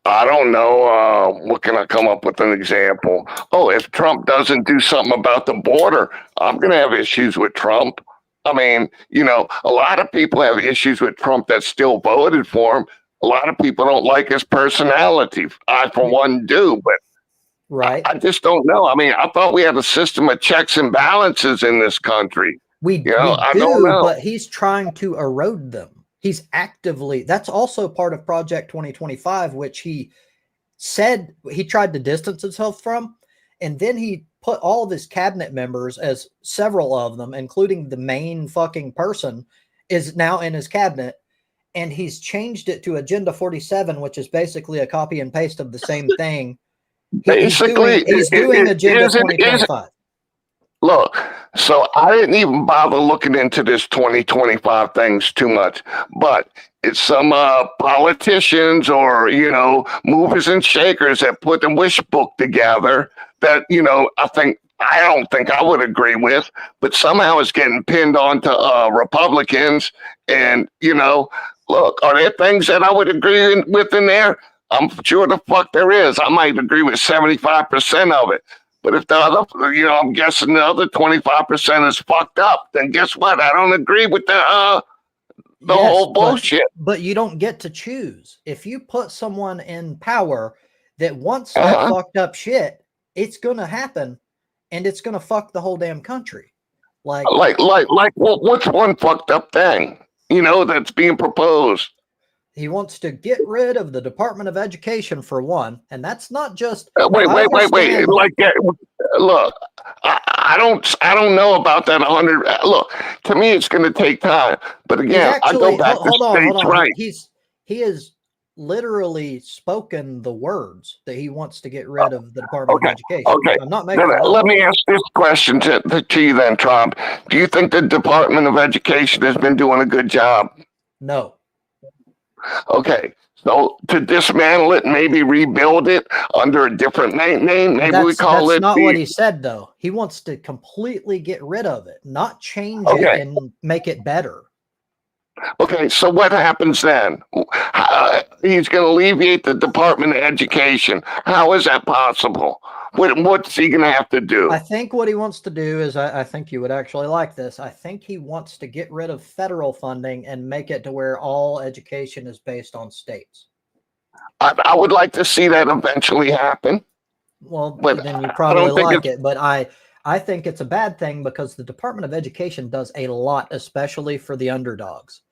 don't know, what can I come up with an example? Oh, if Trump doesn't do something about the border, I'm going to have issues with Trump. I mean, you know, a lot of people have issues with Trump that still voted for him. A lot of people don't like his personality. I, for one, do, but right. I just don't know. I mean, I thought we had a system of checks and balances in this country. We do, but he's trying to erode them. He's actively, that's also part of Project 2025, which he said he tried to distance himself from. And then he put all of his cabinet members, as several of them, including the main fucking person, is now in his cabinet. And he's changed it to Agenda 47, which is basically a copy and paste of the same thing. Basically, he's doing Agenda 2025. Look, so I didn't even bother looking into this 2025 things too much, but it's some politicians or, you know, movers and shakers that put the wish book together that, you know, I don't think I would agree with, but somehow it's getting pinned onto Republicans. And, you know, look, are there things that I would agree with in there? I'm sure the fuck there is. I might agree with 75% of it. But if the other, you know, I'm guessing the other 25% is fucked up, then guess what? I don't agree with the whole bullshit. But you don't get to choose. If you put someone in power that wants that fucked up shit, it's going to happen, and it's going to fuck the whole damn country. Like what's one fucked up thing, you know, that's being proposed? He wants to get rid of the Department of Education, for one, and that's not just wait. Like, look, I don't know about that 100. Look, to me, it's going to take time. But again, I go back to states' rights. He has literally spoken the words that he wants to get rid of the Department of Education. Okay, I'm not making. Let me ask this question to you then, Trump. Do you think the Department of Education has been doing a good job? No. Okay, so to dismantle it, maybe rebuild it under a different name. Maybe we call it. That's not what he said, though. He wants to completely get rid of it, not change it and make it better. Okay, so what happens then? He's going to alleviate the Department of Education. How is that possible? What's he going to have to do? I think what he wants to do is, I think you would actually like this. I think he wants to get rid of federal funding and make it to where all education is based on states. I would like to see that eventually happen. Well, but then you probably like it. But I think it's a bad thing because the Department of Education does a lot, especially for the underdogs.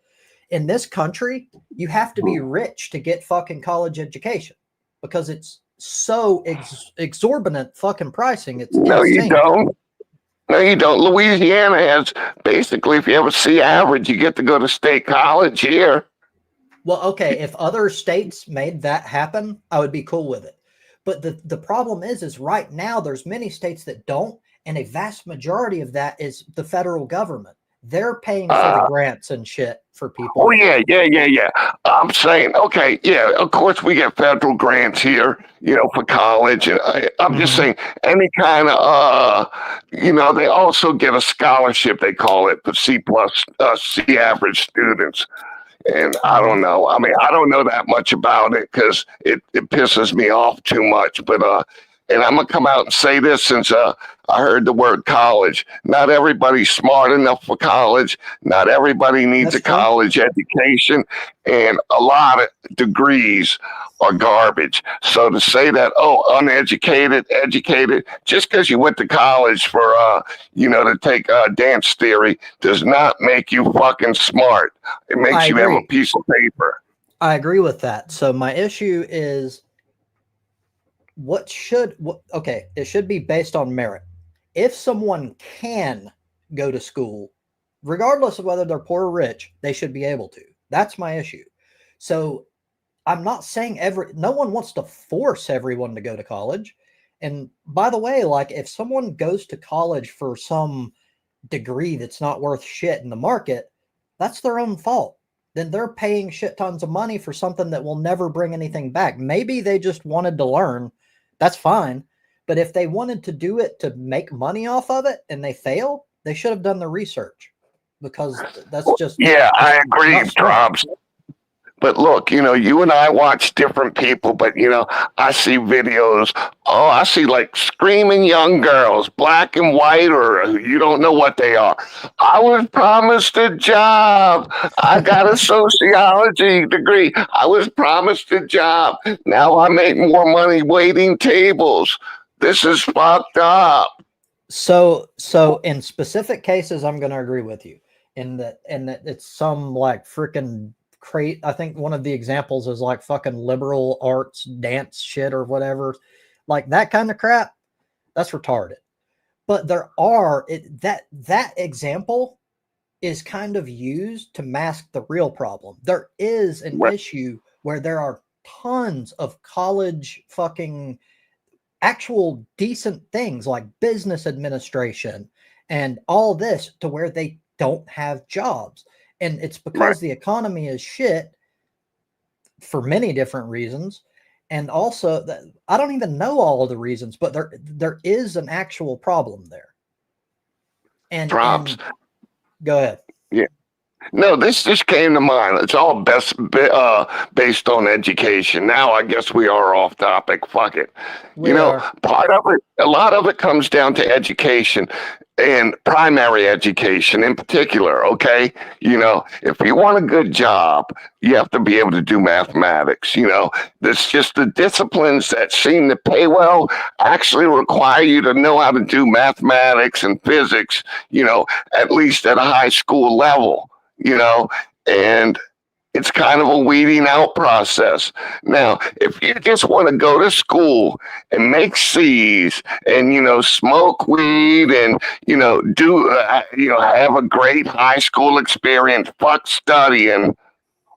In this country, you have to be rich to get fucking college education because it's so exorbitant fucking pricing. It's no, insane. you don't. No, you don't. Louisiana has basically, if you have a C average, you get to go to state college here. Well, okay, if other states made that happen, I would be cool with it. But the problem is right now there's many states that don't, and a vast majority of that is the federal government. They're paying for the grants and shit for people. Oh yeah. I'm saying, okay, yeah. Of course, we get federal grants here, for college, and I'm just saying, any kind of, they also get a scholarship. They call it for C average students. And I don't know. I mean, I don't know that much about it because it pisses me off too much. But and I'm gonna come out and say this since I heard the word college. Not everybody's smart enough for college. Not everybody needs a college education, and a lot of degrees are garbage. So to say that, uneducated, educated, just because you went to college for to take dance theory does not make you fucking smart. It makes you have a piece of paper. I agree with that. So my issue is it should be based on merit. If someone can go to school, regardless of whether they're poor or rich, they should be able to. That's my issue. So I'm not saying no one wants to force everyone to go to college. And by the way, like if someone goes to college for some degree that's not worth shit in the market, that's their own fault. Then they're paying shit tons of money for something that will never bring anything back. Maybe they just wanted to learn. That's fine. But if they wanted to do it to make money off of it and they fail, they should have done the research, because that's just... Yeah, I agree, Trumps. But look, you and I watch different people, but, I see videos. Oh, I see like screaming young girls, black and white, or you don't know what they are. I was promised a job. I got a sociology degree. I was promised a job. Now I make more money waiting tables. This is fucked up. So in specific cases, I'm going to agree with you in that it's some like freaking... I think one of the examples is like fucking liberal arts dance shit or whatever, like that kind of crap. That's retarded. But there are that example is kind of used to mask the real problem. There is an issue where there are tons of college fucking actual decent things like business administration and all this to where they don't have jobs. And it's because the economy is shit for many different reasons. And also, I don't even know all of the reasons, but there is an actual problem there. And go ahead. Yeah. No, this just came to mind. It's all based on education. Now, I guess we are off topic. Fuck it. Part of it, a lot of it comes down to education, and primary education in particular. Okay. If you want a good job, you have to be able to do mathematics. It's just the disciplines that seem to pay well actually require you to know how to do mathematics and physics, at least at a high school level. And it's kind of a weeding out process. Now, if you just want to go to school and make C's and, smoke weed and, have a great high school experience, fuck studying.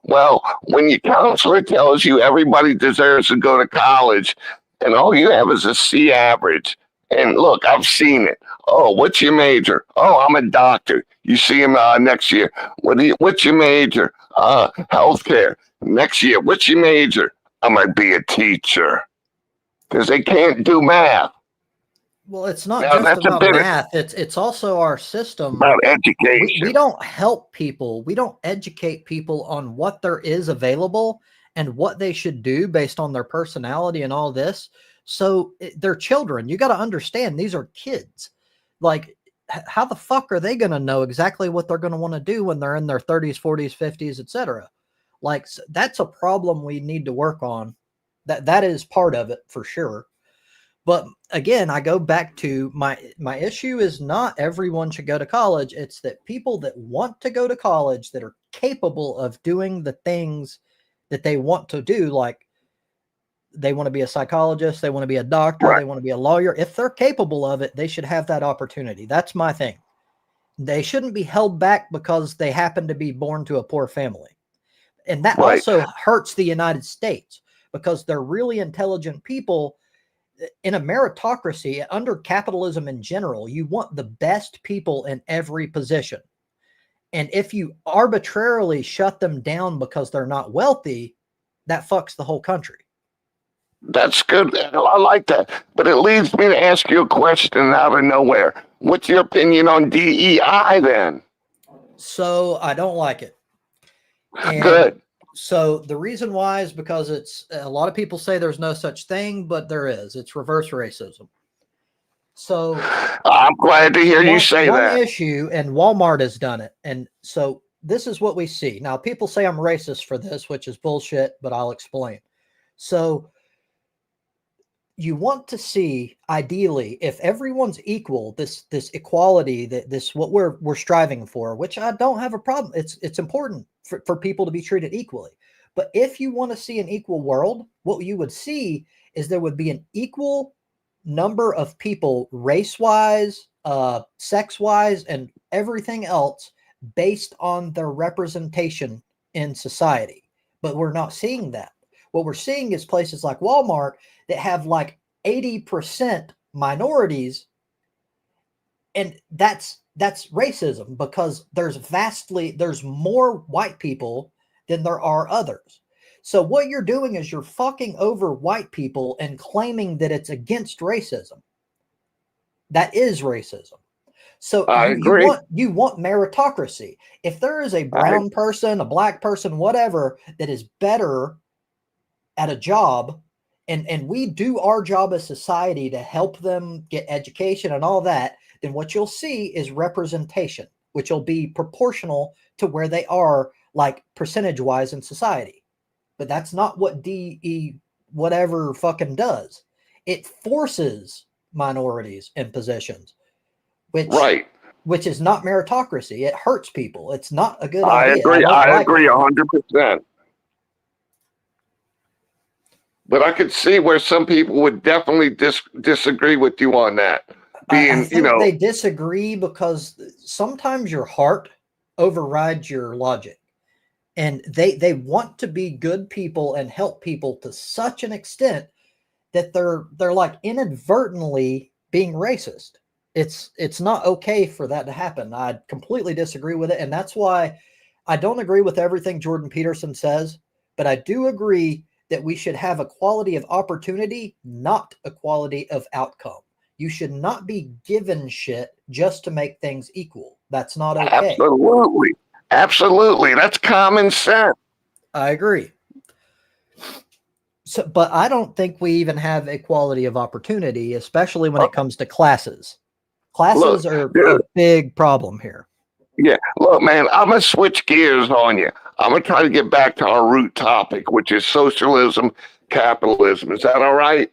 Well, when your counselor tells you everybody deserves to go to college and all you have is a C average, and look, I've seen it. Oh, what's your major? Oh, I'm a doctor. You see him next year. What's your major? Healthcare. Next year, what's your major? I might be a teacher. Because they can't do math. Well, it's not just about math. It's also our system. About education. We don't help people. We don't educate people on what there is available and what they should do based on their personality and all this. So they're children. You got to understand, these are kids. Like, how the fuck are they going to know exactly what they're going to want to do when they're in their 30s, 40s, 50s, etc.? Like, that's a problem we need to work on. That is part of it for sure. But again, I go back to my issue is not everyone should go to college. It's that people that want to go to college, that are capable of doing the things that they want to do, like they want to be a psychologist, they want to be a doctor, Right. they want to be a lawyer. If they're capable of it, they should have that opportunity. That's my thing. They shouldn't be held back because they happen to be born to a poor family. And that Right. also hurts the United States because they're really intelligent people. In a meritocracy, under capitalism in general, you want the best people in every position. And if you arbitrarily shut them down because they're not wealthy, that fucks the whole country. That's good. I like that. But it leads me to ask you a question out of nowhere. What's your opinion on DEI then? So I don't like it. And Good. so the reason why is because it's a lot of people say there's no such thing, but there is. It's reverse racism. So I'm glad to hear you say one that. issue, and Walmart has done it. And so this is what we see. Now, people say I'm racist for this, which is bullshit, but I'll explain. So you want to see, ideally, if everyone's equal, this equality, this what we're striving for, which I don't have a problem. It's important for people to be treated equally. But if you want to see an equal world, what you would see is there would be an equal number of people, race-wise, sex-wise, and everything else based on their representation in society. But we're not seeing that. What we're seeing is places like Walmart that have like 80% minorities, and that's racism because there's more white people than there are others. So what you're doing is you're fucking over white people and claiming that it's against racism. That is racism. So I you agree. want meritocracy. If there is a brown person, a black person, whatever, that is better at a job, and we do our job as society to help them get education and all that, then what you'll see is representation, which will be proportional to where they are, like percentage wise in society. But that's not what DE whatever fucking does. It forces minorities in positions, Right. which is not meritocracy. It hurts people. It's not a good I idea. agree. don't I like agree it. 100%. But I could see where some people would definitely disagree with you on that. I think they disagree because sometimes your heart overrides your logic, and they want to be good people and help people to such an extent that they're like inadvertently being racist. It's not okay for that to happen. I completely disagree with it, and that's why I don't agree with everything Jordan Peterson says, but I do agree that we should have equality of opportunity, not equality of outcome. You should not be given shit just to make things equal. That's not okay. Absolutely. Absolutely. That's common sense. I agree. So, but I don't think we even have equality of opportunity, especially when it comes to classes. Classes Look, are dude, a big problem here. yeah, look, man, I'm going to switch gears on you. I'm going to try to get back to our root topic, which is socialism, capitalism. Is that all right?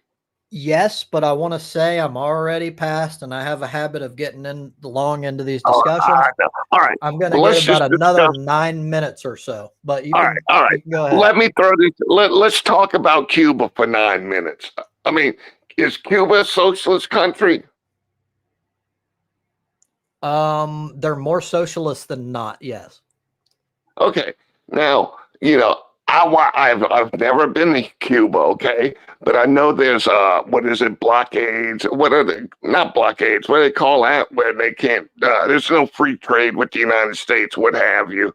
Yes, but I want to say I'm already past, and I have a habit of getting in long into these Oh, discussions. I know. All right. I'm going to Well, get about another 9 minutes or so, but you All can, right. All you right. can go ahead. Let me throw this. Let's talk about Cuba for 9 minutes. I mean, is Cuba a socialist country? They're more socialist than not. Yes. Okay. Now, I've never been to Cuba, okay? But I know there's what is it, blockades? What are they? Not blockades. What do they call that? Where they can't there's no free trade with the United States, what have you.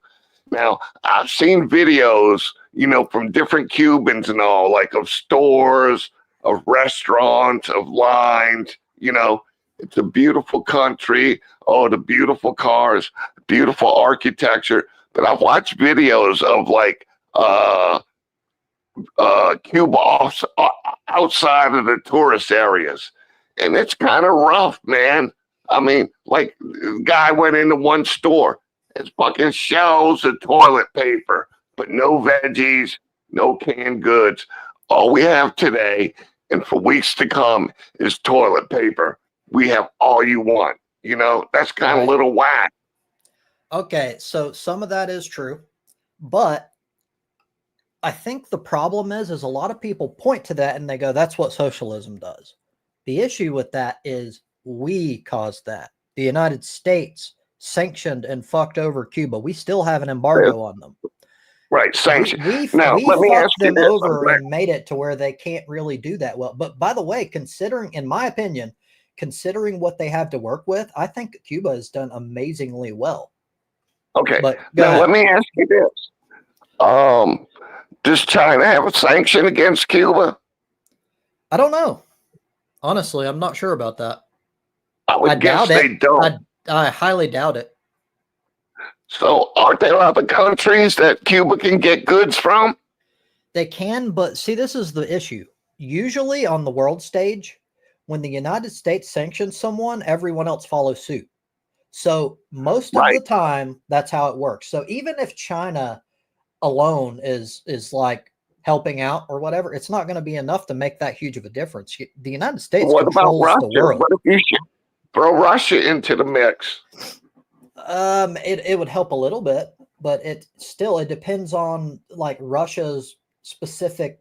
Now, I've seen videos, from different Cubans and all, like of stores, of restaurants, of lines, it's a beautiful country. Oh, the beautiful cars, beautiful architecture. But I've watched videos of like Cuba outside of the tourist areas, and it's kind of rough, man. I mean, like, the guy went into one store, it's fucking shelves of toilet paper, but no veggies, no canned goods. All we have today, and for weeks to come, is toilet paper. We have all you want. That's kind of Right. a little whack. Okay, so some of that is true, but I think the problem is a lot of people point to that and they go, that's what socialism does. The issue with that is we caused that. The United States sanctioned and fucked over Cuba. We still have an embargo on them. Right, sanction. Now, We let me ask fucked you them this. over and made it to where they can't really do that well. But by the way, considering, in my opinion, considering what they have to work with, I think Cuba has done amazingly well. Okay, But now ahead. let me ask you this. Does China have a sanction against Cuba? I don't know. Honestly, I'm not sure about that. I would guess doubt they it. don't. I highly doubt it. So, aren't there other countries that Cuba can get goods from? They can, but see, this is the issue. Usually on the world stage, when the United States sanctions someone, everyone else follows suit. So most of the Right. time, that's how it works. So even if China alone is like helping out or whatever, it's not going to be enough to make that huge of a difference. The United States What about controls Russia? the world. What if you should throw Russia into the mix? It would help a little bit, but it depends on like Russia's specific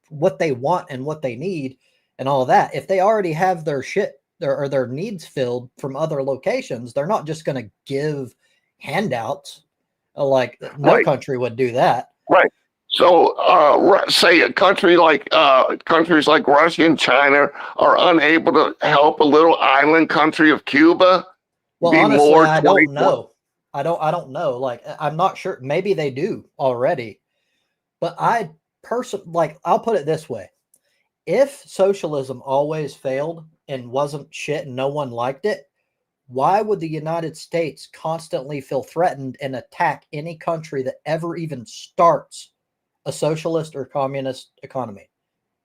what they want and what they need and all that. If they already have their shit or their needs filled from other locations, they're not just going to give handouts. Like no Right. country would do that. Right. So, say a country like countries like Russia and China are unable to help a little island country of Cuba Well, be honestly, more I 20. don't know. I don't know. Like I'm not sure. Maybe they do already, but I'll put it this way. If socialism always failed and wasn't shit and no one liked it, why would the United States constantly feel threatened and attack any country that ever even starts a socialist or communist economy?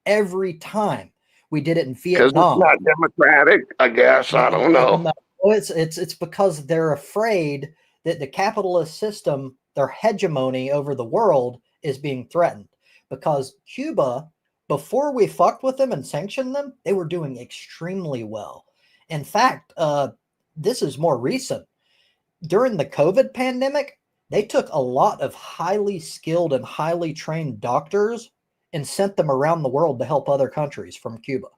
Every time we did it in Because it's Vietnam. not democratic, I guess. I don't know. No, it's because they're afraid that the capitalist system, their hegemony over the world, is being threatened. Because Cuba, before we fucked with them and sanctioned them, they were doing extremely well. In fact, this is more recent. During the COVID pandemic, they took a lot of highly skilled and highly trained doctors and sent them around the world to help other countries from Cuba.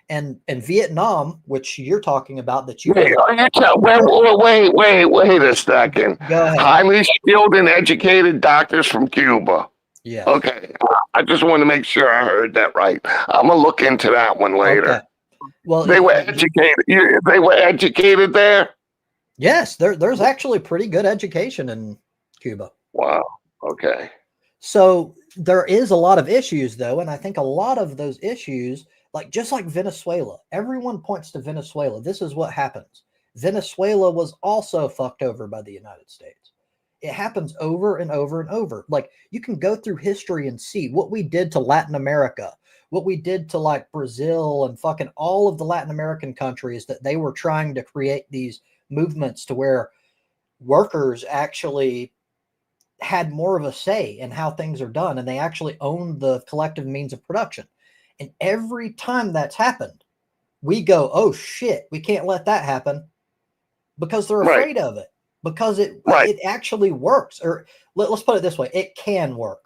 And Vietnam, which you're talking about, that you Wait, went. wait a second. Go ahead. Highly skilled and educated doctors from Cuba. Yes. Okay. I just want to make sure I heard that right. I'm going to look into that one later. Okay. Well, They were educated. They were educated there? yes, there's actually pretty good education in Cuba. Wow. Okay. So there is a lot of issues, though, and I think a lot of those issues, just like Venezuela, everyone points to Venezuela. This is what happens. Venezuela was also fucked over by the United States. It happens over and over and over. Like, you can go through history and see what we did to Latin America, what we did to like Brazil and fucking all of the Latin American countries, that they were trying to create these movements to where workers actually had more of a say in how things are done, and they actually owned the collective means of production. And every time that's happened, we go, oh shit, we can't let that happen, because they're afraid of it, because it actually works. Or let's put it this way, it can work.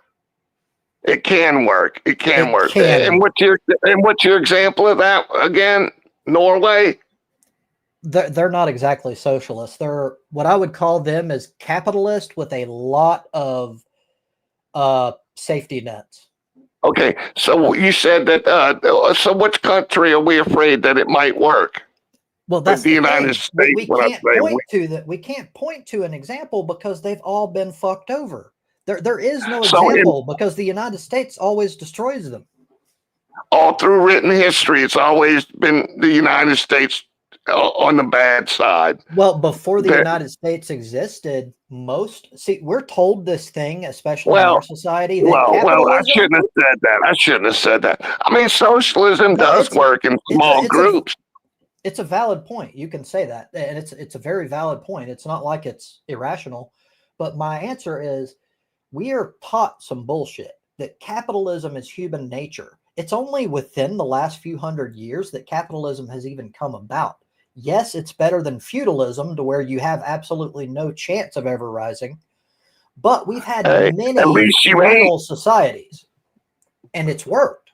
It can work. It can work. And what's your example of that again? Norway? They're not exactly socialist. They're what I would call them as capitalist with a lot of safety nets. Okay, so you said that. So which country are we afraid that it might work? Well, that's the United States. We can't point to an example because they've all been fucked over. There is no example because the United States always destroys them. All through written history, it's always been the United States on the bad side. Well, before the United States existed, we're told this thing, especially in our society. I shouldn't have said that. I mean, socialism does work in small groups. It's a valid point. You can say that, and it's a very valid point. It's not like it's irrational, but my answer is we are taught some bullshit that capitalism is human nature. It's only within the last few hundred years that capitalism has even come about. Yes, it's better than feudalism, to where you have absolutely no chance of ever rising. But we've had Hey, many at least you rental ain't. societies, and it's worked.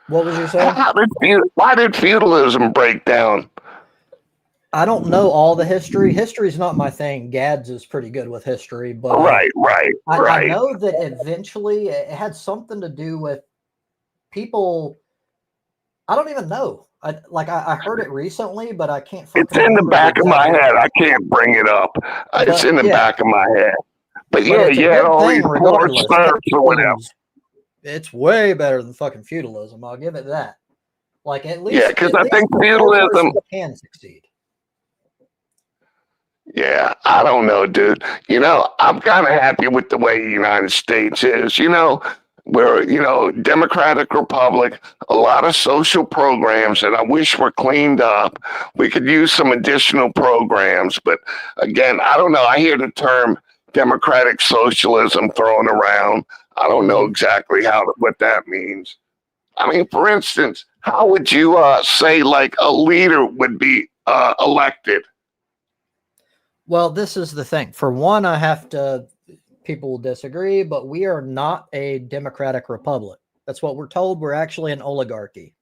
What was you saying? Why did feudalism break down? I don't know all the history. History's not my thing. Gads is pretty good with history, but I Right. know that eventually it had something to do with people. I don't even know. I heard it recently, but I can't It's fucking in the remember the back of my exact head. I details. can't bring it up. It's But in the yeah, back of my head. But but yeah, it's a you had good all these thing poor regardless. serfs or whatever. It's way better than fucking feudalism. I'll give it that. Like at Yeah, least because I think the poor feudalism. person can succeed. Yeah, I don't know, dude. I'm kind of happy with the way the United States is. We're, Democratic Republic, a lot of social programs that I wish were cleaned up. We could use some additional programs. But again, I don't know. I hear the term democratic socialism thrown around. I don't know exactly what that means. I mean, for instance, how would you say like a leader would be elected? Well, this is the thing. For one, people will disagree, but we are not a democratic republic. That's what we're told. We're actually an oligarchy.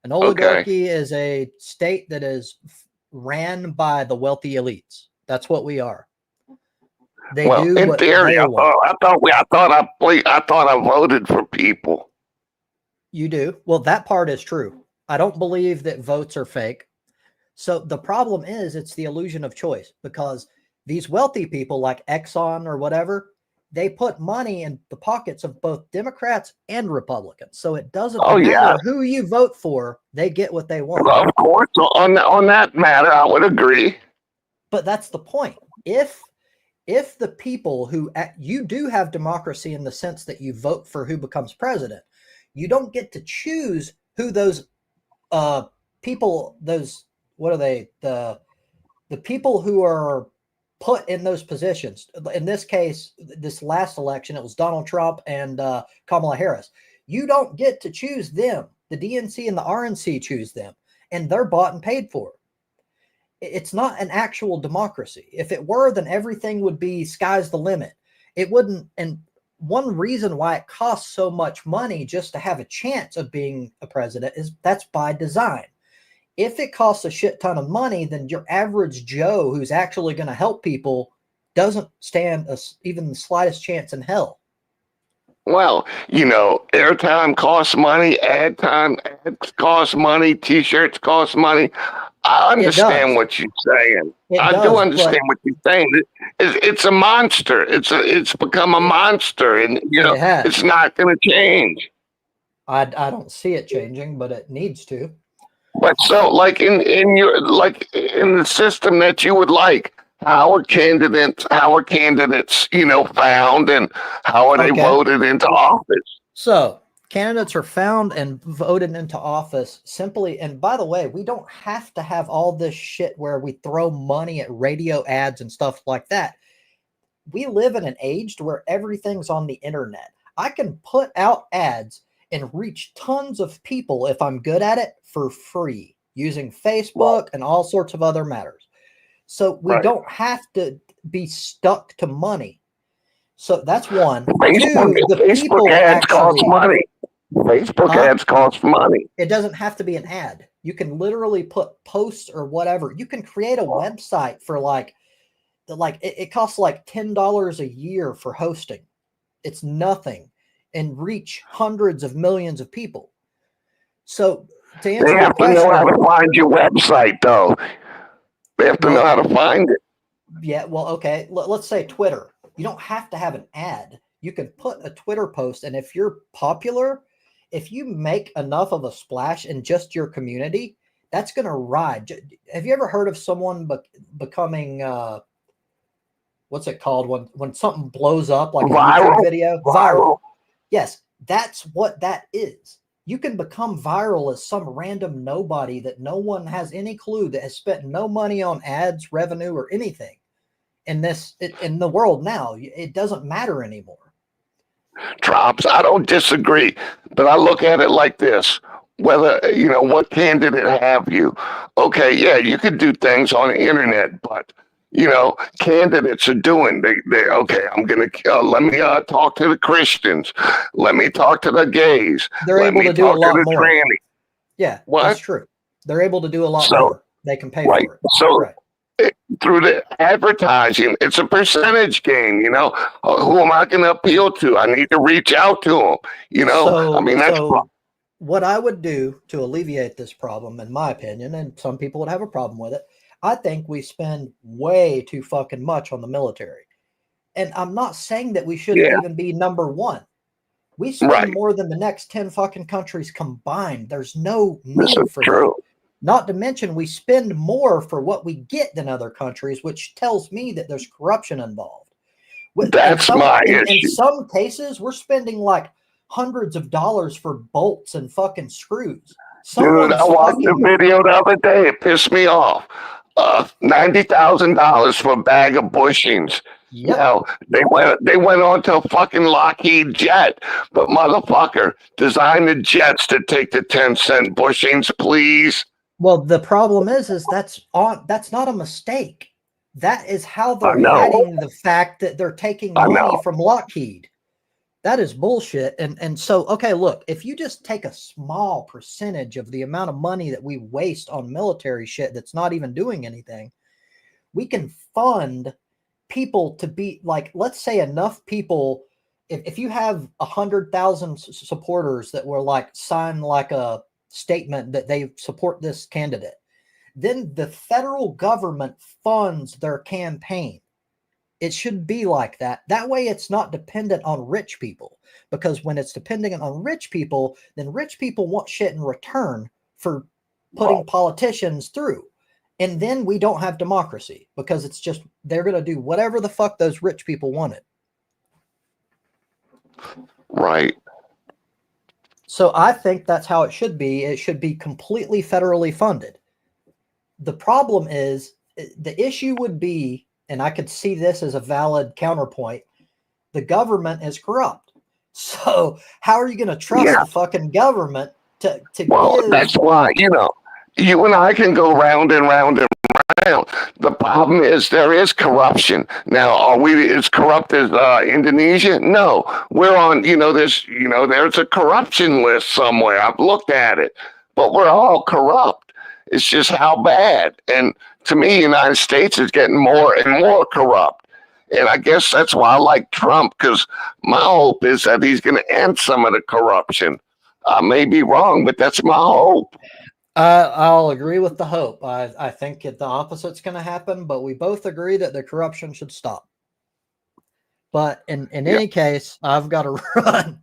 An Okay. oligarchy is a state that is ran by the wealthy elites. That's what we are. They Well, do in what theory, they want. I thought I voted for people. You do. Well, that part is true. I don't believe that votes are fake. So the problem is it's the illusion of choice because these wealthy people like Exxon or whatever, they put money in the pockets of both Democrats and Republicans. So it doesn't Oh yeah, matter who you vote for, they get what they want. well, of course. On that matter, I would agree. But that's the point. If the people who you do have democracy in the sense that you vote for who becomes president, you don't get to choose who those people, those, what are they, the people who are put in those positions. In this case, this last election, it was Donald Trump and Kamala Harris. You don't get to choose them. The DNC and the RNC choose them, and they're bought and paid for. It's not an actual democracy. If it were, then everything would be sky's the limit. It wouldn't. And one reason why it costs so much money just to have a chance of being a president is that's by design. If it costs a shit ton of money, then your average Joe who's actually going to help people doesn't stand even the slightest chance in hell. Well, airtime costs money, ad time ads cost money, T-shirts cost money. I understand what you're saying. I do understand what you're saying. It's a monster. It's become a monster, and it's not going to change. I don't see it changing, but it needs to. But so, like in the system that you would like, how are candidates, found, and how are they voted into office? So candidates are found and voted into office simply. And by the way, we don't have to have all this shit where we throw money at radio ads and stuff like that. We live in an age where everything's on the internet. I can put out ads and reach tons of people if I'm good at it for free using Facebook and all sorts of other matters. So we don't have to be stuck to money. So that's one. Facebook ads cost money. Facebook ads cost money. It doesn't have to be an ad. You can literally put posts or whatever. You can create a website for it costs like $10 a year for hosting. It's nothing, and reach hundreds of millions of people. So to answer they have to know how to find your website, though. They have to know how to find it. Yeah, well, okay. Let's say Twitter. You don't have to have an ad. You can put a Twitter post, and if you're popular, if you make enough of a splash in just your community, that's going to ride. Have you ever heard of someone becoming what's it called when something blows up like viral? A YouTube video? Viral. Yes, that's what that is. You can become viral as some random nobody that no one has any clue, that has spent no money on ads, revenue, or anything. In the world now, it doesn't matter anymore. Drops. I don't disagree, but I look at it like this. whether, what candidate have you. Okay, yeah, you could do things on the internet, but candidates are doing. They okay. I'm gonna let me talk to the Christians. Let me talk to the gays. They're Let able me to do a talk to lot the more. trannies. Yeah, that's What? true. They're able to do a lot So more. They can pay right. for it. So Right. through the advertising, it's a percentage game. Who am I going to appeal to? I need to reach out to them. I So, mean, that's so what I would do to alleviate this problem, in my opinion, and some people would have a problem with it, I think we spend way too fucking much on the military. And I'm not saying that we shouldn't yeah, even be number one. We spend right. more than the next 10 fucking countries combined. There's no This is need for that. true. Not to mention, we spend more for what we get than other countries, which tells me that there's corruption involved. That's my In issue. some cases, we're spending like hundreds of dollars for bolts and fucking screws. Dude, I Someone's watched a fucking, video the other day. It pissed me off. $90,000 for a bag of bushings. yep. Now they went on to a fucking Lockheed jet, but motherfucker, design the jets to take the 10-cent bushings, please. Well, the problem is that's not a mistake. That is how I they're know, hiding the fact that they're taking I money know. from Lockheed. That is bullshit. And so, okay, look, if you just take a small percentage of the amount of money that we waste on military shit that's not even doing anything, we can fund people to be like, let's say enough people. If you have 100,000 supporters that were like sign like a statement that they support this candidate, then the federal government funds their campaign. It should be like that. That way it's not dependent on rich people. Because when it's dependent on rich people, then rich people want shit in return for putting politicians through. And then we don't have democracy because it's just they're going to do whatever the fuck those rich people wanted. Right. So I think that's how it should be. It should be completely federally funded. The problem is the issue would be, and I could see this as a valid counterpoint, the government is corrupt. So how are you going to trust Yeah. the fucking government to Well, give? that's why, you and I can go round and round and round. The problem is there is corruption. Now, are we as corrupt as Indonesia? No. We're on, there's a corruption list somewhere. I've looked at it. But we're all corrupt. It's just how bad. And to me, the United States is getting more and more corrupt. And I guess that's why I like Trump, because my hope is that he's going to end some of the corruption. I may be wrong, but that's my hope. I'll agree with the hope. I think the opposite's going to happen, but we both agree that the corruption should stop. But in any case, I've got to run.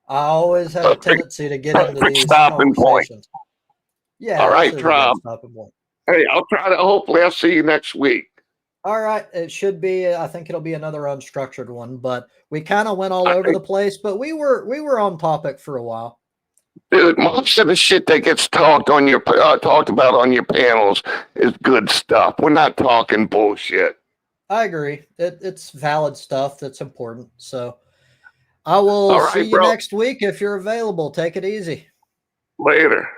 I always have a tendency to get into these stopping conversations. Point. Yeah, All right, this is Rob. a good stopping point. Hey, I'll try to. Hopefully, I'll see you next week. All right, it should be. I think it'll be another unstructured one, but we kind of went all over the place. But we were on topic for a while. Dude, most of the shit that gets talked about on your panels is good stuff. We're not talking bullshit. I agree. It's valid stuff that's important. So I will see you next week if you're available. Take it easy. Later.